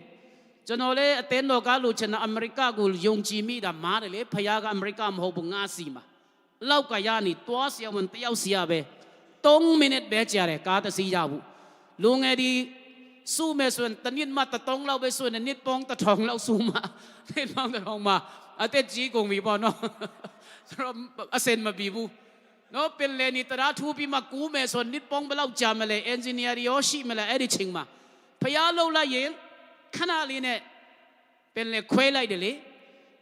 ကျွန်တော်လည်းအသင်းတော်ကလို့ကျွန်တော်အမေရိကကိုယုံကြည်မိတာမားတယ်လေဖယားကအမေရိကမဟုတ်ဘူးငါစီမှာလောက်ကရနေတွားစီအောင်တယောက်စီရပဲ3မိနစ်ပဲကြာတယ်ကားတစ်စီးရဘူးလူငယ်ဒီစုမဲ့ဆိုရင်တနည်းမှတ3လောက်ပဲဆိုရင်နှစ်ပေါင်း1000လောက်စုမှာနှစ်ပေါင်း1000မှာအသက်ကြီးကုန်ပြီပေါ့နော်ဆိုတော့အစင်မပြီးဘူးနော်ပင်လေနီတရာထူပြီးမှကူးမယ်ဆိုနှစ်ပေါင်းဘယ်လောက်ကြာမလဲအင်ဂျင်နီယာရောရှိမလဲအဲ့ဒီချိန်မှာဖျားလုံးလိုက်ရင်ခဏလေးနဲ့ပင်လေခွဲလိုက်တယ်လေ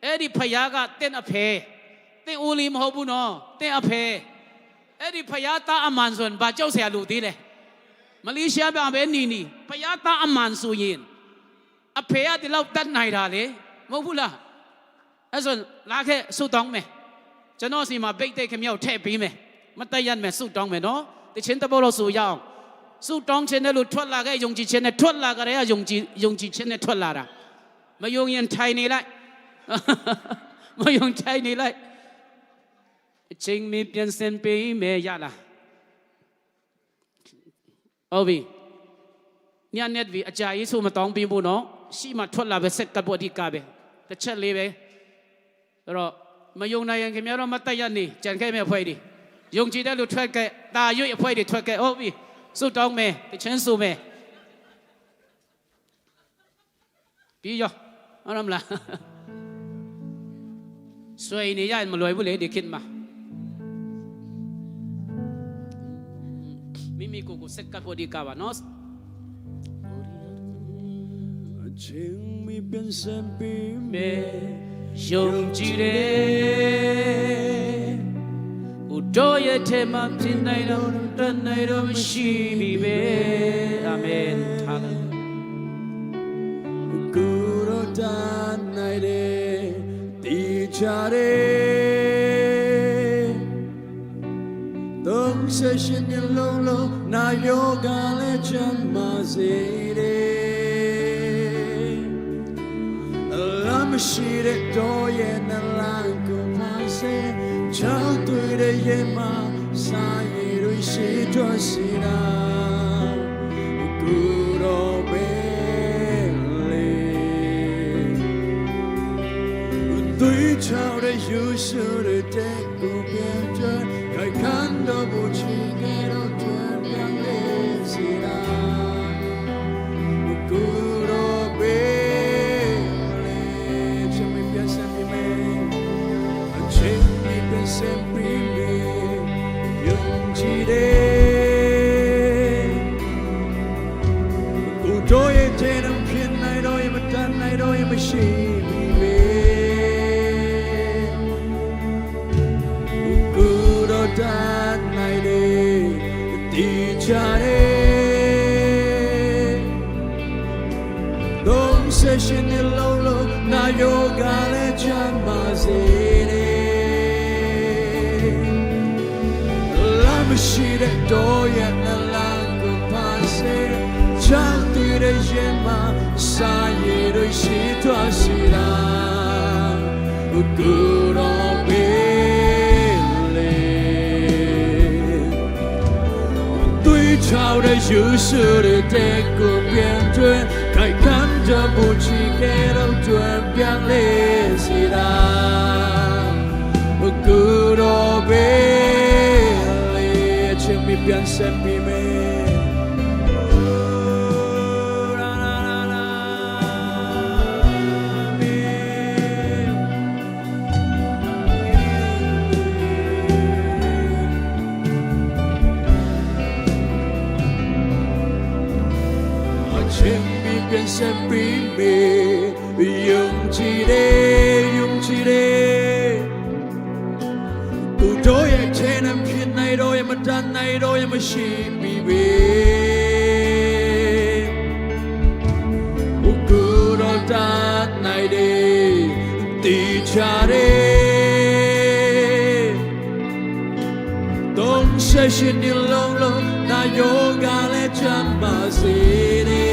အဲ့ဒီဖျားကတင်းအဖေတင်းဦးလီမဟုတ်ဘူးနော်တင်းအဖေအဲ့ဒီဖျားသားအမှန်ဆိုရင်ဘာကြောက်เสียလူသေးလဲမလေးရှားပြန်ပဲနီဖျားသားအမှန်ဆိုရင်အဖေကဒီလောက်တတ်နိုင်တာလေမဟုတ်ဘူးလားအဲ့ဆိုလာခဲ့ဆုတောင်းမယ်ကျွန်တော်စီမှာဘိတ်တိတ်ခမြောက်ထည့်ပေးမယ်မတည့်ရမယ်ဆုတောင်းမယ်နော်တချင်းတဘောလို့ဆိုရအောင်ဆုတောင်းခြင်းနဲ့လို့ထွက်လာခဲ့ယုံကြည်ခြင်းနဲ့ထွက်လာကြတဲ့ယုံကြည်ခြင်းနဲ့ထွက်လာတာမယုံရင်ထိုင်နေလိုက်မယုံထိုင်နေလိုက်အချိန်မီပြန်စင်ပေးမယ်ရလားဟုတ်ပြီညနေပြီအကြာကြီးဆိုမတောင်းပေးဘူးနော်ရှိမှထွက်လာပဲဆက်ကပ်ပေါ်ဒီကပဲတစ်ချက်လေးပဲအဲ့တော့မယုံနိုင်ရင်ခင်ဗျားတို့မတက်ရနေကြံခဲ့မဲ့အဖွဲ့တွေယုံကြည်တဲ့လူထွက်ခဲ့တာရွတ်အဖွဲ့တွေထွက်ခဲ့ဟုတ်ပြီဆုတောင်းမယ်တချင်းဆိုမယ်ပြီးရောဟုတ်မလားဆွေနေရမလွယ်ဘူးလေဒီခေတ်မှာမိမိကိုစက်ကပ်ပေါ်ဒီကပါနော်အချင်းမီပြန်စံပေးမယ် ယုံကြည်တယ်ဟိုတော့ရဲ့ထဲမှာဖြစ်နိုင်တော့တတ်နိုင်တော့မရှိပြီပဲအာမင်ဟာလေလုယာကိုရောတန်နိုင်တယ်တီချာတယ်သုံးဆက်ရှင်ညလုံးလုံးနာယောကလည်းချမ်းသာစေတယ်မရှိတဲ့တော့ရဲ့နလန်ကိုမဆဲချောင်းတွေ့တဲ့ရဲ့မှာစာရည်တွေရှိတော့စီတာကိုရောပဲလေတွေ့ချောင်းတဲ့ယူဆတဲ့ကိုပြန်ကြခိုင်ခံတော့ဘူးချီခဲ့တော့ပြန်လေစီတာကိုရောပဲsempre me yungire utoye tenam session in lolo na yoga le chamazere la machine doya na lango passe chal tire yema sayero shitwa sira guro bele tui chao de yu su de te ko bian tuen kai kan ja bu chi ke rao tuen bian le sira guro bele chen mi bian sen mi me sempre me yung chire tu do ye chenam phin nai do ye ma dan nai do ye ma shi bi be u ku ro ta nai de ti cha de dong se shin ni long long na yoga le chan ma se de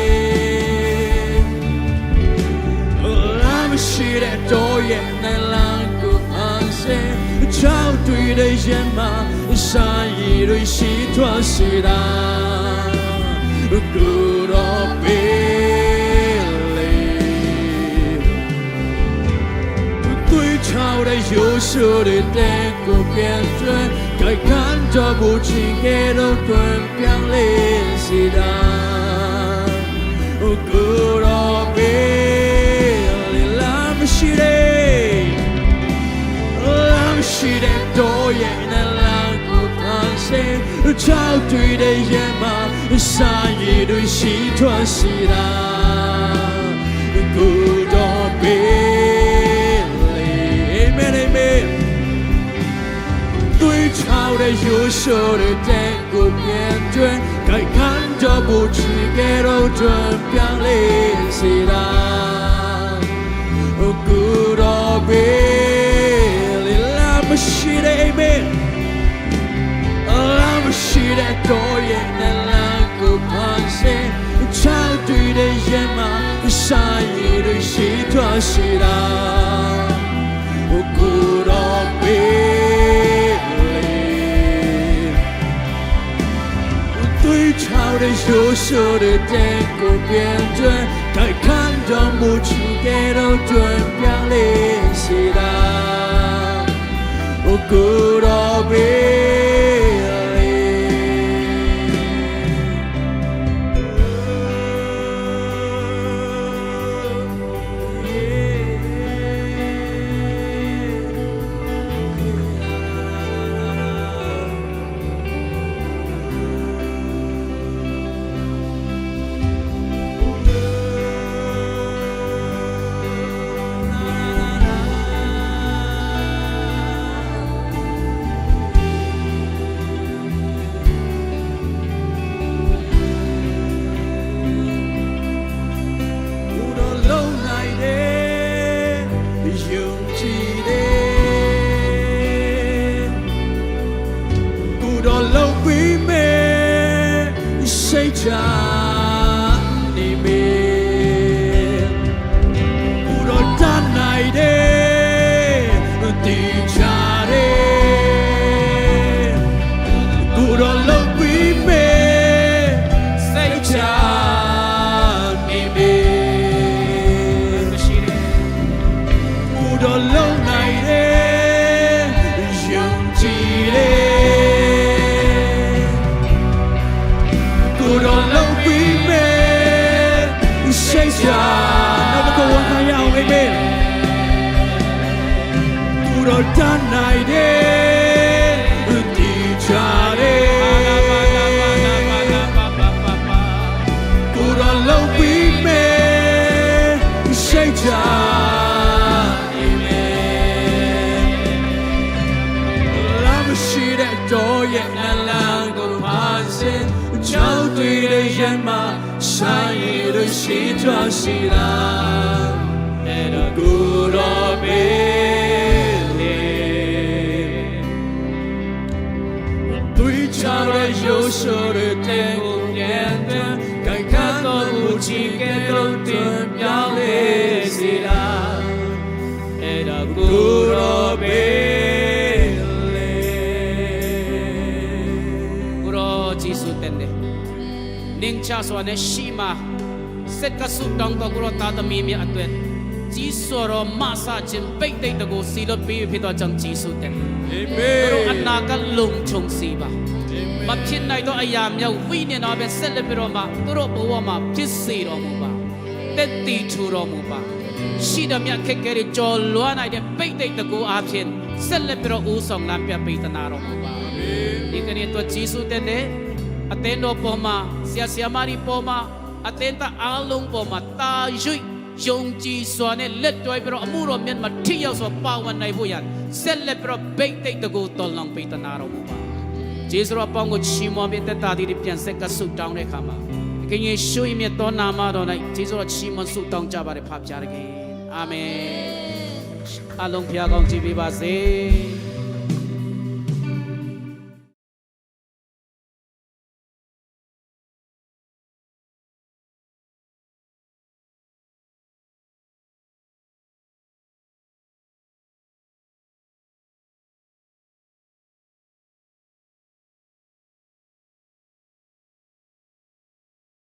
ရှိတဲ့တော့ရဲ့နဲ့လမ်းကိုအားစေချောက်တွေ့တဲ့ရင်မှာစာရည်တွေရှိထွားစေတာကိုတော့ပေးလေတွေ့ချောက်တဲ့ရိုးဆိုတဲ့တဲ့ကိုပြန်ကျွဲကြိုက်ခံတော့ဘူးချင်ခဲ့တော့တွင်ပြန်လေစေတာကိုတော့ပေးရှိတဲ့တော့ရဲ့နဲ့လာကိုဖန်ဆင်းချောက်တွေ့တဲ့ရဲ့မှာစာရည်တွေရှိထွားစီတာကိုတော့ပေးလေအာမင်အာမင်တွေ့ချောက်တဲ့ရိုးဆိုတဲ့ကိုပြန်ကျွန်းကြိုက်ခံတော့ဘူးချီကြတော့တွင်ပြန်လေစီတာgood or bad, love shit, amen. Love shit, toy and love go passe. Child to the yema, side the shit to a shira. Good or bad, three child is your sort of tank or bender. 太看着母亲给到准表里是的，我孤岛别离。ရှိတဲ့တော့ရဲ့နလန်ကိုဖာစင်ချောက်တွေ့တဲ့ရ မှာဆိုင်ရရှိကြရှိလားအဲ့ဒါကိုတော့ပဲလေတွေ့ချရရုပ်ဆိုတဲ့ကိုပြန်တဲ့ခိုင်ခါတော့ဘူးချီကဲတော့တင်ပြောင်းလေစီလားအဲ့ဒါကိုတော့ပဲนิงชาสวานชีมาเสกกสุดังตะกรตาตมีมีอัตเวจีสวรมาซาจิมเปกเตตะโกสีลปีพิตจังจีสุเตนเอเมนโรอันนากัลลุงชงสีบามาพินในตัวอายามยาวิเนนาเบเซเลปิโรมาตุโรบวมาพิสีรอมูบาเตติชูรอมูบาชีดามยาเคเกริจอลวานายเดเปกเตตะโกอาพินเซเลปิโรอูสองลามเปียปิตนารอมูบานี่กันนี่ตัวจีสุเตนเนအသင်းတော်ပေါ်မှာဆရာဆရာမတွေပေါ်မှာအသင်းသားအားလုံးပေါ်မှာတာရွေ့ယုံကြည်စွာနဲ့လက်တွဲပြီးတော့အမှုတော်မြတ်မှာထိရောက်စွာပါဝင်နိုင်ဖို့ရဆက်လက်ပြီးတော့ဗိတ်သိက်တကူတော်လောင်ပေးတနာတော်မူပါဂျေဇုတော်ပေါင်းကိုချီးမွမ်းပြီးတက်တာဒီပြန်ဆက်ကဆုတောင်းတဲ့အခါမှာသခင်ယေရှုရဲ့မြတ်တော်နာမတော်၌ဂျေဇုတော်ချီးမွမ်းဆုတောင်းကြပါရဖပါကြရခင်အာမင်အလုံးဖျားကောင်းကြည်ပေးပါစေ